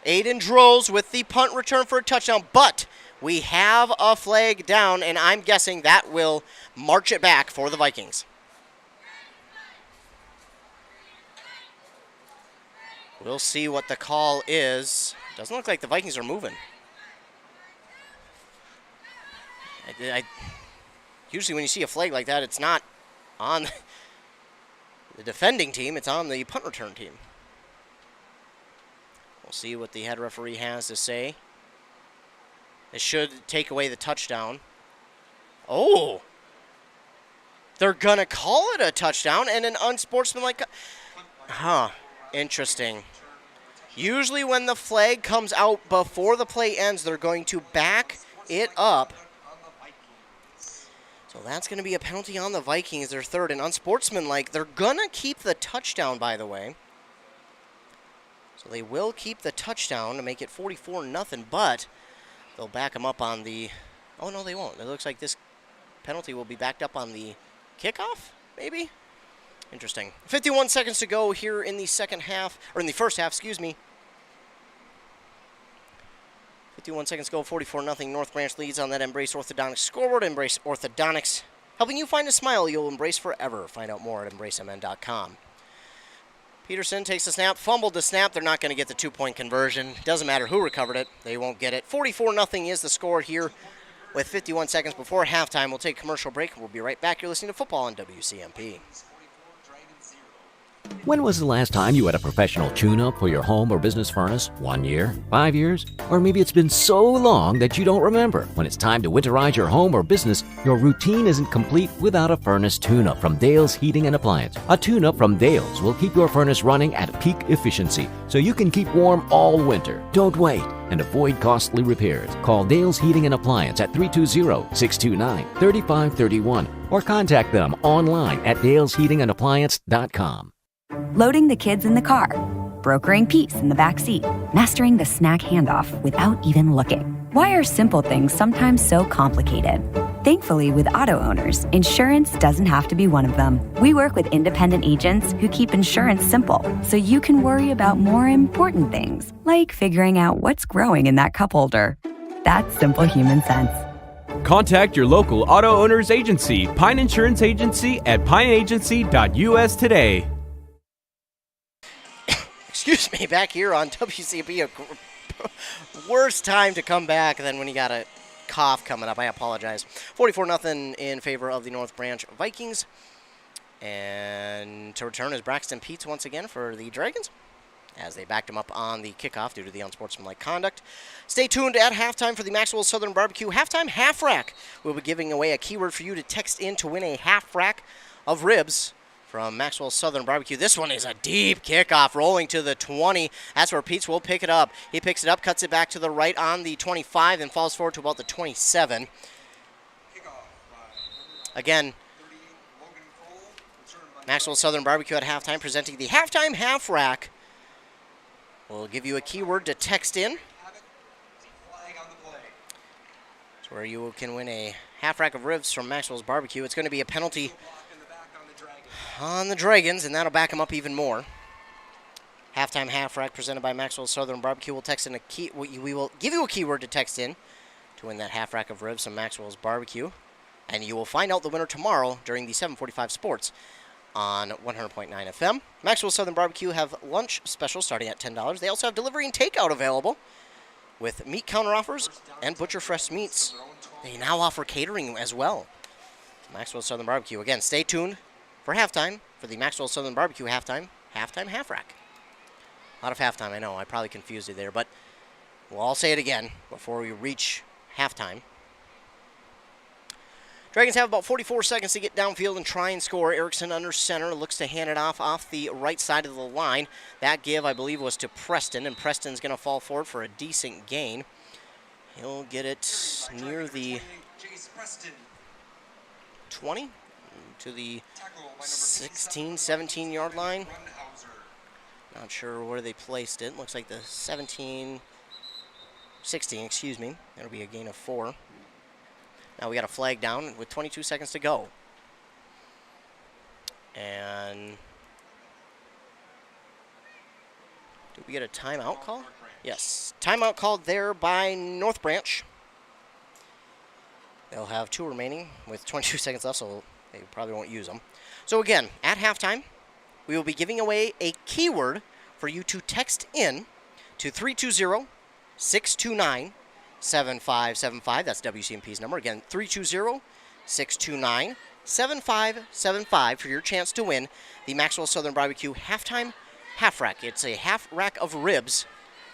Aiden Droz with the punt return for a touchdown, but we have a flag down, and I'm guessing that will march it back for the Vikings. We'll see what the call is. Doesn't look like the Vikings are moving. Usually when you see a flag like that, it's not on the defending team, it's on the punt return team. We'll see what the head referee has to say. It should take away the touchdown. Oh! They're going to call it a touchdown and an unsportsmanlike... Interesting. Usually when the flag comes out before the play ends, they're going to back it up. So that's going to be a penalty on the Vikings. They're third and unsportsmanlike. They're going to keep the touchdown, by the way. So they will keep the touchdown to make it 44-0, but they'll back them up on the... Oh, no, they won't. It looks like this penalty will be backed up on the kickoff, maybe? Interesting. 51 seconds to go here in the second half, or in the first half, excuse me. 51 seconds to go, 44-0. North Branch leads on that Embrace Orthodontics scoreboard. Embrace Orthodontics, helping you find a smile you'll embrace forever. Find out more at embracemn.com. Peterson takes the snap, fumbled the snap. They're not going to get the 2-point conversion. Doesn't matter who recovered it. They won't get it. 44-0 is the score here with 51 seconds before halftime. We'll take a commercial break. We'll be right back. You're listening to Football on WCMP. When was the last time you had a professional tune-up for your home or business furnace? 1 year? 5 years? Or maybe it's been so long that you don't remember. When it's time to winterize your home or business, your routine isn't complete without a furnace tune-up from Dale's Heating and Appliance. A tune-up from Dale's will keep your furnace running at peak efficiency so you can keep warm all winter. Don't wait and avoid costly repairs. Call Dale's Heating and Appliance at 320-629-3531 or contact them online at dalesheatingandappliance.com. Loading the kids in the car, brokering peace in the back seat, mastering the snack handoff without even looking. Why are simple things sometimes so complicated? Thankfully, with auto owners, insurance doesn't have to be one of them. We work with independent agents who keep insurance simple, so you can worry about more important things, like figuring out what's growing in that cup holder. That's simple human sense. Contact your local auto owners agency, Pine Insurance Agency, at pineagency.us today. Excuse me, back here on WCP, a worst time to come back than when you got a cough coming up. I apologize. 44-0 in favor of the North Branch Vikings. And to return is Braxton Peets once again for the Dragons, as they backed him up on the kickoff due to the unsportsmanlike conduct. Stay tuned at halftime for the Maxwell Southern Barbecue Halftime Half Rack. We'll be giving away a keyword for you to text in to win a half rack of ribs from Maxwell Southern Barbecue. This one is a deep kickoff, rolling to the 20. That's where Peets will pick it up. He picks it up, cuts it back to the right on the 25, and falls forward to about the 27. Again, Maxwell Southern Barbecue at halftime, presenting the Halftime Half Rack. We'll give you a keyword to text in. It's where you can win a half rack of ribs from Maxwell's Barbecue. It's going to be a penalty on the Dragons, and that'll back them up even more. Halftime half rack presented by Maxwell Southern Barbecue. We'll text in a key. We will give you a keyword to text in to win that half rack of ribs from Maxwell's Barbecue, and you will find out the winner tomorrow during the 7:45 Sports on 100.9 FM. Maxwell Southern Barbecue have lunch specials starting at $10. They also have delivery and takeout available with meat counter offers and Butcher Fresh Meats. They now offer catering as well. Maxwell Southern Barbecue. Again, stay tuned for halftime for the Maxwell Southern Barbecue halftime half rack. A lot of halftime, I know. I probably confused you there, but Well, I'll say it again before we reach halftime. Dragons have about 44 seconds to get downfield and try and score. Erickson under center, looks to hand it off the right side of the line. That give, I believe, was to Preston, and Preston's going to fall forward for a decent gain. He'll get it near the 20 to the 16, 17-yard line. Not sure where they placed it. Looks like the 16, excuse me. That'll be a gain of 4. Now we got a flag down with 22 seconds to go. And did we get a timeout call? Yes, timeout called there by North Branch. They'll have 2 remaining with 22 seconds left, so they probably won't use them. So again, at halftime, we will be giving away a keyword for you to text in to 320-629-7575. That's WCMP's number. Again, 320-629-7575 for your chance to win the Maxwell Southern Barbecue Halftime Half Rack. It's a half rack of ribs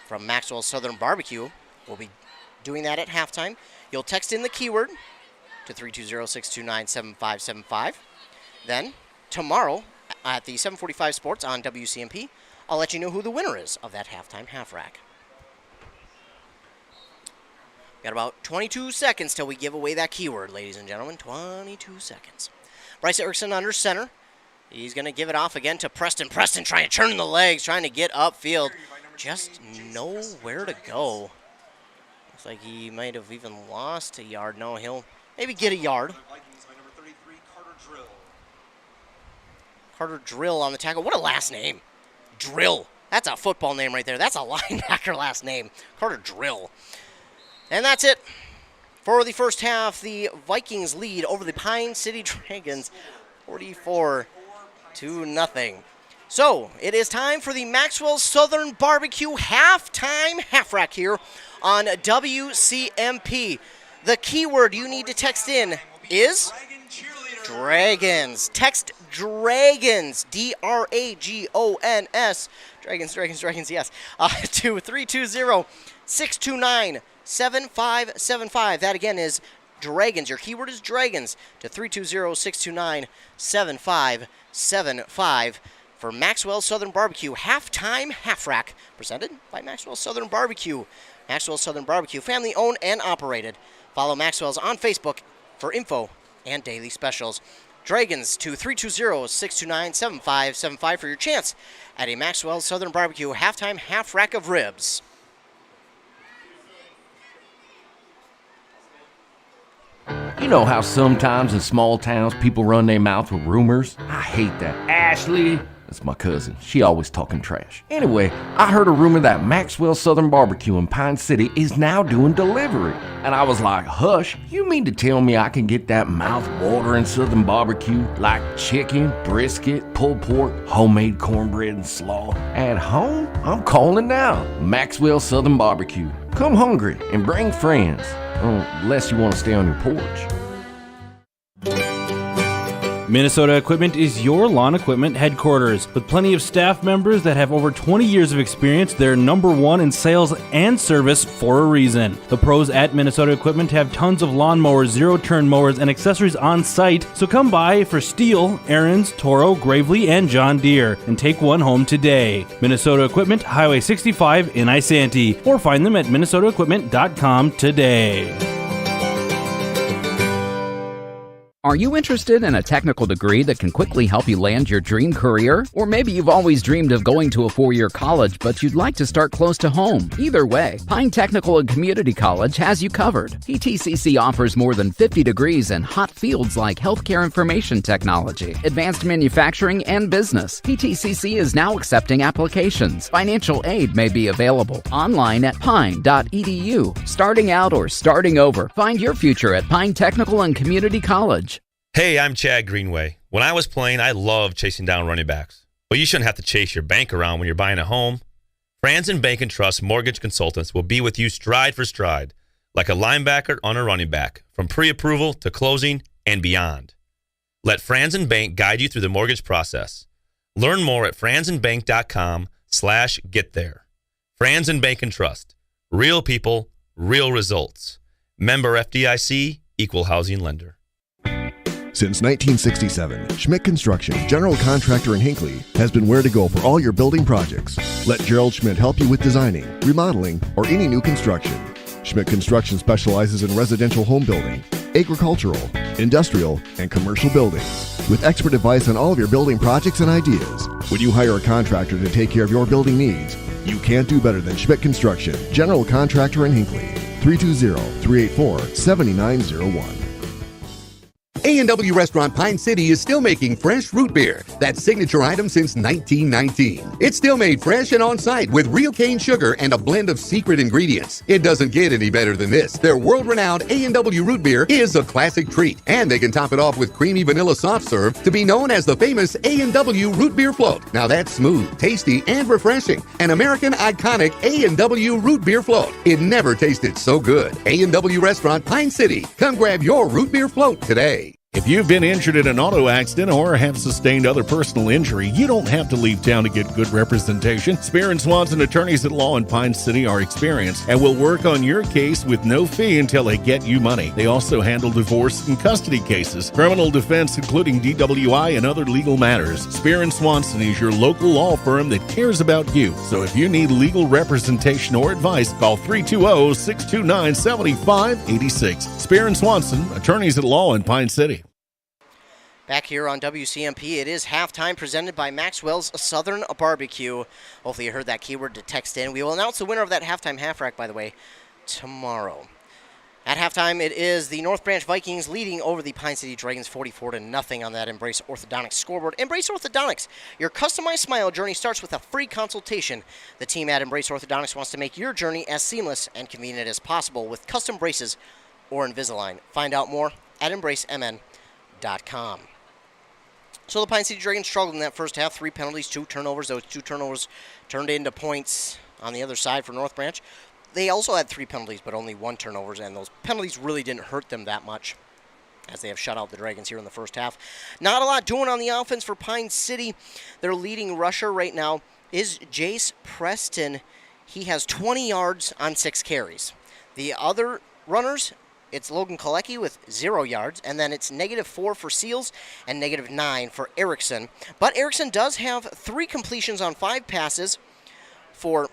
from Maxwell Southern Barbecue. We'll be doing that at halftime. You'll text in the keyword to 320-629-7575. Then, tomorrow at the 7:45 Sports on WCMP, I'll let you know who the winner is of that halftime half rack. Got about 22 seconds till we give away that keyword, ladies and gentlemen. 22 seconds. Bryce Erickson under center. He's going to give it off again to Preston. Preston trying to turn the legs, trying to get upfield. Just nowhere to go. Looks like he might have even lost a yard. No, he'll maybe get a yard. Carter Drill on the tackle. What a last name. Drill. That's a football name right there. That's a linebacker last name. Carter Drill. And that's it. For the first half, the Vikings lead over the Pine City Dragons 44-0. So, it is time for the Maxwell Southern Barbecue halftime half rack here on WCMP. The keyword you need to text in is Dragons. Text Dragons, D-R-A-G-O-N-S, Dragons, yes, to 320-629-7575. That again is Dragons. Your keyword is Dragons to 320-629-7575 for Maxwell Southern Barbecue halftime half rack, presented by Maxwell Southern Barbecue. Maxwell Southern Barbecue, family owned and operated. Follow Maxwell's on Facebook for info and daily specials. Dragons to 320-629-7575 for your chance at a Maxwell Southern Barbecue halftime half rack of ribs. You know how sometimes in small towns people run their mouths with rumors? I hate that. Ashley, that's my cousin. She always talking trash. Anyway, I heard a rumor that Maxwell Southern Barbecue in Pine City is now doing delivery. And I was like, hush, you mean to tell me I can get that mouth-watering Southern barbecue like chicken, brisket, pulled pork, homemade cornbread and slaw at home? I'm calling now. Maxwell Southern Barbecue. Come hungry and bring friends. Unless you want to stay on your porch. Minnesota Equipment is your lawn equipment headquarters. With plenty of staff members that have over 20 years of experience, they're #1 in sales and service for a reason. The pros at Minnesota Equipment have tons of lawnmowers, zero-turn mowers, and accessories on site, so come by for Stihl, Ariens, Toro, Gravely, and John Deere, and take one home today. Minnesota Equipment, Highway 65 in Isanti, or find them at minnesotaequipment.com today. Are you interested in a technical degree that can quickly help you land your dream career? Or maybe you've always dreamed of going to a 4-year college, but you'd like to start close to home. Either way, Pine Technical and Community College has you covered. PTCC offers more than 50 degrees in hot fields like healthcare information technology, advanced manufacturing, and business. PTCC is now accepting applications. Financial aid may be available. Online at pine.edu. Starting out or starting over, find your future at Pine Technical and Community College. Hey, I'm Chad Greenway. When I was playing, I loved chasing down running backs. But you shouldn't have to chase your bank around when you're buying a home. Franzen Bank and Trust Mortgage Consultants will be with you stride for stride, like a linebacker on a running back, from pre-approval to closing and beyond. Let Franzen Bank guide you through the mortgage process. Learn more at franzenbank.com/get there. Franzen Bank and Trust. Real people, real results. Member FDIC, Equal Housing Lender. Since 1967, Schmidt Construction, general contractor in Hinckley, has been where to go for all your building projects. Let Gerald Schmidt help you with designing, remodeling, or any new construction. Schmidt Construction specializes in residential home building, agricultural, industrial, and commercial buildings. With expert advice on all of your building projects and ideas, when you hire a contractor to take care of your building needs, you can't do better than Schmidt Construction, general contractor in Hinckley. 320-384-7901. A&W Restaurant Pine City is still making fresh root beer, that signature item since 1919. It's still made fresh and on-site with real cane sugar and a blend of secret ingredients. It doesn't get any better than this. Their world-renowned A&W root beer is a classic treat, and they can top it off with creamy vanilla soft serve to be known as the famous A&W root beer float. Now that's smooth, tasty, and refreshing. An American iconic A&W root beer float. It never tasted so good. A&W Restaurant Pine City. Come grab your root beer float today. If you've been injured in an auto accident or have sustained other personal injury, you don't have to leave town to get good representation. Spear and Swanson attorneys at law in Pine City are experienced and will work on your case with no fee until they get you money. They also handle divorce and custody cases, criminal defense, including DWI and other legal matters. Spear and Swanson is your local law firm that cares about you. So if you need legal representation or advice, call 320-629-7586. Spear and Swanson, attorneys at law in Pine City. Back here on WCMP, it is halftime presented by Maxwell's Southern Barbecue. Hopefully you heard that keyword to text in. We will announce the winner of that halftime half rack, by the way, tomorrow. At halftime, it is the North Branch Vikings leading over the Pine City Dragons 44-0 on that Embrace Orthodontics scoreboard. Embrace Orthodontics, your customized smile journey starts with a free consultation. The team at Embrace Orthodontics wants to make your journey as seamless and convenient as possible with custom braces or Invisalign. Find out more at embracemn.com. So the Pine City Dragons struggled in that first half. 3 penalties, 2 turnovers. Those 2 turnovers turned into points on the other side for North Branch. They also had 3 penalties, but only 1 turnover, and those penalties really didn't hurt them that much, as they have shut out the Dragons here in the first half. Not a lot doing on the offense for Pine City. Their leading rusher right now is Jace Preston. He has 20 yards on 6 carries. The other runners, it's Logan Kalecki with 0 yards, and then it's -4 for Seals and -9 for Erickson. But Erickson does have 3 completions on 5 passes for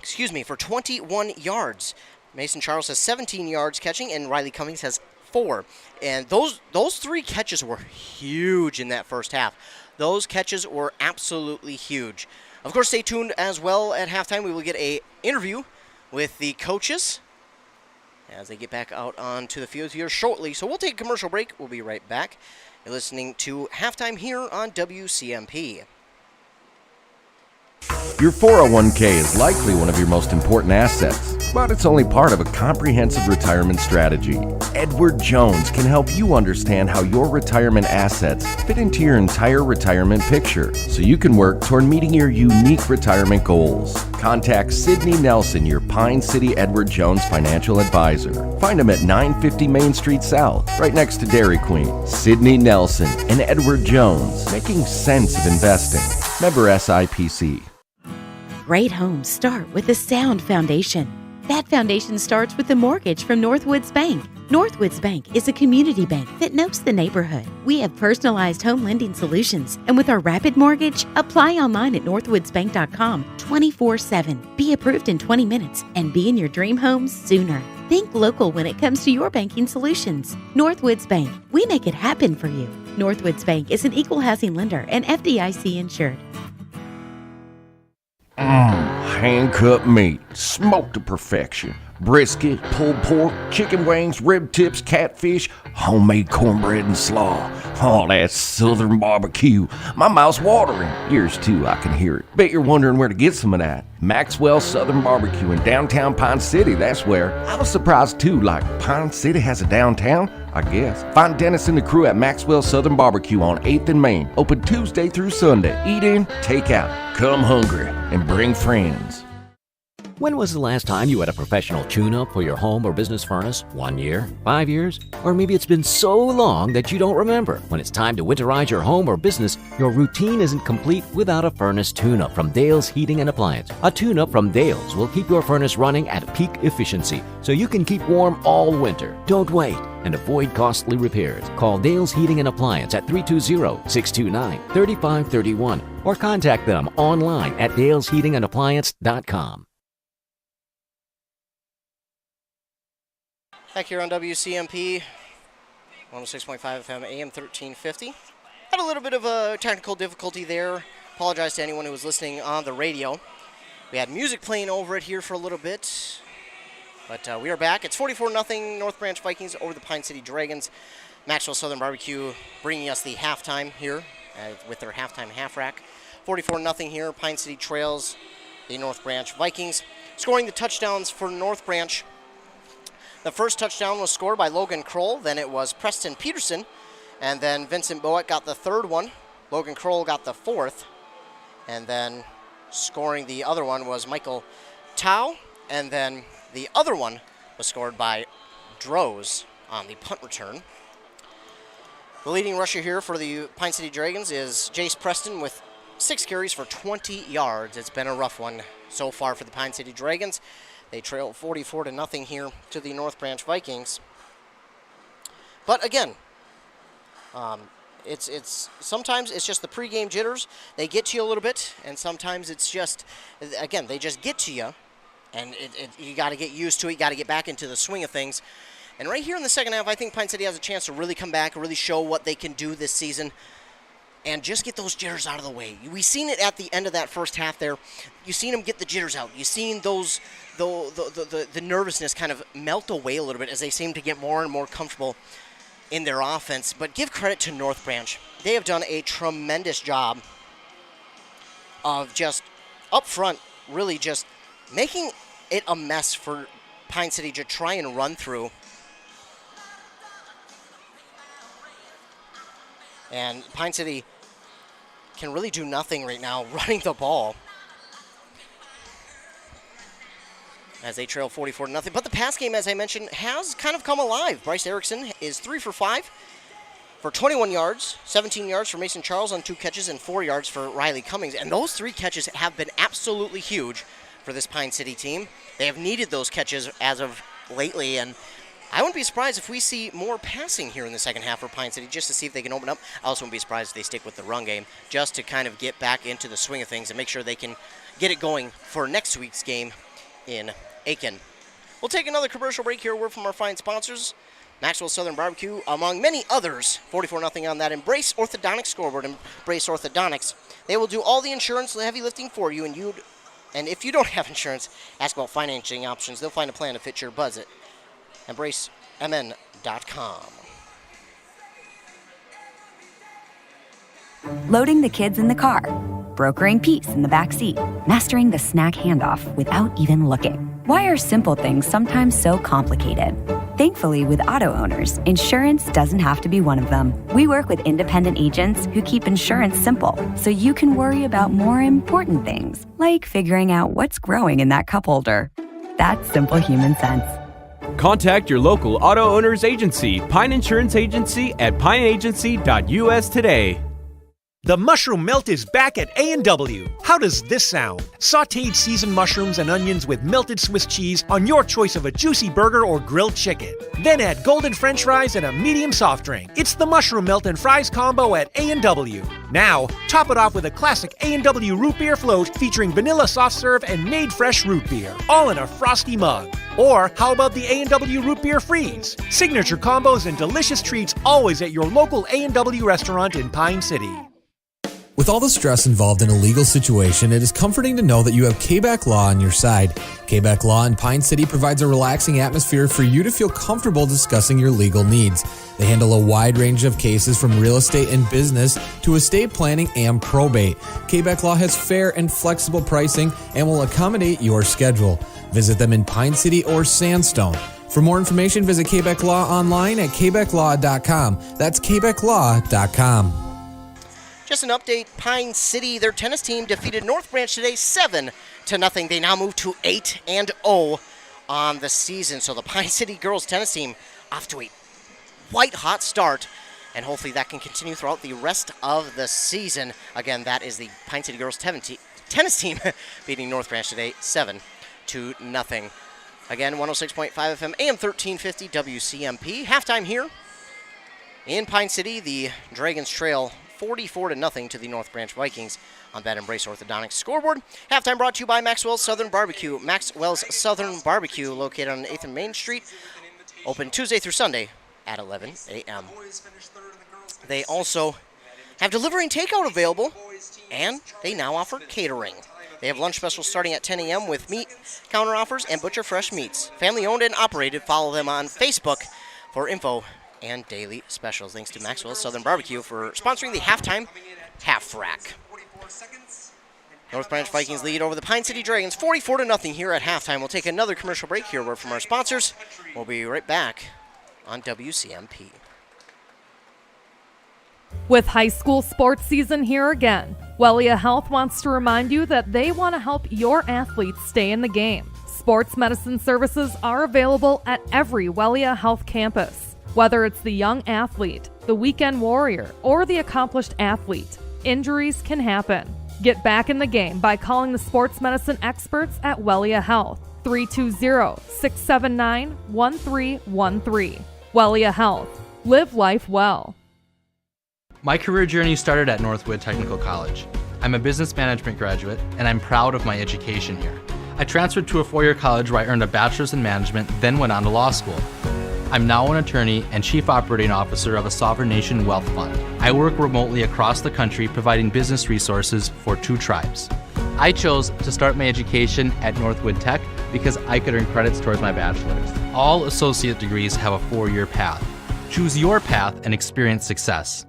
21 yards. Mason Charles has 17 yards catching, and Riley Cummings has 4. And those 3 catches were huge in that first half. Those catches were absolutely huge. Of course, stay tuned as well at halftime. We will get an interview with the coaches as they get back out onto the field here shortly. So we'll take a commercial break. We'll be right back. You're listening to Halftime here on WCMP. Your 401k is likely one of your most important assets, but it's only part of a comprehensive retirement strategy. Edward Jones can help you understand how your retirement assets fit into your entire retirement picture so you can work toward meeting your unique retirement goals. Contact Sidney Nelson, your Pine City Edward Jones financial advisor. Find him at 950 Main Street South, right next to Dairy Queen. Sidney Nelson and Edward Jones, making sense of investing. Member SIPC. Great homes start with a sound foundation. That foundation starts with a mortgage from Northwoods Bank. Northwoods Bank is a community bank that knows the neighborhood. We have personalized home lending solutions, and with our Rapid Mortgage, apply online at northwoodsbank.com 24/7. Be approved in 20 minutes and be in your dream home sooner. Think local when it comes to your banking solutions. Northwoods Bank, we make it happen for you. Northwoods Bank is an equal housing lender and FDIC insured. Hand-cut meat, smoked to perfection. Brisket, pulled pork, chicken wings, rib tips, catfish, homemade cornbread and slaw. Oh, that's Southern barbecue. My mouth's watering. Yours too, I can hear it. Bet you're wondering where to get some of that. Maxwell Southern Barbecue in downtown Pine City, that's where. I was surprised too, like Pine City has a downtown? I guess. Find Dennis and the crew at Maxwell Southern Barbecue on 8th and Main. Open Tuesday through Sunday. Eat in, take out. Come hungry and bring friends. When was the last time you had a professional tune-up for your home or business furnace? 1 year? 5 years? Or maybe it's been so long that you don't remember. When it's time to winterize your home or business, your routine isn't complete without a furnace tune-up from Dale's Heating and Appliance. A tune-up from Dale's will keep your furnace running at peak efficiency so you can keep warm all winter. Don't wait and avoid costly repairs. Call Dale's Heating and Appliance at 320-629-3531 or contact them online at dalesheatingandappliance.com. Back here on WCMP, 106.5 FM, AM 1350. Had a little bit of a technical difficulty there. Apologize to anyone who was listening on the radio. We had music playing over it here for a little bit. But we are back. It's 44-0 North Branch Vikings over the Pine City Dragons. Maxwell Southern Barbecue bringing us the halftime here with their halftime half rack. 44-0 here. Pine City trails the North Branch Vikings. Scoring the touchdowns for North Branch. The first touchdown was scored by Logan Kroll. Then it was Preston Peterson. And then Vincent Boet got the third one. Logan Kroll got the fourth. And then scoring the other one was Michael Tao. And then the other one was scored by Droz on the punt return. The leading rusher here for the Pine City Dragons is Jace Preston with 6 carries for 20 yards. It's been a rough one so far for the Pine City Dragons. They trail 44-0 here to the North Branch Vikings. But again, it's sometimes it's just the pregame jitters. They get to you a little bit, and sometimes it's just, again, they just get to you. And you got to get used to it. You got to get back into the swing of things. And right here in the second half, I think Pine City has a chance to really come back and really show what they can do this season and just get those jitters out of the way. We've seen it at the end of that first half there. You've seen them get the jitters out. You've seen those the nervousness kind of melt away a little bit as they seem to get more and more comfortable in their offense. But give credit to North Branch. They have done a tremendous job of just up front really just making it a mess for Pine City to try and run through. And Pine City can really do nothing right now running the ball as they trail 44-0. But the pass game, as I mentioned, has kind of come alive. Bryce Erickson is 3 for 5 for 21 yards, 17 yards for Mason Charles on 2 catches, and 4 yards for Riley Cummings. And those 3 catches have been absolutely huge for this Pine City team. They have needed those catches as of lately, and I wouldn't be surprised if we see more passing here in the second half for Pine City just to see if they can open up. I also wouldn't be surprised if they stick with the run game just to kind of get back into the swing of things and make sure they can get it going for next week's game in Aiken. We'll take another commercial break here. A word from our fine sponsors, Maxwell Southern Barbecue, among many others. 44-0 on that Embrace Orthodontics scoreboard. Embrace Orthodontics. They will do all the insurance, the heavy lifting for you, and if you don't have insurance, ask about financing options. They'll find a plan to fit your budget. EmbraceMN.com. Loading the kids in the car, brokering peace in the back seat, mastering the snack handoff without even looking. Why are simple things sometimes so complicated? Thankfully, with auto owners, insurance doesn't have to be one of them. We work with independent agents who keep insurance simple, so you can worry about more important things, like figuring out what's growing in that cup holder. That's simple human sense. Contact your local auto owner's agency, Pine Insurance Agency, at pineagency.us today. The mushroom melt is back at A&W. How does this sound? Sautéed seasoned mushrooms and onions with melted Swiss cheese on your choice of a juicy burger or grilled chicken. Then add golden French fries and a medium soft drink. It's the mushroom melt and fries combo at A&W. Now, top it off with a classic A&W root beer float featuring vanilla soft serve and made fresh root beer, all in a frosty mug. Or how about the A&W root beer freeze? Signature combos and delicious treats always at your local A&W restaurant in Pine City. With all the stress involved in a legal situation, it is comforting to know that you have K-Back Law on your side. K-Back Law in Pine City provides a relaxing atmosphere for you to feel comfortable discussing your legal needs. They handle a wide range of cases from real estate and business to estate planning and probate. K-Back Law has fair and flexible pricing and will accommodate your schedule. Visit them in Pine City or Sandstone. For more information, visit K-Back Law online at kbacklaw.com. That's kbacklaw.com. Just an update, Pine City, their tennis team defeated North Branch today 7-0. They now move to 8-0 on the season. So the Pine City girls tennis team off to a white hot start, and hopefully that can continue throughout the rest of the season. Again, that is the Pine City girls tennis team beating North Branch today 7-0. Again, 106.5 FM, AM 1350 WCMP. Halftime here in Pine City. The Dragons trail 44-0 to the North Branch Vikings on Bed and Brace Orthodontics scoreboard. Halftime brought to you by Maxwell's Southern Barbecue. Maxwell's Southern Barbecue, located on 8th and Main Street, open Tuesday through Sunday at 11 a.m. They also have delivery and takeout available, and they now offer catering. They have lunch specials starting at 10 a.m. with meat counter offers and butcher fresh meats. Family owned and operated. Follow them on Facebook for info and daily specials. Thanks to Maxwell's Southern Barbecue for sponsoring the halftime half rack. North Branch Vikings lead over the Pine City Dragons 44-0 here at halftime. We'll take another commercial break here. Word from our sponsors. We'll be right back on WCMP. With high school sports season here again, Wellia Health wants to remind you that they want to help your athletes stay in the game. Sports medicine services are available at every Wellia Health campus. Whether it's the young athlete, the weekend warrior, or the accomplished athlete, injuries can happen. Get back in the game by calling the sports medicine experts at Wellia Health, 320-679-1313. Wellia Health. Live life well. My career journey started at Northwood Technical College. I'm a business management graduate, and I'm proud of my education here. I transferred to a four-year college where I earned a bachelor's in management, then went on to law school. I'm now an attorney and chief operating officer of a sovereign nation wealth fund. I work remotely across the country providing business resources for 2 tribes. I chose to start my education at Northwood Tech because I could earn credits towards my bachelor's. All associate degrees have a 4-year path. Choose your path and experience success.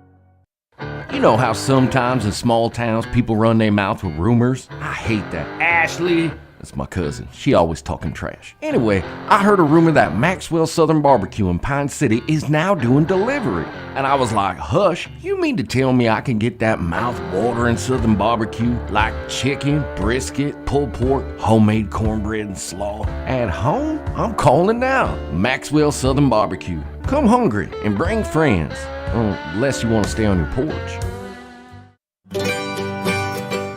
You know how sometimes in small towns people run their mouth with rumors? I hate that. Ashley, that's my cousin. She always talking trash. Anyway, I heard a rumor that Maxwell Southern Barbecue in Pine City is now doing delivery. And I was like, hush, you mean to tell me I can get that mouth-watering Southern barbecue like chicken, brisket, pulled pork, homemade cornbread and slaw at home? I'm calling now. Maxwell Southern Barbecue. Come hungry and bring friends. Unless you want to stay on your porch.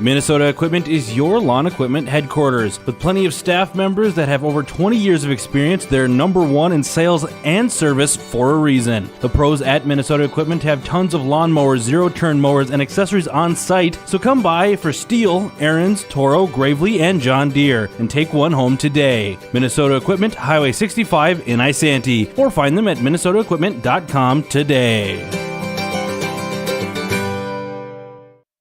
Minnesota Equipment is your lawn equipment headquarters. With plenty of staff members that have over 20 years of experience, they're #1 in sales and service for a reason. The pros at Minnesota Equipment have tons of lawnmowers, zero-turn mowers, and accessories on site, so come by for Stihl, Ariens, Toro, Gravely, and John Deere, and take one home today. Minnesota Equipment, Highway 65 in Isanti, or find them at minnesotaequipment.com today.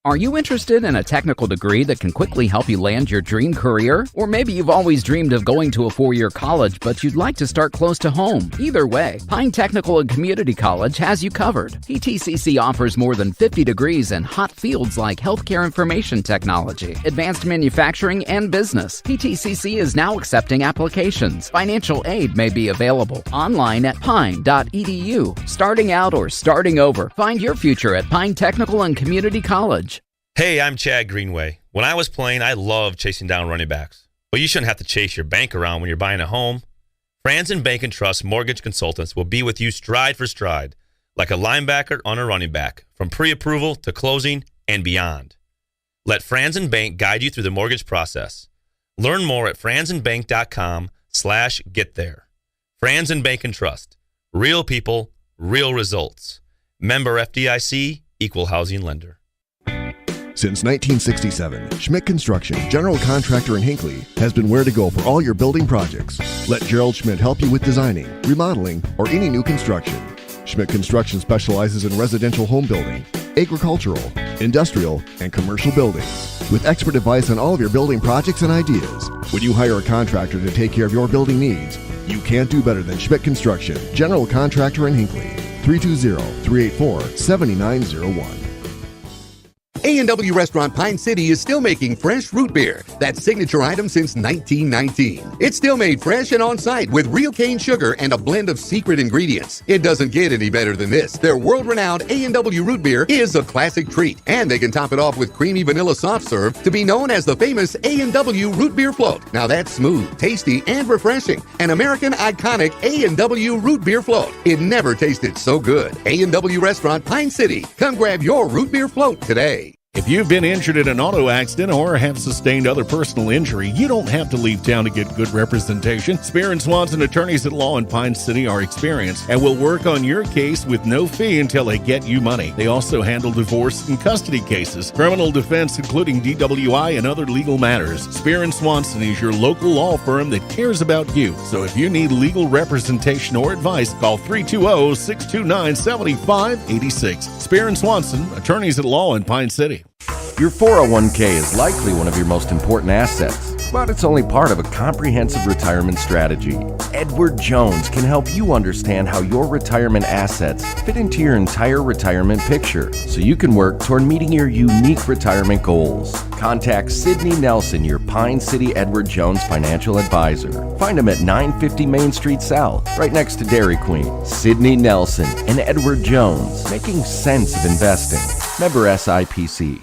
Are you interested in a technical degree that can quickly help you land your dream career? Or maybe you've always dreamed of going to a 4-year college, but you'd like to start close to home. Either way, Pine Technical and Community College has you covered. PTCC offers more than 50 degrees in hot fields like healthcare information technology, advanced manufacturing, and business. PTCC is now accepting applications. Financial aid may be available online at pine.edu. Starting out or starting over, find your future at Pine Technical and Community College. Hey, I'm Chad Greenway. When I was playing, I loved chasing down running backs. But you shouldn't have to chase your bank around when you're buying a home. Franzen Bank and Trust Mortgage Consultants will be with you stride for stride, like a linebacker on a running back, from pre-approval to closing and beyond. Let Franzen Bank guide you through the mortgage process. Learn more at franzenbank.com/get there. Franzen Bank and Trust. Real people, real results. Member FDIC, Equal Housing Lender. Since 1967, Schmidt Construction, general contractor in Hinckley, has been where to go for all your building projects. Let Gerald Schmidt help you with designing, remodeling, or any new construction. Schmidt Construction specializes in residential home building, agricultural, industrial, and commercial buildings. With expert advice on all of your building projects and ideas, when you hire a contractor to take care of your building needs, you can't do better than Schmidt Construction, general contractor in Hinckley. 320-384-7901. A&W A&W Restaurant Pine City is still making fresh root beer, that signature item since 1919. It's still made fresh and on-site with real cane sugar and a blend of secret ingredients. It doesn't get any better than this. Their world-renowned A&W root beer is a classic treat, and they can top it off with creamy vanilla soft serve to be known as the famous A&W root beer float. Now that's smooth, tasty, and refreshing. An American iconic A&W root beer float. It never tasted so good. A&W Restaurant Pine City. Come grab your root beer float today. If you've been injured in an auto accident or have sustained other personal injury, you don't have to leave town to get good representation. Spear and Swanson attorneys at law in Pine City are experienced and will work on your case with no fee until they get you money. They also handle divorce and custody cases, criminal defense, including DWI and other legal matters. Spear and Swanson is your local law firm that cares about you. So if you need legal representation or advice, call 320-629-7586. Spear and Swanson, attorneys at law in Pine City. Your 401k is likely one of your most important assets, but it's only part of a comprehensive retirement strategy. Edward Jones can help you understand how your retirement assets fit into your entire retirement picture so you can work toward meeting your unique retirement goals. Contact Sidney Nelson, your Pine City Edward Jones financial advisor. Find him at 950 Main Street South, right next to Dairy Queen. Sidney Nelson and Edward Jones, making sense of investing. Member SIPC.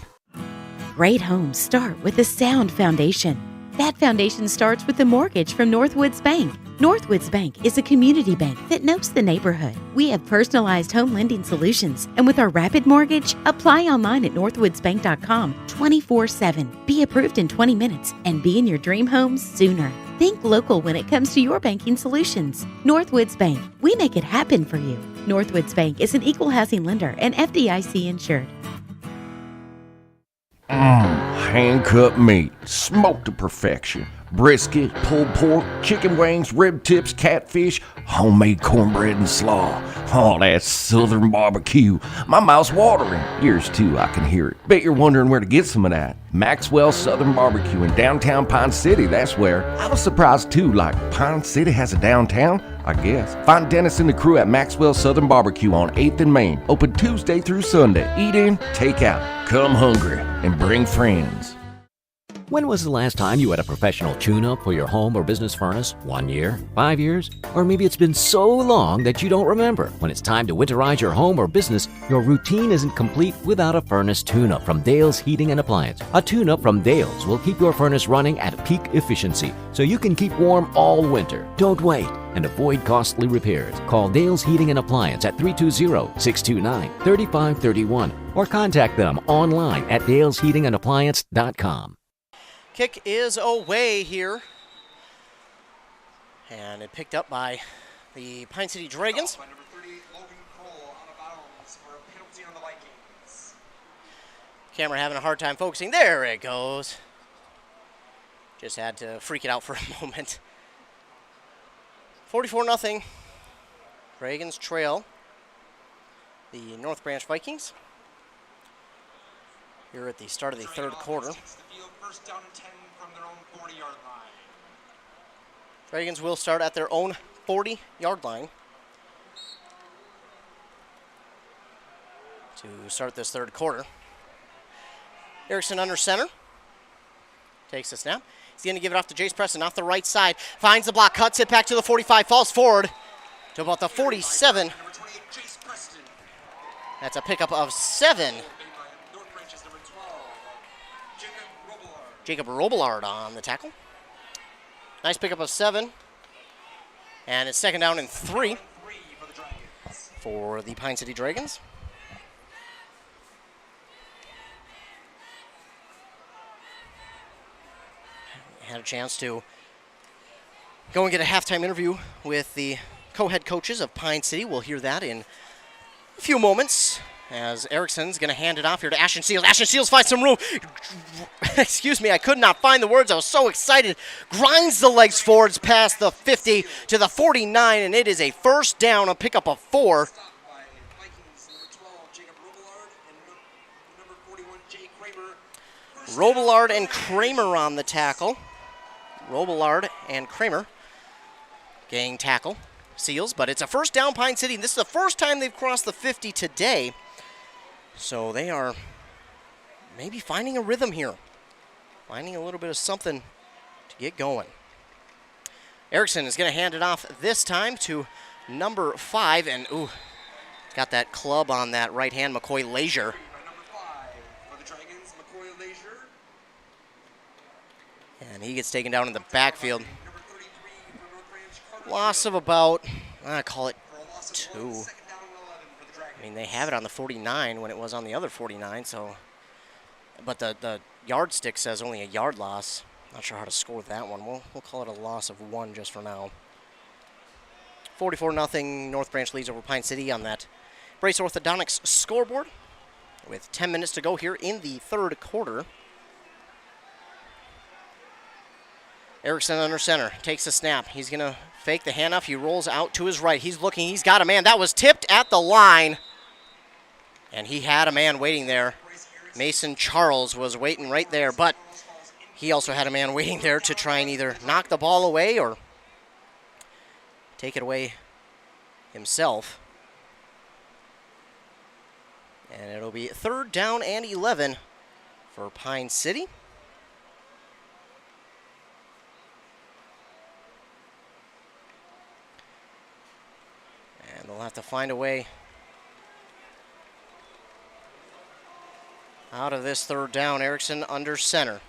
Great homes start with a sound foundation. That foundation starts with a mortgage from Northwoods Bank. Northwoods Bank is a community bank that knows the neighborhood. We have personalized home lending solutions, and with our Rapid Mortgage, apply online at northwoodsbank.com 24/7. Be approved in 20 minutes and be in your dream home sooner. Think local when it comes to your banking solutions. Northwoods Bank, we make it happen for you. Northwoods Bank is an equal housing lender and FDIC insured. Hand-cut meat, smoked to perfection. Brisket, pulled pork, chicken wings, rib tips, catfish, homemade cornbread and slaw. Oh, that southern barbecue. My mouth's watering. Yours too, I can hear it. Bet you're wondering where to get some of that. Maxwell Southern Barbecue in downtown Pine City, that's where. I was surprised too, like Pine City has a downtown? I guess. Find Dennis and the crew at Maxwell Southern Barbecue on 8th and Main. Open Tuesday through Sunday. Eat in, take out. Come hungry and bring friends. When was the last time you had a professional tune-up for your home or business furnace? 1 year? 5 years? Or maybe it's been so long that you don't remember. When it's time to winterize your home or business, your routine isn't complete without a furnace tune-up from Dale's Heating and Appliance. A tune-up from Dale's will keep your furnace running at peak efficiency so you can keep warm all winter. Don't wait and avoid costly repairs. Call Dale's Heating and Appliance at 320-629-3531 or contact them online at dalesheatingandappliance.com. Kick is away here. And it picked up by the Pine City Dragons. By number 38, Logan Cole, out of bounds for a penalty on the Vikings. Camera having a hard time focusing. There it goes. Just had to freak it out for a moment. 44-0. Dragons trail the North Branch Vikings here at the start of the third quarter. First down and 10 from their own 40-yard line. Dragons will start at their own 40-yard line to start this third quarter. Erickson under center. Takes the snap. He's going to give it off to Jace Preston off the right side. Finds the block, cuts it back to the 45, falls forward to about the 47. That's a pickup of 7. Jacob Robillard on the tackle. Nice pickup of 7. And it's second down and 3 for the Pine City Dragons. Had a chance to go and get a halftime interview with the co-head coaches of Pine City. We'll hear that in a few moments as Erickson's going to hand it off here to Ashton Seals. Ashton Seals finds some room. Excuse me, I could not find the words. I was so excited. Grinds the legs forwards past the 50 to the 49, and it is a first down, a pickup of 4. Robillard and Kramer on the tackle. Robillard and Kramer gang tackle Seals, but it's a first down Pine City. This is the first time they've crossed the 50 today. So they are maybe finding a rhythm here. Finding a little bit of something to get going. Erickson is going to hand it off this time to number 5. And, ooh, got that club on that right hand, McCoy Leisure. And he gets taken down in the backfield. Loss of about, I call it 2. I mean, they have it on the 49 when it was on the other 49, so. But the yardstick says only a yard loss. Not sure how to score that one. We'll call it a loss of 1 just for now. 44-0, North Branch leads over Pine City on that Brace Orthodontics scoreboard with 10 minutes to go here in the third quarter. Erickson under center, takes a snap. He's going to fake the handoff. He rolls out to his right. He's looking. He's got a man. That was tipped at the line. And he had a man waiting there. Mason Charles was waiting right there, but he also had a man waiting there to try and either knock the ball away or take it away himself. And it'll be 3rd down and 11 for Pine City. And they'll have to find a way out of this 3rd down. Erickson under center.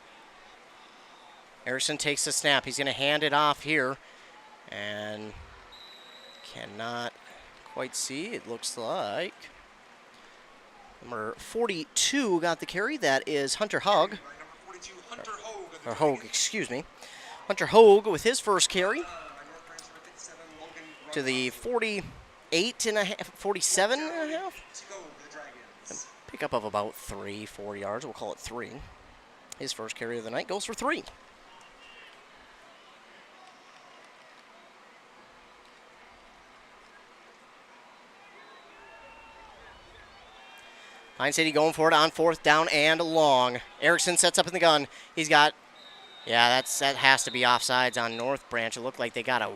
Erickson takes the snap. He's going to hand it off here. And cannot quite see. It looks like number 42 got the carry. That is Hunter Hogue. Or Hogue, excuse me. Hunter Hogue with his first carry to the 47 and a half. Pickup of about 3-4 yards. We'll call it 3. His first carry of the night goes for 3. Pine City going for it on 4th down and long. Erickson sets up in the gun. He's got, yeah, that has to be offsides on North Branch. It looked like they got a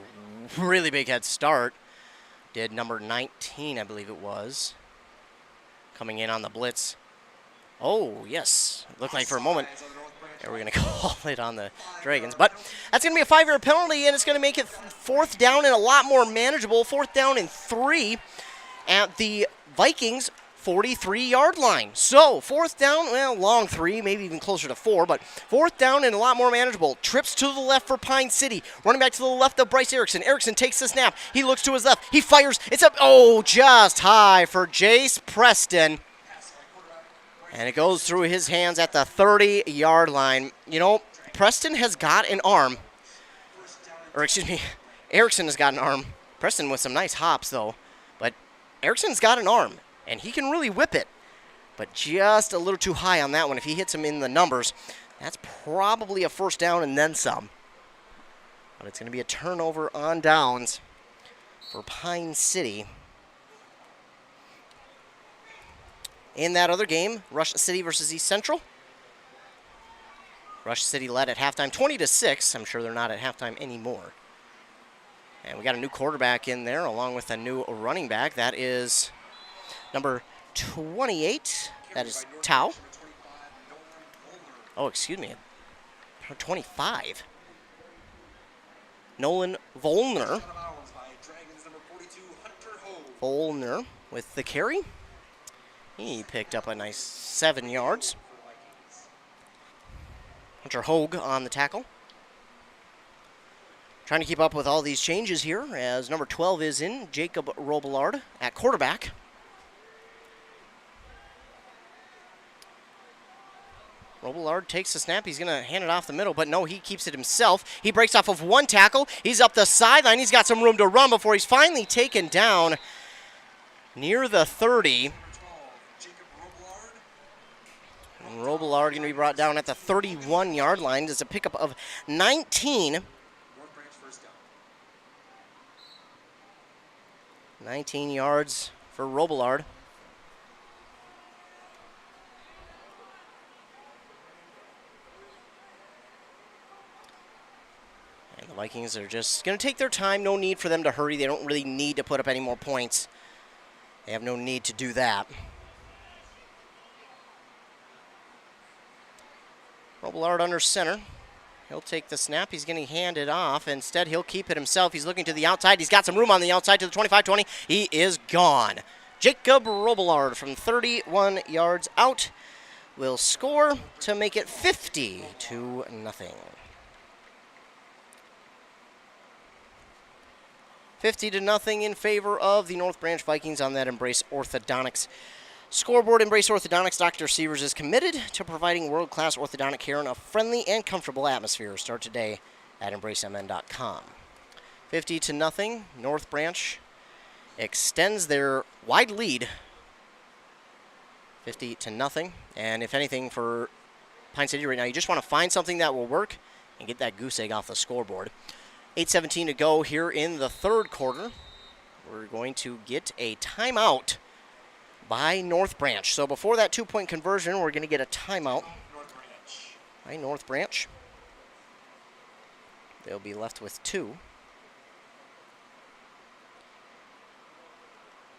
really big head start. Did number 19, I believe it was, coming in on the blitz. Oh, yes. It looked like for a moment they were going to call it on the Dragons. But that's going to be a 5-yard penalty, and it's going to make it 4th down and a lot more manageable. 4th down and 3 at the Vikings' 43-yard line. So 4th down, well, long 3, maybe even closer to 4, but 4th down and a lot more manageable. Trips to the left for Pine City. Running back to the left of Bryce Erickson. Erickson takes the snap. He looks to his left. He fires. It's up. Oh, just high for Jace Preston. And it goes through his hands at the 30-yard line. You know, Preston has got an arm. Or, excuse me, Erickson has got an arm. Preston with some nice hops, though. But Erickson's got an arm. And he can really whip it, but just a little too high on that one. If he hits him in the numbers, that's probably a 1st down and then some. But it's going to be a turnover on downs for Pine City. In that other game, Rush City versus East Central. Rush City led at halftime 20-6. I'm sure they're not at halftime anymore. And we got a new quarterback in there along with a new running back. That is number 28, that is Tau. Oh, excuse me, 25. Nolan Volner. Volner with the carry. He picked up a nice 7 yards. Hunter Hogue on the tackle. Trying to keep up with all these changes here as number 12 is in, Jacob Robillard at quarterback. Robillard takes the snap. He's going to hand it off the middle, but no, he keeps it himself. He breaks off of 1 tackle. He's up the sideline. He's got some room to run before he's finally taken down near the 30. And Robillard going to be brought down at the 31-yard line. It's a pickup of 19. 19 yards for Robillard. And the Vikings are just going to take their time. No need for them to hurry. They don't really need to put up any more points. They have no need to do that. Robillard under center. He'll take the snap. He's going to hand it off. Instead, he'll keep it himself. He's looking to the outside. He's got some room on the outside to the 25-20. He is gone. Jacob Robillard from 31 yards out will score to make it 50-0. 50-0 in favor of the North Branch Vikings on that Embrace Orthodontics scoreboard. Embrace Orthodontics. Dr. Severs is committed to providing world-class orthodontic care in a friendly and comfortable atmosphere. Start today at embracemn.com. 50-0. North Branch extends their wide lead 50-0. And if anything, for Pine City right now, you just want to find something that will work and get that goose egg off the scoreboard. 8:17 to go here in the third quarter. We're going to get a timeout by North Branch. So before that two-point conversion, we're going to get a timeout by North Branch. They'll be left with 2.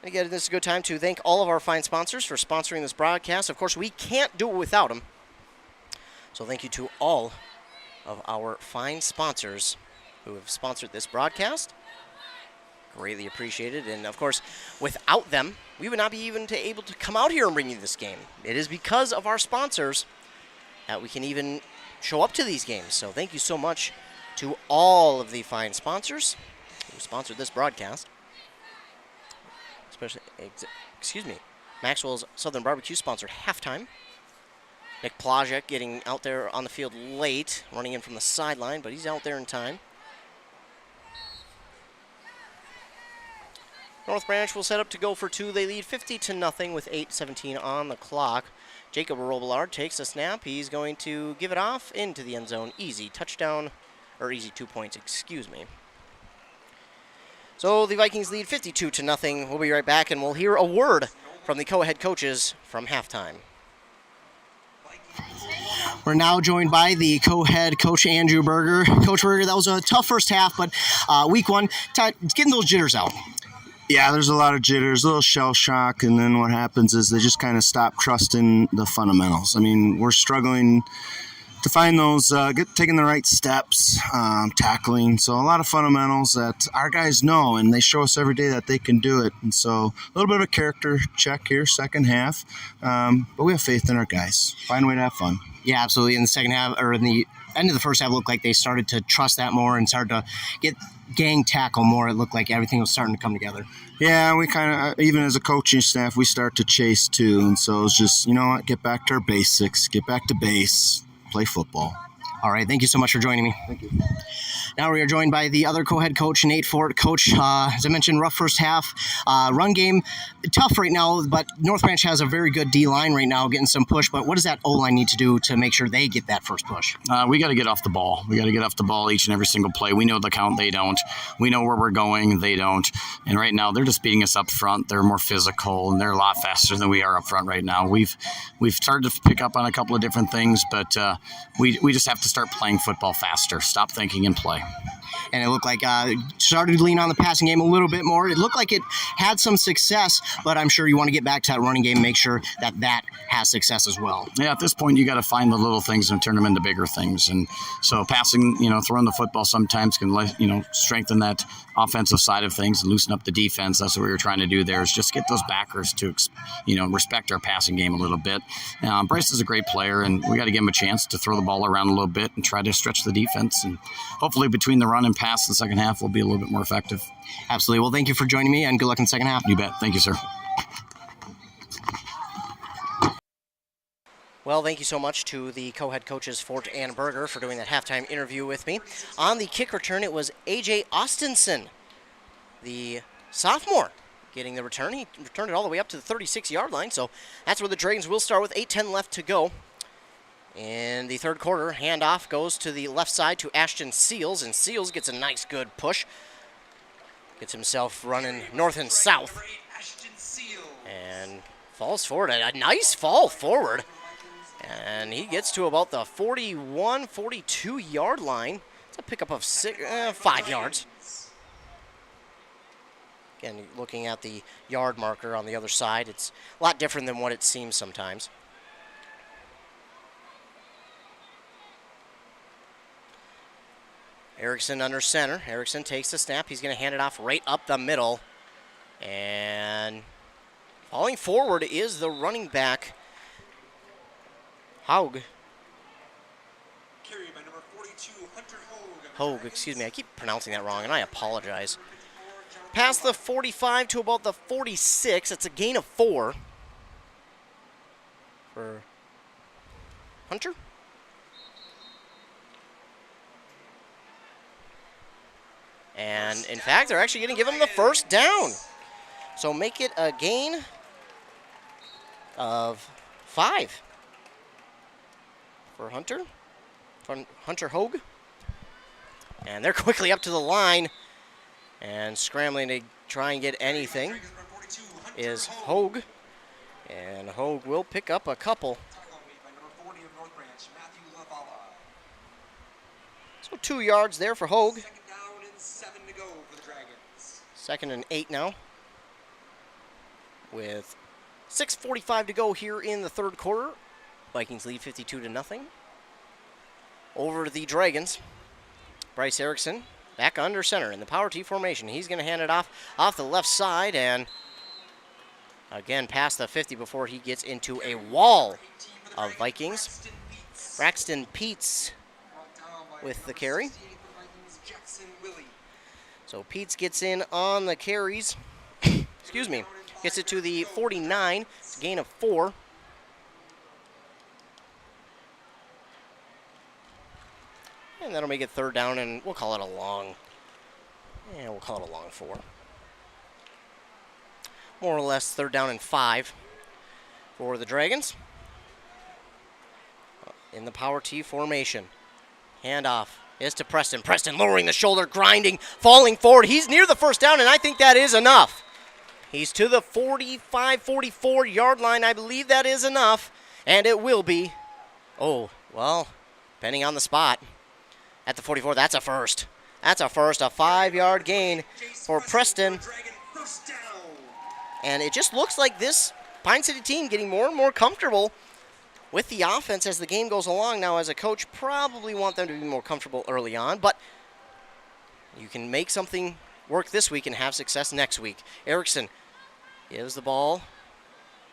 And again, this is a good time to thank all of our fine sponsors for sponsoring this broadcast. Of course, we can't do it without them. So thank you to all of our fine sponsors who have sponsored this broadcast. Greatly appreciated. And of course, without them, we would not be even able to come out here and bring you this game. It is because of our sponsors that we can even show up to these games. So thank you so much to all of the fine sponsors who sponsored this broadcast. Especially, Maxwell's Southern Barbecue sponsored Halftime. Nick Plajek getting out there on the field late, running in from the sideline, but he's out there in time. North Branch will set up to go for 2. They lead 50-0 with 8:17 on the clock. Jacob Robillard takes a snap. He's going to give it off into the end zone. Easy touchdown, or easy 2 points, excuse me. So the Vikings lead 52-0. We'll be right back, and we'll hear a word from the co-head coaches from halftime. We're now joined by the co-head coach, Andrew Berger. Coach Berger, that was a tough first half, but week one, getting those jitters out. Yeah, there's a lot of jitters, a little shell shock, and then what happens is they just kind of stop trusting the fundamentals. I mean, we're struggling to find those, taking the right steps, tackling. So a lot of fundamentals that our guys know, and they show us every day that they can do it. And so a little bit of a character check here, second half, but we have faith in our guys. Find a way to have fun. Yeah, absolutely. In the second half, or in the end of the first half, it looked like they started to trust that more and started to get gang tackle more. It looked like everything was starting to come together. Yeah, we kind of, even as a coaching staff, we start to chase too. And so it's just, you know what, get back to our basics, get back to base, play football. All right, thank you so much for joining me. Thank you. Now we are joined by the other co-head coach, Nate Fort. Coach, as I mentioned, rough first half. Run game, tough right now, but North Branch has a very good D-line right now, getting some push. But what does that O-line need to do to make sure they get that first push? We got to get off the ball. We got to get off the ball each and every single play. We know the count, they don't. We know where we're going, they don't. And right now, they're just beating us up front. They're more physical, and they're a lot faster than we are up front right now. We've started to pick up on a couple of different things, but we just have to start playing football faster. Stop thinking and play. And it looked like started to lean on the passing game a little bit more. It looked like it had some success, but I'm sure you want to get back to that running game, make sure that has success as well. Yeah, at this point, you got to find the little things and turn them into bigger things. And so passing, throwing the football sometimes can, strengthen that offensive side of things and loosen up the defense. That's what we were trying to do there, is just get those backers to, respect our passing game a little bit. Bryce is a great player, and we got to give him a chance to throw the ball around a little bit and try to stretch the defense. And hopefully between the run and pass in the second half, we'll be a little bit more effective. Absolutely. Well, thank you for joining me, and good luck in the second half. You bet. Thank you, sir. Well, thank you so much to the co-head coaches, Fort and Berger, for doing that halftime interview with me. On the kick return, it was A.J. Austinson, the sophomore, getting the return. He returned it all the way up to the 36-yard line, so that's where the Dragons will start with 8:10 left to go. In the third quarter, handoff goes to the left side to Ashton Seals, and Seals gets a nice, good push. Gets himself running north and south. And falls forward. A nice fall forward. And he gets to about the 41, 42-yard line. It's a pickup of 5 yards. Again, looking at the yard marker on the other side, it's a lot different than what it seems sometimes. Erickson under center. Erickson takes the snap. He's going to hand it off right up the middle. And falling forward is the running back, Haug. Carry by number 42, Hunter Hogue. Hogue, excuse me. I keep pronouncing that wrong, and I apologize. Past the 45 to about the 46. It's a gain of 4 for Hunter. And, in fact, they're actually going to give him the first down. So make it a gain of 5 for Hunter, from Hunter Hogue. And they're quickly up to the line and scrambling to try and get anything is Hogue. And Hogue will pick up a couple. So 2 yards there for Hogue. 2nd and 8 now. With 6:45 to go here in the third quarter. Vikings lead 52-0. Over to the Dragons. Bryce Erickson back under center in the power T formation. He's going to hand it off the left side and again past the 50 before he gets into a wall of Vikings. Braxton Peets with the carry. So Peets gets in on the carries. Excuse me. Gets it to the 49. It's a gain of 4. And that'll make it third down, and we'll call it a long. Yeah, we'll call it a long 4. More or less third down and 5 for the Dragons. In the power T formation. Handoff is to Preston. Preston lowering the shoulder, grinding, falling forward. He's near the first down, and I think that is enough. He's to the 45, 44-yard line. I believe that is enough, and it will be. Oh, well, depending on the spot. At the 44, that's a first. That's a first, a 5-yard gain for Preston. And it just looks like this Pine City team getting more and more comfortable with the offense as the game goes along. Now, as a coach, probably want them to be more comfortable early on, but you can make something work this week and have success next week. Erickson gives the ball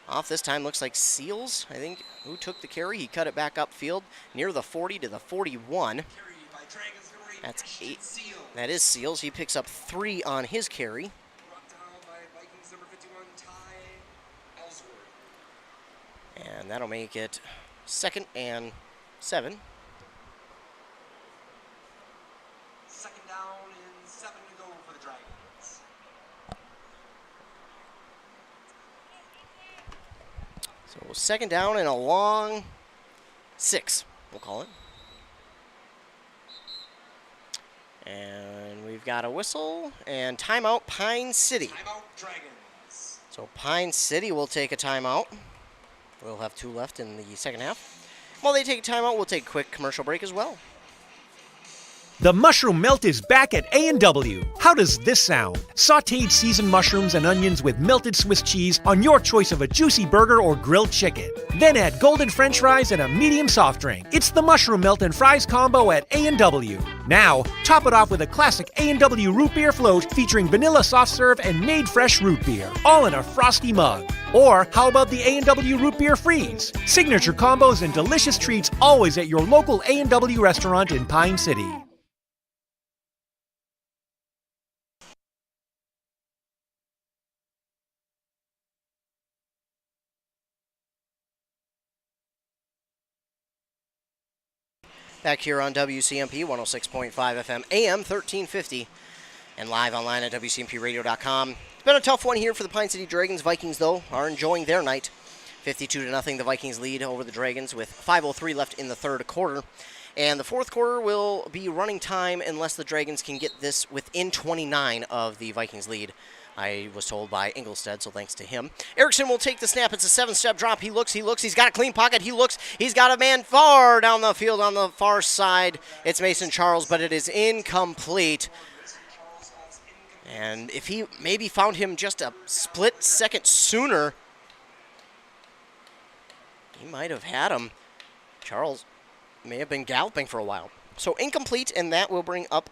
off this time. Looks like Seals, I think, who took the carry. He cut it back upfield near the 40 to the 41. That's 8. That is Seals. He picks up 3 on his carry. And that'll make it 2nd and 7. 2nd down and 7 to go for the Dragons. So 2nd down and a long 6, we'll call it. And we've got a whistle and timeout Pine City. Timeout Dragons. So Pine City will take a timeout. We'll have 2 left in the second half. While they take a timeout, we'll take a quick commercial break as well. The mushroom melt is back at A&W. How does this sound? Sautéed seasoned mushrooms and onions with melted Swiss cheese on your choice of a juicy burger or grilled chicken. Then add golden French fries and a medium soft drink. It's the mushroom melt and fries combo at A&W. Now, top it off with a classic A&W root beer float featuring vanilla soft serve and made fresh root beer, all in a frosty mug. Or how about the A&W root beer freeze? Signature combos and delicious treats always at your local A&W restaurant in Pine City. Back here on WCMP 106.5 FM, AM 1350, and live online at WCMPradio.com. It's been a tough one here for the Pine City Dragons. Vikings, though, are enjoying their night. 52-0, the Vikings lead over the Dragons with 5:03 left in the third quarter. And the fourth quarter will be running time unless the Dragons can get this within 29 of the Vikings lead. I was told by Engelstead, so thanks to him. Erickson will take the snap. It's a 7-step drop. He looks. He's got a clean pocket. He looks. He's got a man far down the field on the far side. It's Mason Charles, but it is incomplete. And if he maybe found him just a split second sooner, he might have had him. Charles may have been galloping for a while. So incomplete, and that will bring up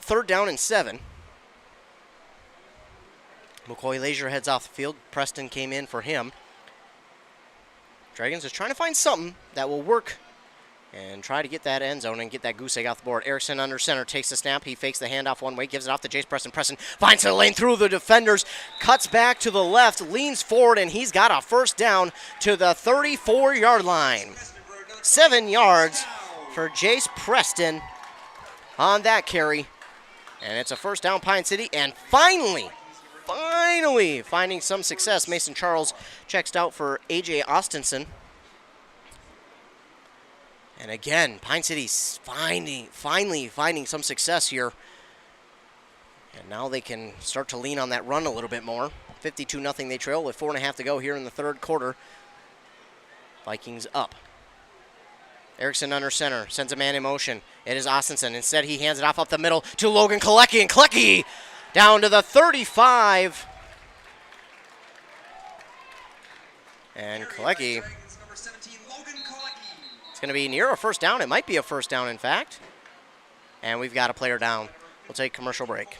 3rd down and 7. McCoy Leisure heads off the field. Preston came in for him. Dragons is trying to find something that will work and try to get that end zone and get that goose egg off the board. Erickson under center takes the snap. He fakes the handoff one way, gives it off to Jace Preston. Preston finds the lane through the defenders, cuts back to the left, leans forward, and he's got a first down to the 34-yard line. 7 yards for Jace Preston on that carry. And it's a first down, Pine City, and finally finding some success. Mason Charles checks out for A.J. Austinson. And again, Pine City's finally finding some success here. And now they can start to lean on that run a little bit more. 52-0 they trail with 4.5 to go here in the 3rd quarter. Vikings up. Erickson under center, sends a man in motion. It is Austinson. Instead, he hands it off up the middle to Logan Kalecki, and Kalecki down to the 35. And Kalecki, it's going to be near a first down. It might be a first down, in fact. And we've got a player down. We'll take commercial break.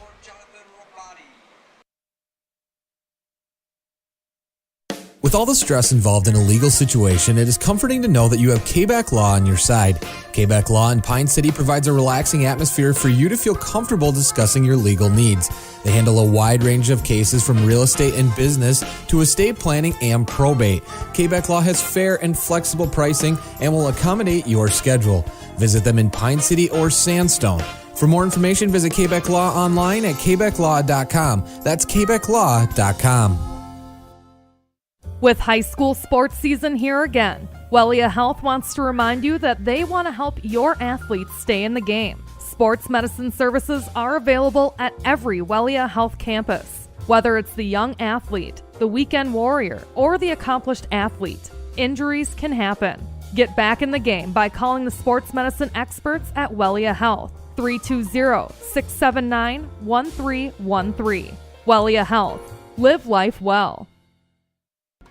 With all the stress involved in a legal situation, it is comforting to know that you have KBAC Law on your side. KBAC Law in Pine City provides a relaxing atmosphere for you to feel comfortable discussing your legal needs. They handle a wide range of cases from real estate and business to estate planning and probate. KBAC Law has fair and flexible pricing and will accommodate your schedule. Visit them in Pine City or Sandstone. For more information, visit KBAC Law online at kbaclaw.com. That's kbaclaw.com. With high school sports season here again, Wellia Health wants to remind you that they want to help your athletes stay in the game. Sports medicine services are available at every Wellia Health campus. Whether it's the young athlete, the weekend warrior, or the accomplished athlete, injuries can happen. Get back in the game by calling the sports medicine experts at Wellia Health, 320-679-1313. Wellia Health. Live life well.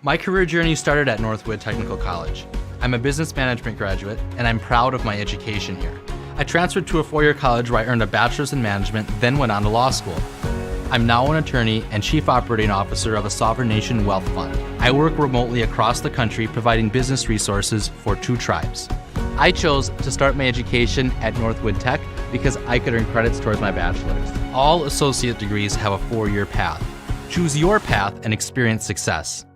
My career journey started at Northwood Technical College. I'm a business management graduate, and I'm proud of my education here. I transferred to a four-year college where I earned a bachelor's in management, then went on to law school. I'm now an attorney and chief operating officer of a sovereign nation wealth fund. I work remotely across the country providing business resources for 2 tribes. I chose to start my education at Northwood Tech because I could earn credits towards my bachelor's. All associate degrees have a 4-year path. Choose your path and experience success.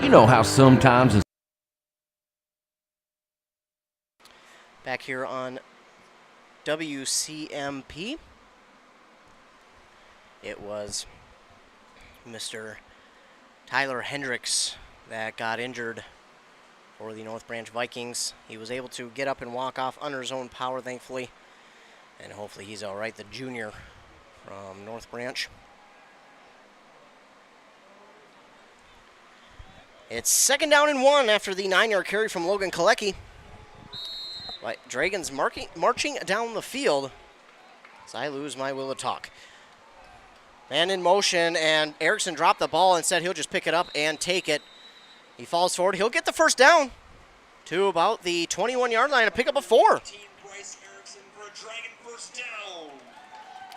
You know how sometimes Back here on WCMP, it was Mr. Tyler Hendricks that got injured for the North Branch Vikings. He was able to get up and walk off under his own power, thankfully, and hopefully he's all right, the junior from North Branch. It's 2nd down and 1 after the 9-yard carry from Logan Kalecki. But Dragons marching down the field as I lose my will to talk. Man in motion, and Erickson dropped the ball and said he'll just pick it up and take it. He falls forward. He'll get the first down to about the 21-yard line, a pickup of 4.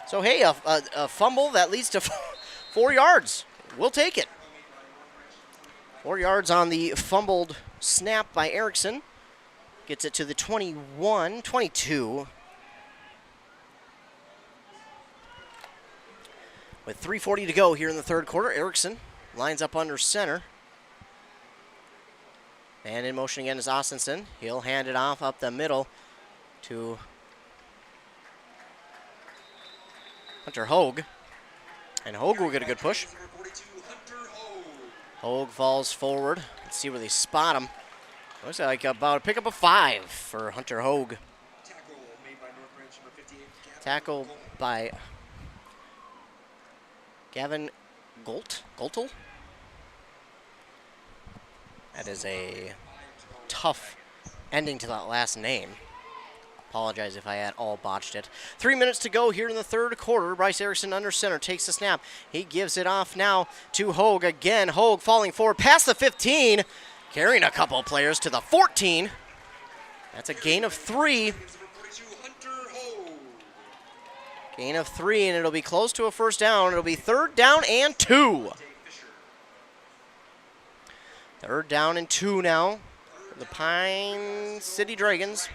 So, hey, a fumble that leads to 4 yards. We'll take it. 4 yards on the fumbled snap by Erickson. Gets it to the 21, 22. With 3:40 to go here in the 3rd quarter, Erickson lines up under center. And in motion again is Austinson. He'll hand it off up the middle to Hunter Hogue. And Hogue will get a good push. Hogue falls forward. Let's see where they spot him. Looks like about a pickup of 5 for Hunter Hogue. Tackle by Gavin Goltel. That is a tough ending to that last name. Apologize if I had all botched it. 3 minutes to go here in the 3rd quarter. Bryce Erickson under center takes the snap. He gives it off now to Hogue again. Hogue falling forward past the 15, carrying a couple of players to the 14. That's a gain of 3. Gain of 3, and it'll be close to a first down. It'll be 3rd down and 2. 3rd down and 2 now for the Pine City Dragons.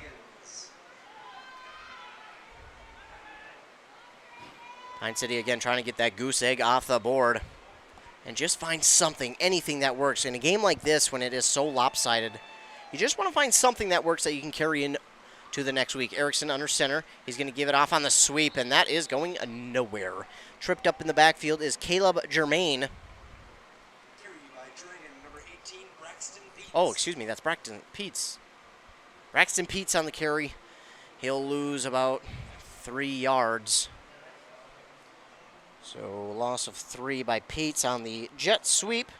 Pine City again trying to get that goose egg off the board and just find something, anything that works. In a game like this, when it is so lopsided, you just want to find something that works that you can carry in to the next week. Erickson under center. He's going to give it off on the sweep, and that is going nowhere. Tripped up in the backfield is Caleb Germain. Oh, excuse me, that's Braxton Peets. Braxton Peets on the carry. He'll lose about 3 yards. So loss of 3 by Peets on the jet sweep.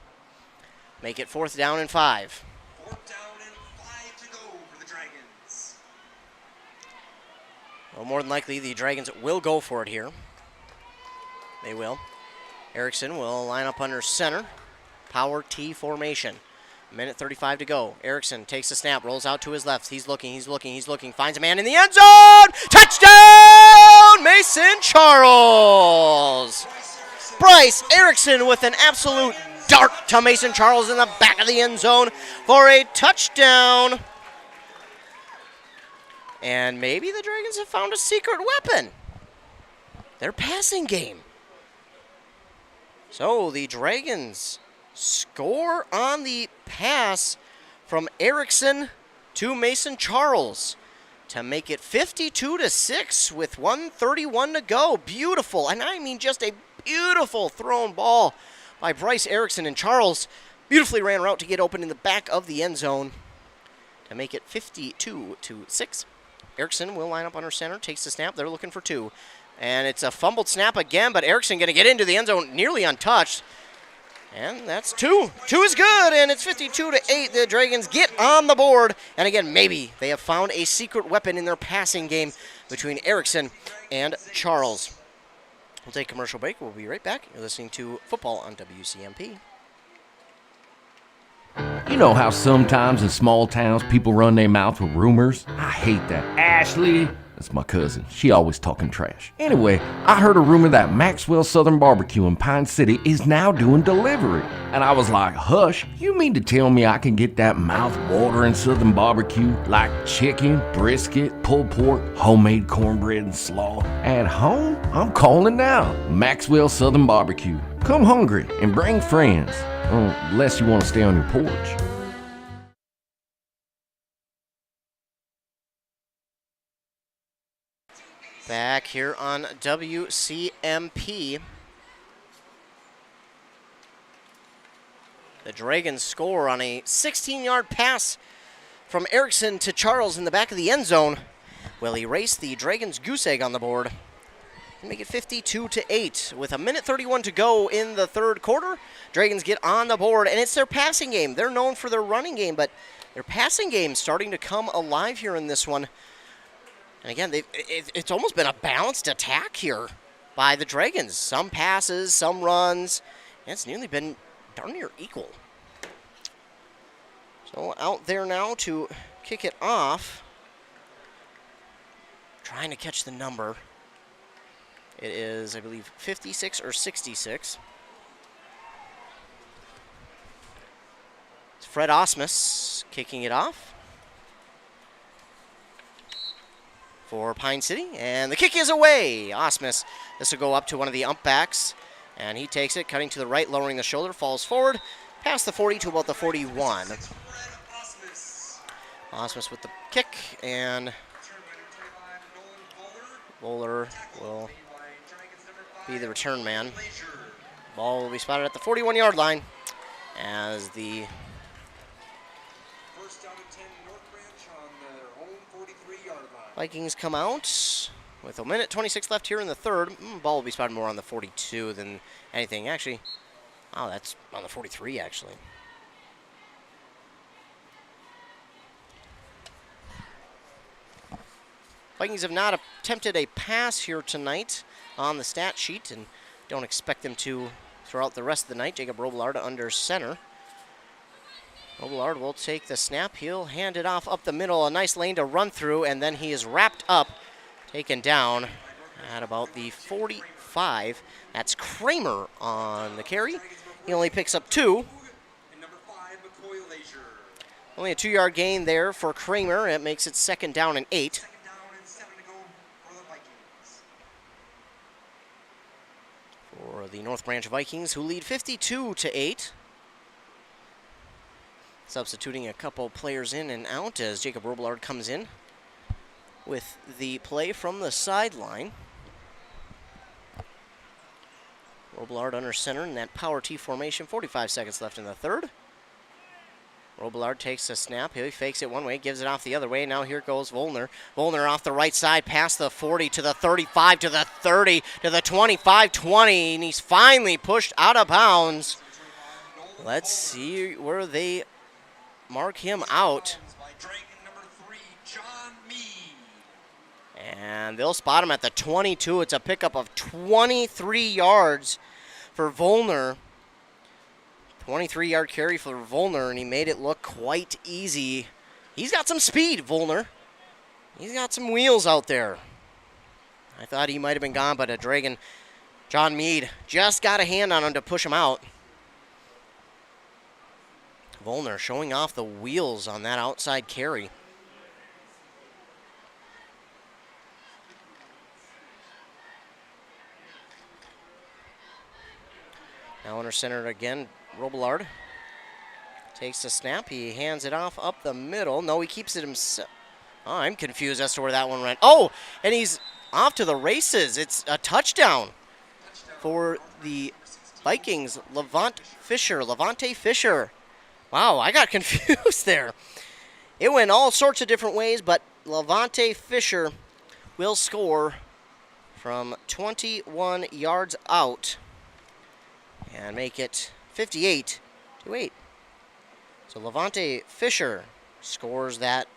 Make it 4th down and 5. 4th down and 5 to go for the Dragons. Well, more than likely, the Dragons will go for it here. They will. Erickson will line up under center. Power T formation. 1:35 to go. Erickson takes a snap, rolls out to his left. He's looking. Finds a man in the end zone. Touchdown, Mason Charles. Bryce Erickson with an absolute dart to Mason Charles in the back of the end zone for a touchdown. And maybe the Dragons have found a secret weapon. Their passing game. So the Dragons score on the pass from Erickson to Mason Charles to make it 52-6 with 1:31 to go. Beautiful, and I mean just a beautiful thrown ball by Bryce Erickson, and Charles beautifully ran route to get open in the back of the end zone to make it 52-6. Erickson will line up under center, takes the snap. They're looking for 2. And it's a fumbled snap again, but Erickson going to get into the end zone nearly untouched. And that's 2. 2 is good, and it's 52-8. The Dragons get on the board. And again, maybe they have found a secret weapon in their passing game between Erickson and Charles. We'll take a commercial break. We'll be right back. You're listening to Football on WCMP. You know how sometimes in small towns people run their mouths with rumors? I hate that. Ashley, that's my cousin. She always talking trash. Anyway, I heard a rumor that Maxwell Southern Barbecue in Pine City is now doing delivery. And I was like, hush, you mean to tell me I can get that mouth-watering Southern barbecue like chicken, brisket, pulled pork, homemade cornbread, and slaw at home? I'm calling now. Maxwell Southern Barbecue. Come hungry and bring friends. Unless you want to stay on your porch. Back here on WCMP. The Dragons score on a 16-yard pass from Erickson to Charles in the back of the end zone. Will erase the Dragons' goose egg on the board and make it 52-8. With 1:31 to go in the third quarter, Dragons get on the board, and it's their passing game. They're known for their running game, but their passing game starting to come alive here in this one. And again, it's almost been a balanced attack here by the Dragons. Some passes, some runs, and it's nearly been darn near equal. So out there now to kick it off. Trying to catch the number. It is, I believe, 56 or 66. It's Fred Osmus kicking it off for Pine City, and the kick is away. Osmus, this will go up to one of the ump backs, and he takes it, cutting to the right, lowering the shoulder, falls forward, past the 40 to about the 41. Osmus with the kick, and Bowler will be the return man. Ball will be spotted at the 41-yard line as the Vikings come out with 1:26 left here in the third. Ball will be spotted more on the 42 than anything. Actually, oh, that's on the 43, actually. Vikings have not attempted a pass here tonight on the stat sheet and don't expect them to throughout the rest of the night. Jacob Robillard under center. Robillard will take the snap. He'll hand it off up the middle. A nice lane to run through, and then he is wrapped up, taken down at about the 45. That's Kramer on the carry. He only picks up 2. Only a 2-yard gain there for Kramer. It makes it 2nd down and 8. For the North Branch Vikings, who lead 52-8. Substituting a couple players in and out as Jacob Robillard comes in with the play from the sideline. Robillard under center in that power T formation. 45 seconds left in the third. Robillard takes a snap. He fakes it one way, gives it off the other way. Now here goes Volner. Volner off the right side, past the 40 to the 35 to the 30 to the 25-20, and he's finally pushed out of bounds. Let's see where they mark him out. And they'll spot him at the 22. It's a pickup of 23 yards for Volner. 23-yard carry for Volner, and he made it look quite easy. He's got some speed, Volner. He's got some wheels out there. I thought he might have been gone, but a Dragon, John Meade, just got a hand on him to push him out. Volner showing off the wheels on that outside carry. Now under center again, Robillard takes the snap. He hands it off up the middle. No, he keeps it himself. Oh, I'm confused as to where that one went. Oh, and he's off to the races. It's a touchdown for the Vikings. Levante Fisher. Wow, I got confused there. It went all sorts of different ways, but Levante Fisher will score from 21 yards out and make it 58-8. So Levante Fisher scores that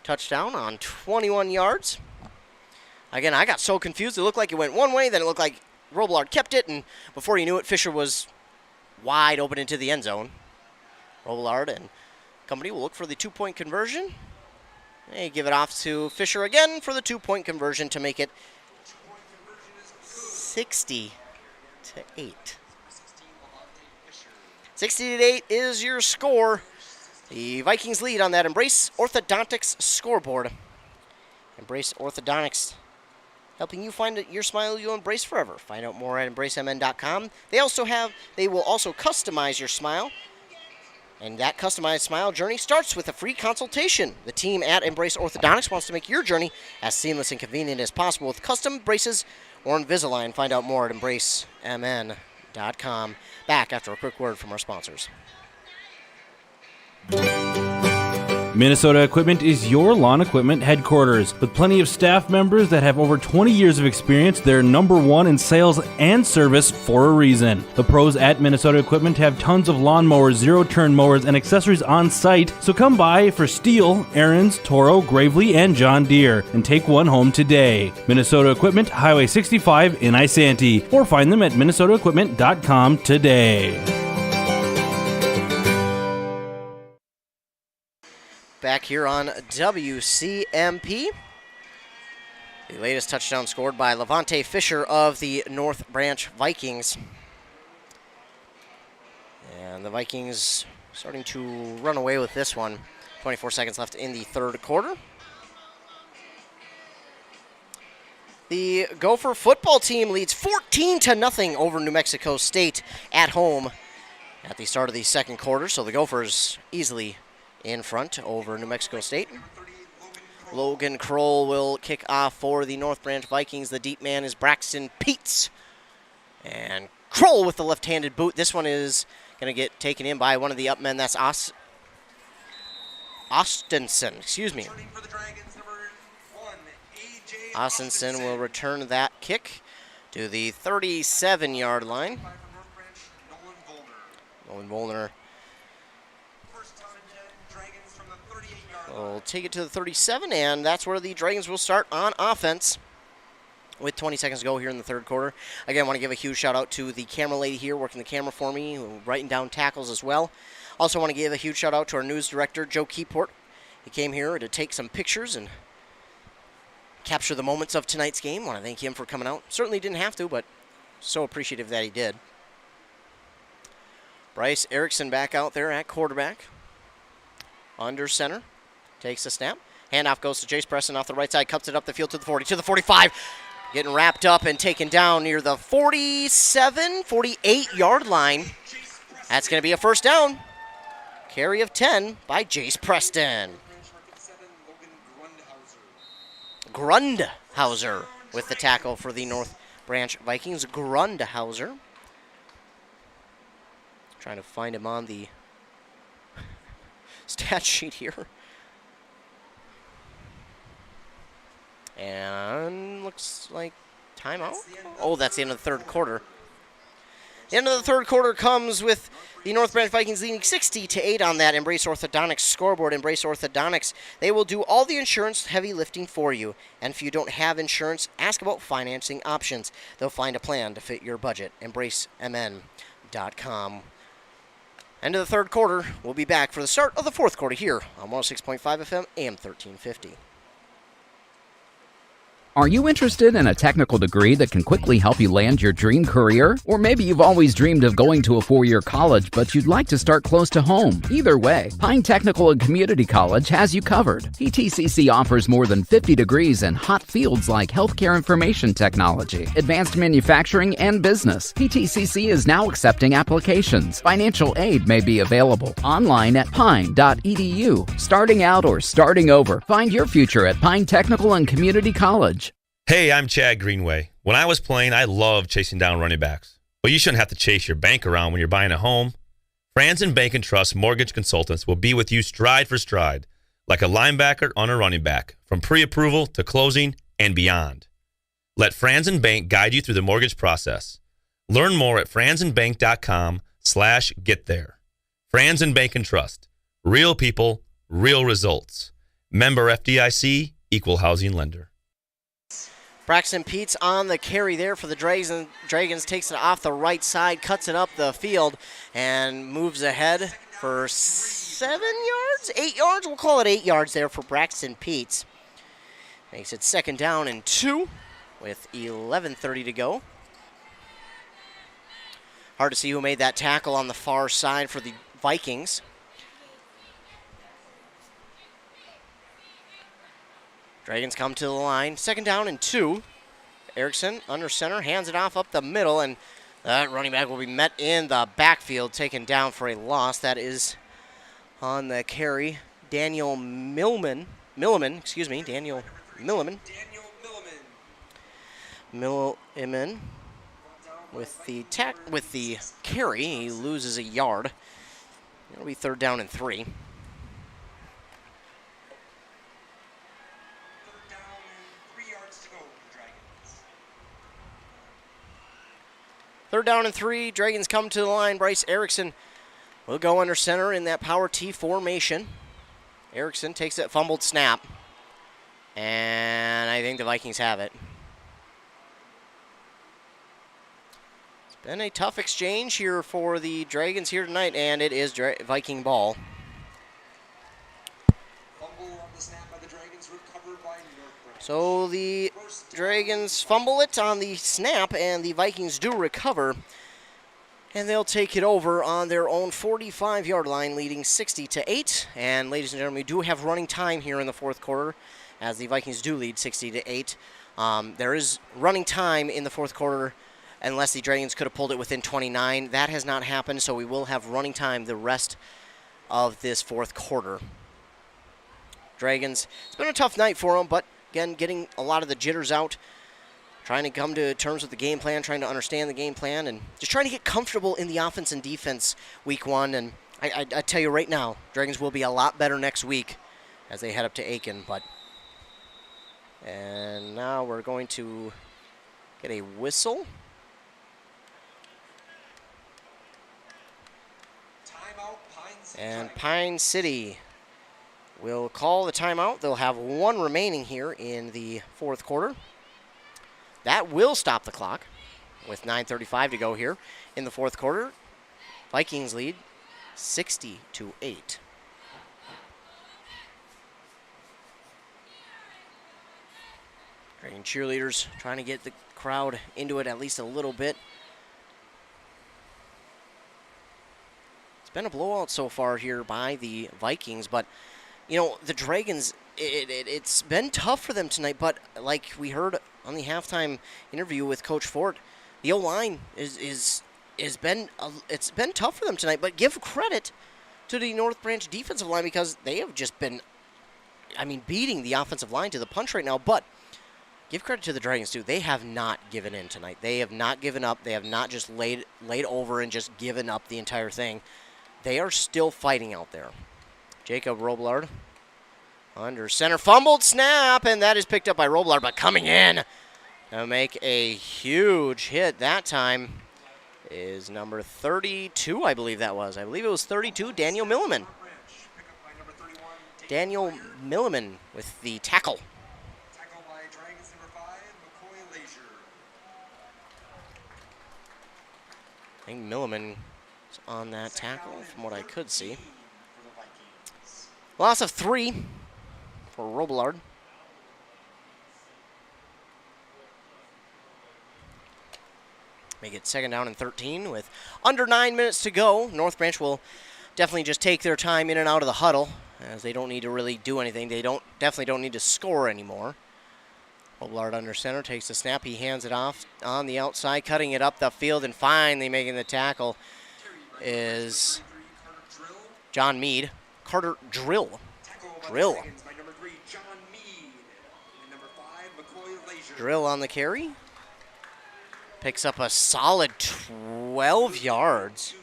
touchdown on 21 yards. Again, I got so confused. It looked like it went one way, then it looked like Robillard kept it, and before you knew it, Fisher was wide open into the end zone. Robillard and company will look for the 2-point conversion. They give it off to Fisher again for the 2-point conversion to make it 60-8. 60-8 is your score. The Vikings lead on that Embrace Orthodontics scoreboard. Embrace Orthodontics, helping you find your smile you'll embrace forever. Find out more at embracemn.com. They will also customize your smile. And that customized smile journey starts with a free consultation. The team at Embrace Orthodontics wants to make your journey as seamless and convenient as possible with custom braces or Invisalign. Find out more at embracemn.com. Back after a quick word from our sponsors. Minnesota Equipment is your lawn equipment headquarters. With plenty of staff members that have over 20 years of experience, they're #1 in sales and service for a reason. The pros at Minnesota Equipment have tons of lawnmowers, zero-turn mowers, and accessories on site, so come by for Stihl, Ariens, Toro, Gravely, and John Deere, and take one home today. Minnesota Equipment, Highway 65 in Isanti, or find them at minnesotaequipment.com today. Back here on WCMP. The latest touchdown scored by Levante Fisher of the North Branch Vikings. And the Vikings starting to run away with this one. 24 seconds left in the third quarter. The Gopher football team leads 14-0 over New Mexico State at home at the start of the second quarter. So the Gophers easily in front over New Mexico State. Logan Kroll will kick off for the North Branch Vikings. The deep man is Braxton Peets. And Kroll with the left-handed boot. This one is going to get taken in by one of the up men. That's Austenson. Austenson will return that kick to the 37-yard line. Nolan Volner will take it to the 37, and that's where the Dragons will start on offense with 20 seconds to go here in the third quarter. Again, I want to give a huge shout-out to the camera lady here working the camera for me, writing down tackles as well. Also want to give a huge shout-out to our news director, Joe Keyport. He came here to take some pictures and capture the moments of tonight's game. Want to thank him for coming out. Certainly didn't have to, but so appreciative that he did. Bryce Erickson back out there at quarterback. Under center. Takes the snap. Handoff goes to Jace Preston off the right side. Cuts it up the field to the 40, to the 45. Getting wrapped up and taken down near the 47, 48-yard line. That's going to be a first down. Carry of 10 by Jace Preston. Grundhauser with the tackle for the North Branch Vikings. Grundhauser. Trying to find him on the stat sheet here. And looks like timeout. Oh, that's the end of the third quarter. The end of the third quarter comes with the North Branch Vikings leading 60-8 on that Embrace Orthodontics scoreboard. Embrace Orthodontics, they will do all the insurance heavy lifting for you. And if you don't have insurance, ask about financing options. They'll find a plan to fit your budget. EmbraceMN.com. End of the third quarter. We'll be back for the start of the fourth quarter here on 106.5 FM, AM 1350. Are you interested in a technical degree that can quickly help you land your dream career? Or maybe you've always dreamed of going to a four-year college, but you'd like to start close to home. Either way, Pine Technical and Community College has you covered. PTCC offers more than 50 degrees in hot fields like healthcare information technology, advanced manufacturing, and business. PTCC is now accepting applications. Financial aid may be available online at pine.edu. Starting out or starting over, find your future at Pine Technical and Community College. Hey, I'm Chad Greenway. When I was playing, I loved chasing down running backs. But you shouldn't have to chase your bank around when you're buying a home. Franzen Bank and Trust Mortgage Consultants will be with you stride for stride, like a linebacker on a running back, from pre-approval to closing and beyond. Let Franzen Bank guide you through the mortgage process. Learn more at franzenbank.com/get-there. Franzen Bank and Trust. Real people, real results. Member FDIC, Equal Housing Lender. Braxton Peets on the carry there for the Dragons. Takes it off the right side, cuts it up the field, and moves ahead for 7 yards? 8 yards? We'll call it 8 yards there for Braxton Peets. Makes it second down and 2 with 11:30 to go. Hard to see who made that tackle on the far side for the Vikings. Dragons come to the line. Second down and 2. Erickson under center, hands it off up the middle, and that running back will be met in the backfield, taken down for a loss. That is on the carry. Daniel Milliman with the carry. He loses a yard. It'll be third down and 3. Third down and 3. Dragons come to the line. Bryce Erickson will go under center in that power T formation. Erickson takes that fumbled snap. And I think the Vikings have it. It's been a tough exchange here for the Dragons here tonight, and it is Viking ball. So the Dragons fumble it on the snap, and the Vikings do recover. And they'll take it over on their own 45-yard line, leading 60-8. And ladies and gentlemen, we do have running time here in the fourth quarter, as the Vikings do lead 60-8. There is running time in the fourth quarter, unless the Dragons could have pulled it within 29. That has not happened, so we will have running time the rest of this fourth quarter. Dragons, it's been a tough night for them, but again, getting a lot of the jitters out, trying to come to terms with the game plan, trying to understand the game plan, and just trying to get comfortable in the offense and defense week one. And I tell you right now, Dragons will be a lot better next week as they head up to Aiken. And now we're going to get a whistle. And Pine City will call the timeout. They'll have one remaining here in the fourth quarter. That will stop the clock with 9:35 to go here in the fourth quarter. Vikings lead 60-8. Dragon cheerleaders trying to get the crowd into it at least a little bit. It's been a blowout so far here by the Vikings, but, you know, the Dragons, it's been tough for them tonight, but like we heard on the halftime interview with Coach Fort, the O-line it's been tough for them tonight, but give credit to the North Branch defensive line because they have just been, beating the offensive line to the punch right now, but give credit to the Dragons, too. They have not given in tonight. They have not given up. They have not just laid over and just given up the entire thing. They are still fighting out there. Jacob Robillard under center. Fumbled snap, and that is picked up by Robillard, but coming in to make a huge hit that time is number 32, I believe that was. I believe it was 32, Daniel Milliman. Daniel Milliman with the tackle. I think Milliman is on that tackle from what I could see. Loss of 3 for Robillard. Make it 2nd down and 13 with under 9 minutes to go. North Branch will definitely just take their time in and out of the huddle as they don't need to really do anything. They definitely don't need to score anymore. Robillard under center takes the snap. He hands it off on the outside, cutting it up the field, and finally making the tackle is John Mead. Carter Drill. Drill on the carry. Picks up a solid 12 yards.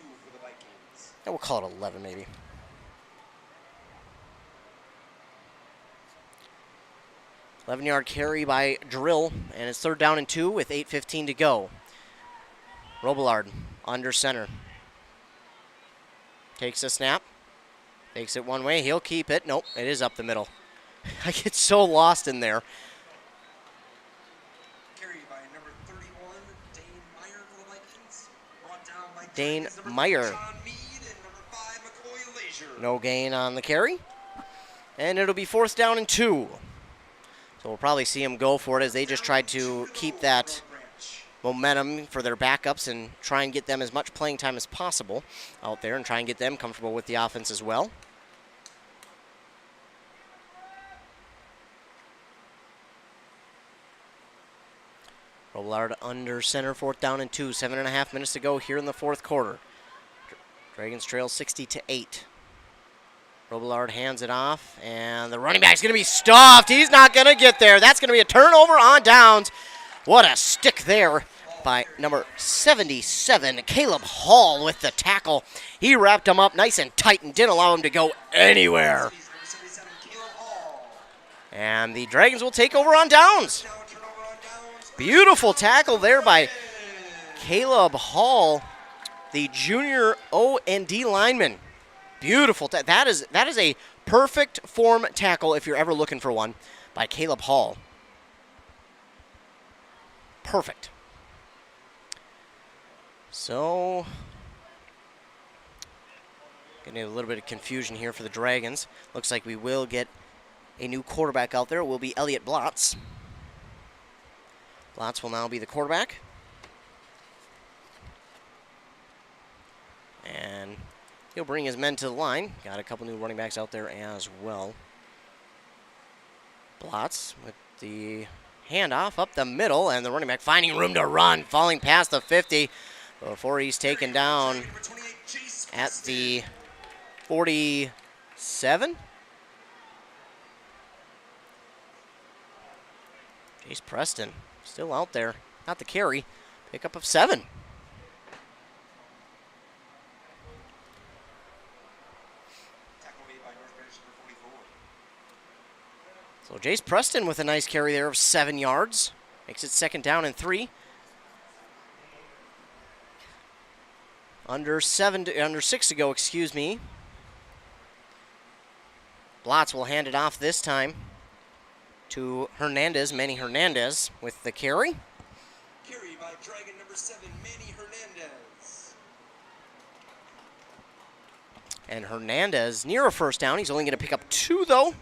Yeah, we'll call it 11 maybe. Yard carry by Drill, and it's 3rd down and 2 with 8:15 to go. Robillard under center. Takes a snap. Takes it one way. He'll keep it. Nope, it is up the middle. I get so lost in there. Dane Meyer. No gain on the carry. And it'll be 4th down and 2. So we'll probably see him go for it as they just tried to keep that momentum for their backups and try and get them as much playing time as possible out there and try and get them comfortable with the offense as well. Robillard under center, 4th down and 2. 7.5 minutes to go here in the 4th quarter. Dragons trail 60-8. Robillard hands it off, and the running back's going to be stuffed. He's not going to get there. That's going to be a turnover on downs. What a stick there by number 77, Caleb Hall with the tackle. He wrapped him up nice and tight and didn't allow him to go anywhere. And the Dragons will take over on downs. Beautiful tackle there by Caleb Hall, the junior O&D lineman. Beautiful. That is a perfect form tackle if you're ever looking for one by Caleb Hall. Perfect. So, getting a little bit of confusion here for the Dragons. Looks like we will get a new quarterback out there. It will be Elliot Blotz. Blotz will now be the quarterback. And he'll bring his men to the line. Got a couple new running backs out there as well. Blotz with the handoff up the middle, and the running back finding room to run, falling past the 50 before he's taken down at the 47. Jace Preston still out there. Not the carry. Pickup of 7. So Jace Preston with a nice carry there of 7 yards. Makes it 2nd down and 3. Under 6 to go, excuse me. Blotz will hand it off this time to Hernandez, Manny Hernandez with the carry. Carry by Dragon number 7, Manny Hernandez. And Hernandez near a 1st down. He's only going to pick up 2 though.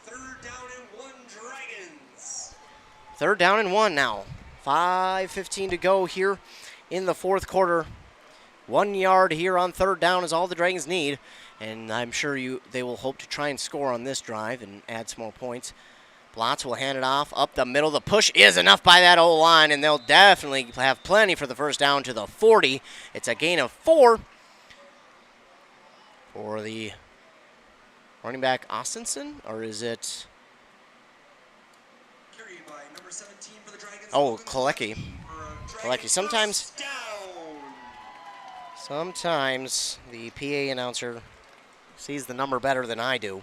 3rd down and 1 Dragons. 3rd down and 1 now. 5:15 to go here in the 4th quarter. 1 yard here on 3rd down is all the Dragons need, and I'm sure they will hope to try and score on this drive and add some more points. Blotz will hand it off up the middle. The push is enough by that O-line, and they'll definitely have plenty for the 1st down to the 40. It's a gain of 4 for the running back Austinson, or is it? Oh, Kolecki. Kolecki. Sometimes the PA announcer sees the number better than I do.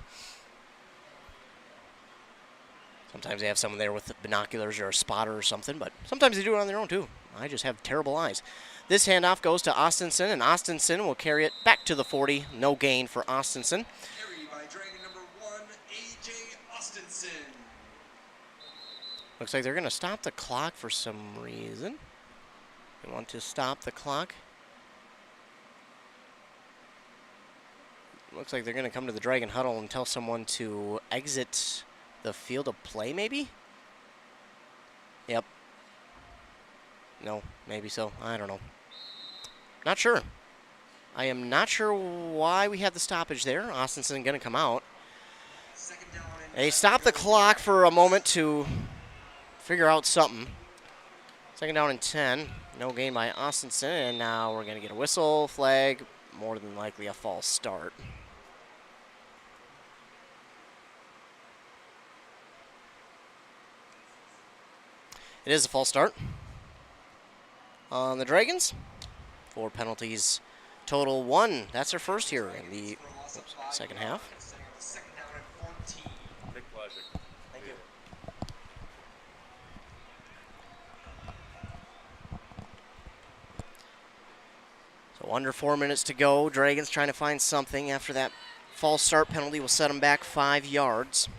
Sometimes they have someone there with binoculars or a spotter or something, but sometimes they do it on their own too. I just have terrible eyes. This handoff goes to Austinson, and Austinson will carry it back to the 40. No gain for Austinson. Carried by Dragon number 1, A.J. Austinson. Looks like they're going to stop the clock for some reason. They want to stop the clock. Looks like they're going to come to the Dragon huddle and tell someone to exit the field of play, maybe? Yep. No, maybe so. I don't know. Not sure. I am not sure why we had the stoppage there. Austinson going to come out. They stopped the clock for a moment to figure out something. 2nd down and 10. No gain by Austinson, and now we're going to get a whistle, flag, more than likely a false start. It is a false start on the Dragons. 4 penalties, total 1. That's their first here in the second half. Big pleasure. Thank you. So under 4 minutes to go. Dragons trying to find something after that false start penalty will set them back 5 yards.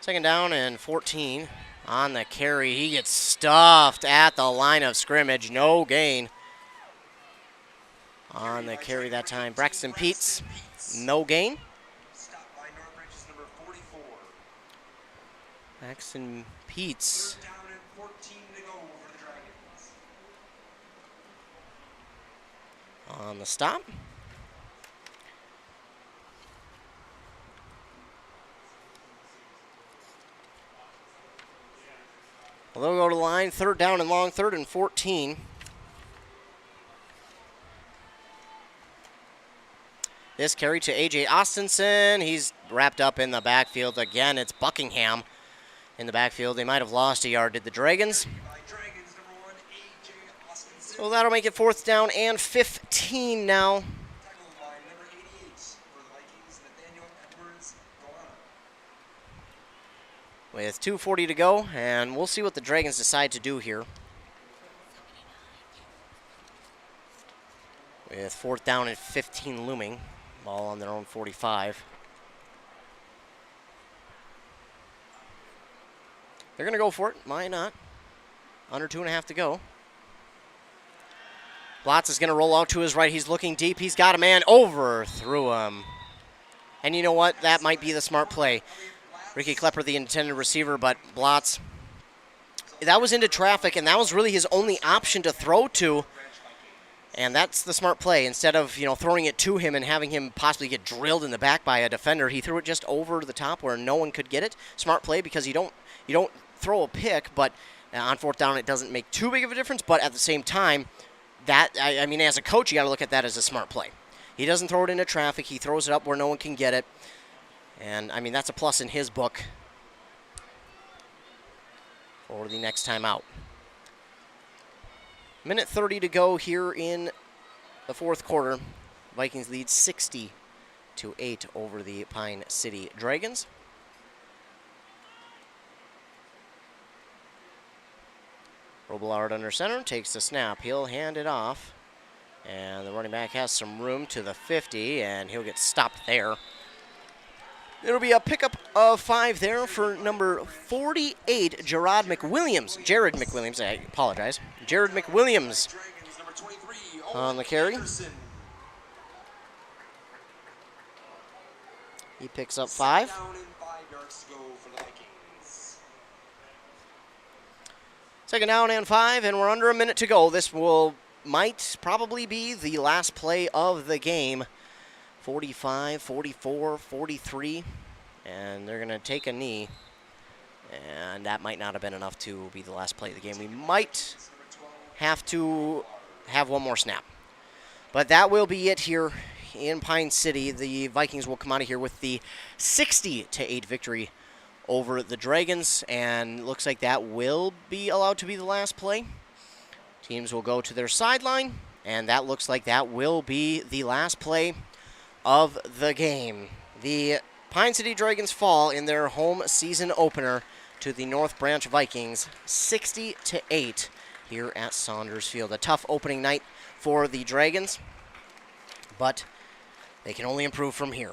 Second down and 14 on the carry. He gets stuffed at the line of scrimmage. No gain on the carry that time. Braxton Peets, no gain. Braxton Peets. On the stop. Well, they'll go to the line. 3rd down and long. 3rd and 14. This carry to A.J. Austinson. He's wrapped up in the backfield. Again, it's Buckingham in the backfield. They might have lost a yard, did the Dragons. So that'll make it 4th down and 15 now. With 2:40 to go, and we'll see what the Dragons decide to do here. With 4th down and 15 looming. Ball on their own 45. They're going to go for it. Why not? Under 2.5 to go. Blotz is going to roll out to his right. He's looking deep. He's got a man over through him. And you know what? That might be the smart play. Ricky Klepper, the intended receiver, but Blotz, that was into traffic, and that was really his only option to throw to. And that's the smart play. Instead of, throwing it to him and having him possibly get drilled in the back by a defender, he threw it just over the top where no one could get it. Smart play because you don't throw a pick, but on 4th down it doesn't make too big of a difference. But at the same time, as a coach, you got to look at that as a smart play. He doesn't throw it into traffic. He throws it up where no one can get it. And, that's a plus in his book for the next time out. Minute 30 to go here in the 4th quarter. Vikings lead 60-8 over the Pine City Dragons. Robillard under center, takes the snap. He'll hand it off. And the running back has some room to the 50, and he'll get stopped there. It'll be a pickup of 5 there for number 48, Jared McWilliams, I apologize. Jared McWilliams on the carry. He picks up 5. Down and 5 yards to go for the Vikings. Second down and 5, and we're under a minute to go. This might probably be the last play of the game. 45, 44, 43, and they're going to take a knee. And that might not have been enough to be the last play of the game. We might have to have one more snap. But that will be it here in Pine City. The Vikings will come out of here with the 60-8 victory over the Dragons. And looks like that will be allowed to be the last play. Teams will go to their sideline. And that looks like that will be the last play of the game. The Pine City Dragons fall in their home season opener to the North Branch Vikings, 60-8 here at Saunders Field. A tough opening night for the Dragons, but they can only improve from here.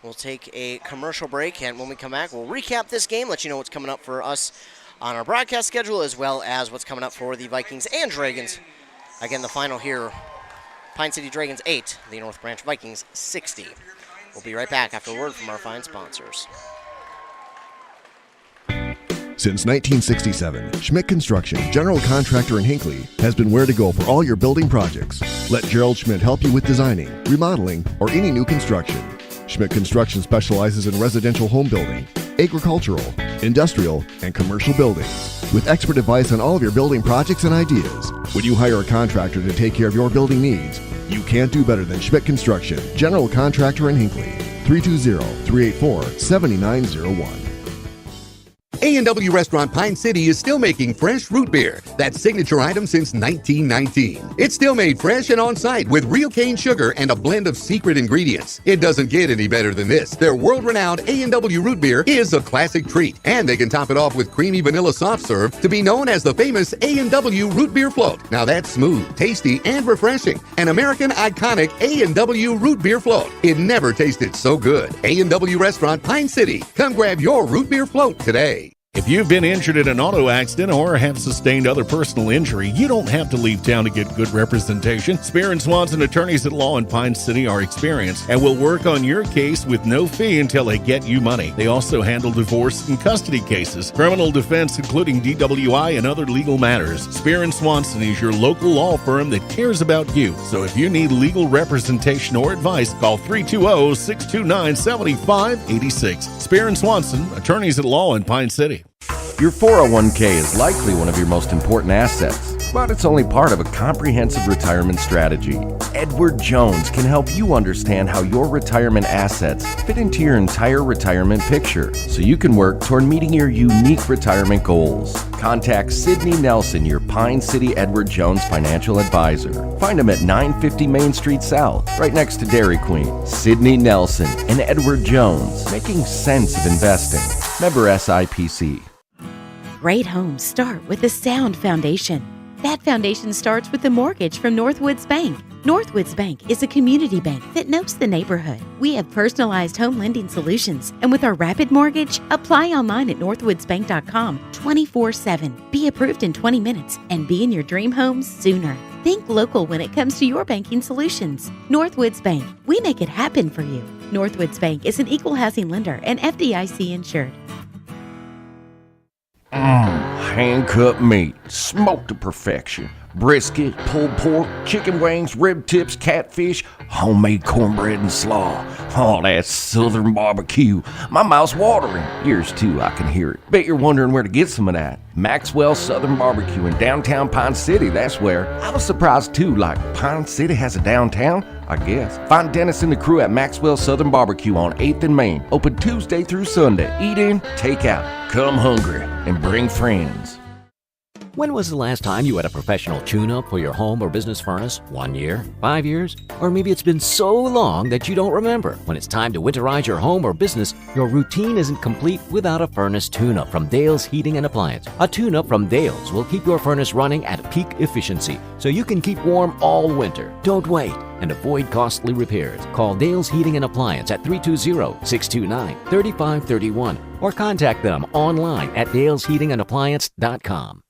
We'll take a commercial break, and when we come back, we'll recap this game, let you know what's coming up for us on our broadcast schedule, as well as what's coming up for the Vikings and Dragons. Again, the final here, Pine City Dragons 8, the North Branch Vikings 60. We'll be right back after a word from our fine sponsors. Since 1967, Schmidt Construction, general contractor in Hinckley, has been where to go for all your building projects. Let Gerald Schmidt help you with designing, remodeling, or any new construction. Schmidt Construction specializes in residential home building, agricultural, industrial, and commercial buildings, with expert advice on all of your building projects and ideas. When you hire a contractor to take care of your building needs, you can't do better than Schmidt Construction, general contractor in Hinckley. 320-384-7901. A&W Restaurant Pine City is still making fresh root beer, that signature item since 1919. It's still made fresh and on-site with real cane sugar and a blend of secret ingredients. It doesn't get any better than this. Their world-renowned A&W root beer is a classic treat, and they can top it off with creamy vanilla soft serve to be known as the famous A&W root beer float. Now that's smooth, tasty, and refreshing. An American iconic A&W root beer float. It never tasted so good. A&W Restaurant Pine City. Come grab your root beer float today. If you've been injured in an auto accident or have sustained other personal injury, you don't have to leave town to get good representation. Spear and Swanson attorneys at law in Pine City are experienced and will work on your case with no fee until they get you money. They also handle divorce and custody cases, criminal defense, including DWI and other legal matters. Spear and Swanson is your local law firm that cares about you. So if you need legal representation or advice, call 320-629-7586. Spear and Swanson, attorneys at law in Pine City. Your 401k is likely one of your most important assets, but it's only part of a comprehensive retirement strategy. Edward Jones can help you understand how your retirement assets fit into your entire retirement picture so you can work toward meeting your unique retirement goals. Contact Sidney Nelson, your Pine City Edward Jones financial advisor. Find him at 950 Main Street South, right next to Dairy Queen. Sidney Nelson and Edward Jones, making sense of investing. Member SIPC. Great homes start with a sound foundation. That foundation starts with the mortgage from Northwoods Bank. Northwoods Bank is a community bank that knows the neighborhood. We have personalized home lending solutions, and with our rapid mortgage, apply online at northwoodsbank.com 24/7. Be approved in 20 minutes and be in your dream homes sooner. Think local when it comes to your banking solutions. Northwoods Bank, we make it happen for you. Northwoods Bank is an equal housing lender and FDIC insured. Hand-cut meat, smoked to perfection. Brisket, pulled pork, chicken wings, rib tips, catfish, homemade cornbread and slaw. Oh, that's Southern barbecue. My mouth's watering. Yours too, I can hear it. Bet you're wondering where to get some of that. Maxwell Southern Barbecue in downtown Pine City, that's where. I was surprised too, like Pine City has a downtown? I guess. Find Dennis and the crew at Maxwell Southern Barbecue on 8th and Main. Open Tuesday through Sunday. Eat in, take out. Come hungry and bring friends. When was the last time you had a professional tune-up for your home or business furnace? 1 year? 5 years? Or maybe it's been so long that you don't remember. When it's time to winterize your home or business, your routine isn't complete without a furnace tune-up from Dale's Heating and Appliance. A tune-up from Dale's will keep your furnace running at peak efficiency so you can keep warm all winter. Don't wait and avoid costly repairs. Call Dale's Heating and Appliance at 320-629-3531 or contact them online at dalesheatingandappliance.com.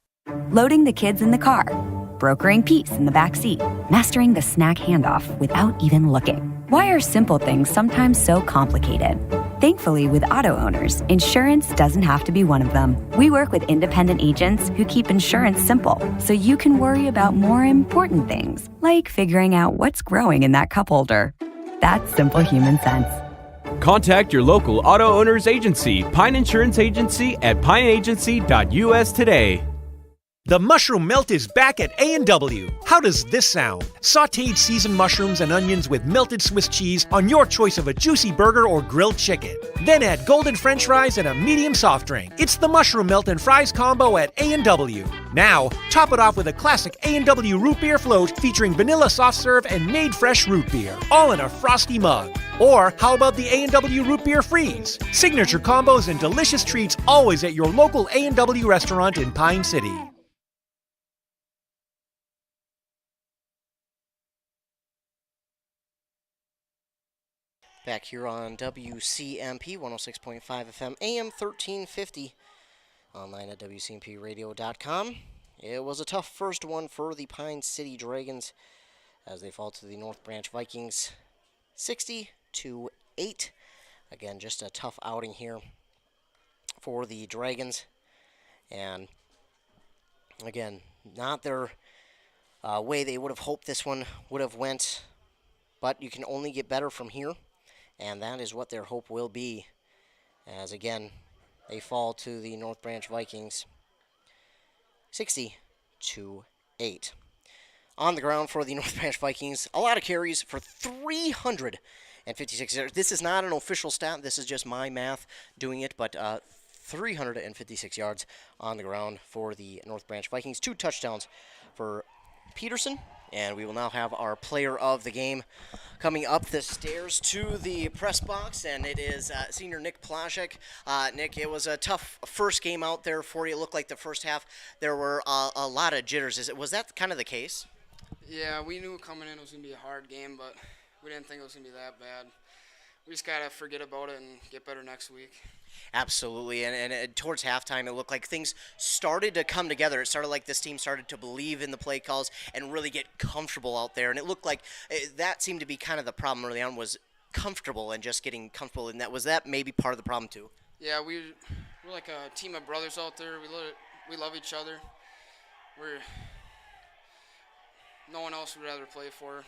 Loading the kids in the car, brokering peace in the back seat, mastering the snack handoff without even looking. Why are simple things sometimes so complicated? Thankfully, with auto owners, insurance doesn't have to be one of them. We work with independent agents who keep insurance simple, so you can worry about more important things, like figuring out what's growing in that cup holder. That's simple human sense. Contact your local auto owner's agency, Pine Insurance Agency, at pineagency.us today. The mushroom melt is back at A&W. How does this sound? Sautéed seasoned mushrooms and onions with melted Swiss cheese on your choice of a juicy burger or grilled chicken. Then add golden French fries and a medium soft drink. It's the mushroom melt and fries combo at A&W. Now, top it off with a classic A&W root beer float featuring vanilla soft serve and made fresh root beer, all in a frosty mug. Or how about the A&W root beer freeze? Signature combos and delicious treats always at your local A&W restaurant in Pine City. Back here on WCMP 106.5 FM, AM 1350, online at WCMPradio.com. It was a tough first one for the Pine City Dragons as they fall to the North Branch Vikings 60-8. Again, just a tough outing here for the Dragons. And again, not their way they would have hoped this one would have went, but you can only get better from here. And that is what their hope will be, as again, they fall to the North Branch Vikings 60-8. On the ground for the North Branch Vikings, a lot of carries for 356 yards. This is not an official stat. This is just my math doing it, but 356 yards on the ground for the North Branch Vikings. 2 touchdowns for Peterson. And we will now have our player of the game coming up the stairs to the press box, and it is senior Nick Plashek. Nick, it was a tough first game out there for you. It looked like the first half there were a lot of jitters. Was that kind of the case? Yeah, we knew coming in it was going to be a hard game, but we didn't think it was going to be that bad. We just got to forget about it and get better next week. Absolutely, and towards halftime, it looked like things started to come together. It started like this team started to believe in the play calls and really get comfortable out there. And it looked like that seemed to be kind of the problem early on, was comfortable and just getting comfortable. And was that maybe part of the problem too? Yeah, we're like a team of brothers out there. We love each other. No one else would rather play for.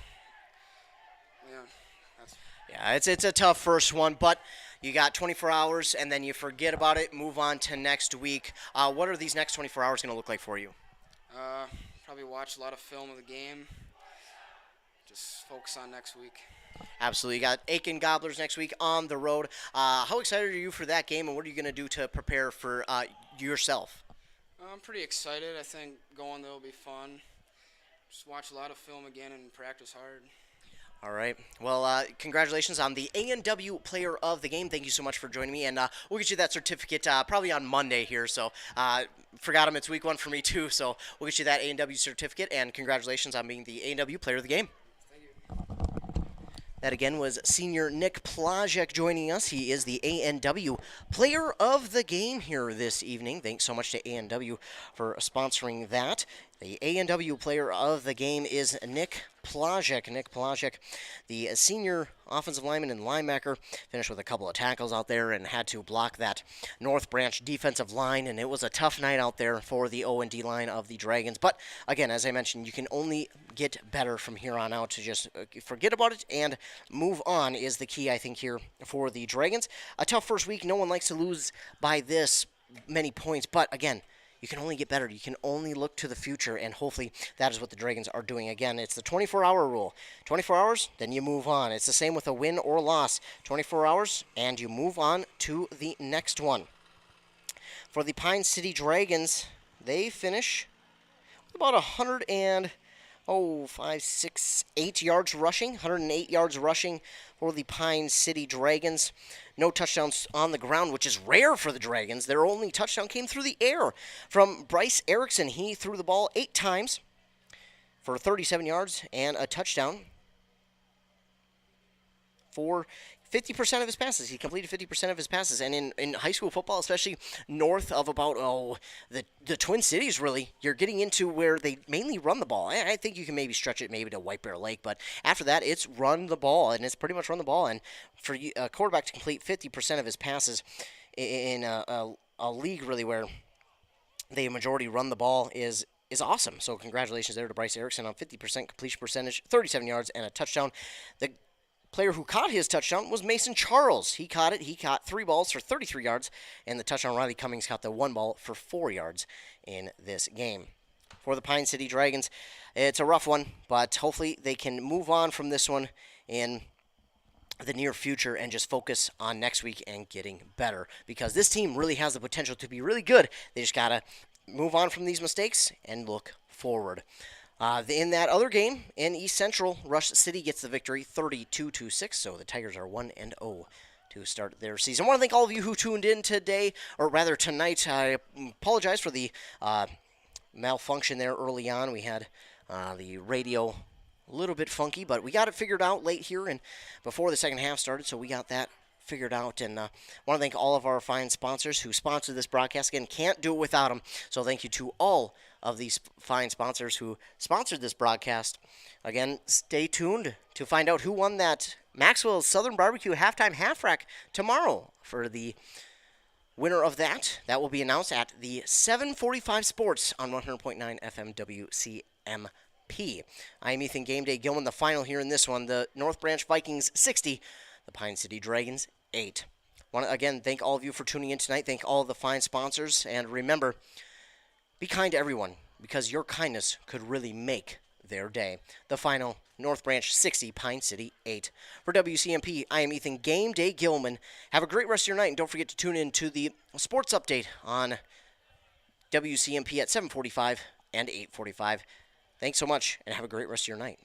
Yeah, it's a tough first one, but you got 24 hours, and then you forget about it, move on to next week. What are these next 24 hours going to look like for you? Probably watch a lot of film of the game. Just focus on next week. Absolutely. You got Aiken Gobblers next week on the road. How excited are you for that game, and what are you going to do to prepare for yourself? I'm pretty excited. I think going there will be fun. Just watch a lot of film again and practice hard. All right. Well, congratulations on the A&W Player of the Game. Thank you so much for joining me, and we'll get you that certificate probably on Monday here. So, forgot him. It's week 1 for me too. So we'll get you that A&W certificate, and congratulations on being the A&W Player of the Game. Thank you. That again was senior Nick Plashek joining us. He is the A&W Player of the Game here this evening. Thanks so much to A&W for sponsoring that. The A&W Player of the Game is Nick Plashek. Nick Plashek, the senior offensive lineman and linebacker, finished with a couple of tackles out there and had to block that North Branch defensive line, and it was a tough night out there for the O&D line of the Dragons. But again, as I mentioned, you can only get better from here on out. To just forget about it and move on is the key, I think, here for the Dragons. A tough first week. No one likes to lose by this many points, but again, you can only get better. You can only look to the future, and hopefully that is what the Dragons are doing. Again, it's the 24-hour rule. 24 hours, then you move on. It's the same with a win or loss. 24 hours, and you move on to the next one. For the Pine City Dragons, they finish with about 108 yards rushing. 108 yards rushing for the Pine City Dragons. No touchdowns on the ground, which is rare for the Dragons. Their only touchdown came through the air from Bryce Erickson. He threw the ball 8 times for 37 yards and a touchdown. for 50% of his passes. He completed 50% of his passes. And in high school football, especially north of about, the Twin Cities, really, you're getting into where they mainly run the ball. I think you can maybe stretch it maybe to White Bear Lake, but after that, it's run the ball, and it's pretty much run the ball. And for a quarterback to complete 50% of his passes in a league, really, where the majority run the ball is awesome. So congratulations there to Bryce Erickson on 50% completion percentage, 37 yards, and a touchdown. The player who caught his touchdown was Mason Charles. He caught it. He caught 3 balls for 33 yards, and the touchdown Riley Cummings caught the 1 ball for 4 yards in this game. For the Pine City Dragons, it's a rough one, but hopefully they can move on from this one in the near future and just focus on next week and getting better, because this team really has the potential to be really good. They just got to move on from these mistakes and look forward. In that other game, in East Central, Rush City gets the victory 32-6, so the Tigers are 1-0 to start their season. I want to thank all of you who tuned in today, or rather tonight. I apologize for the malfunction there early on. We had the radio a little bit funky, but we got it figured out late here and before the second half started, so we got that figured out. And want to thank all of our fine sponsors who sponsored this broadcast. Again, can't do it without them, so thank you to all of these fine sponsors who sponsored this broadcast. Again, stay tuned to find out who won that Maxwell's Southern Barbecue halftime half rack tomorrow. For the winner of that will be announced at the 7:45 Sports on 100.9 FM WCMP. I am Ethan Game Day Gilman. The final here in this one, the North Branch Vikings 60, the Pine City Dragons 8. Want to again thank all of you for tuning in tonight. Thank all of the fine sponsors, and remember, be kind to everyone, because your kindness could really make their day. The final, North Branch 60, Pine City 8. For WCMP, I am Ethan Game Day Gilman. Have a great rest of your night, and don't forget to tune in to the sports update on WCMP at 7:45 and 8:45. Thanks so much, and have a great rest of your night.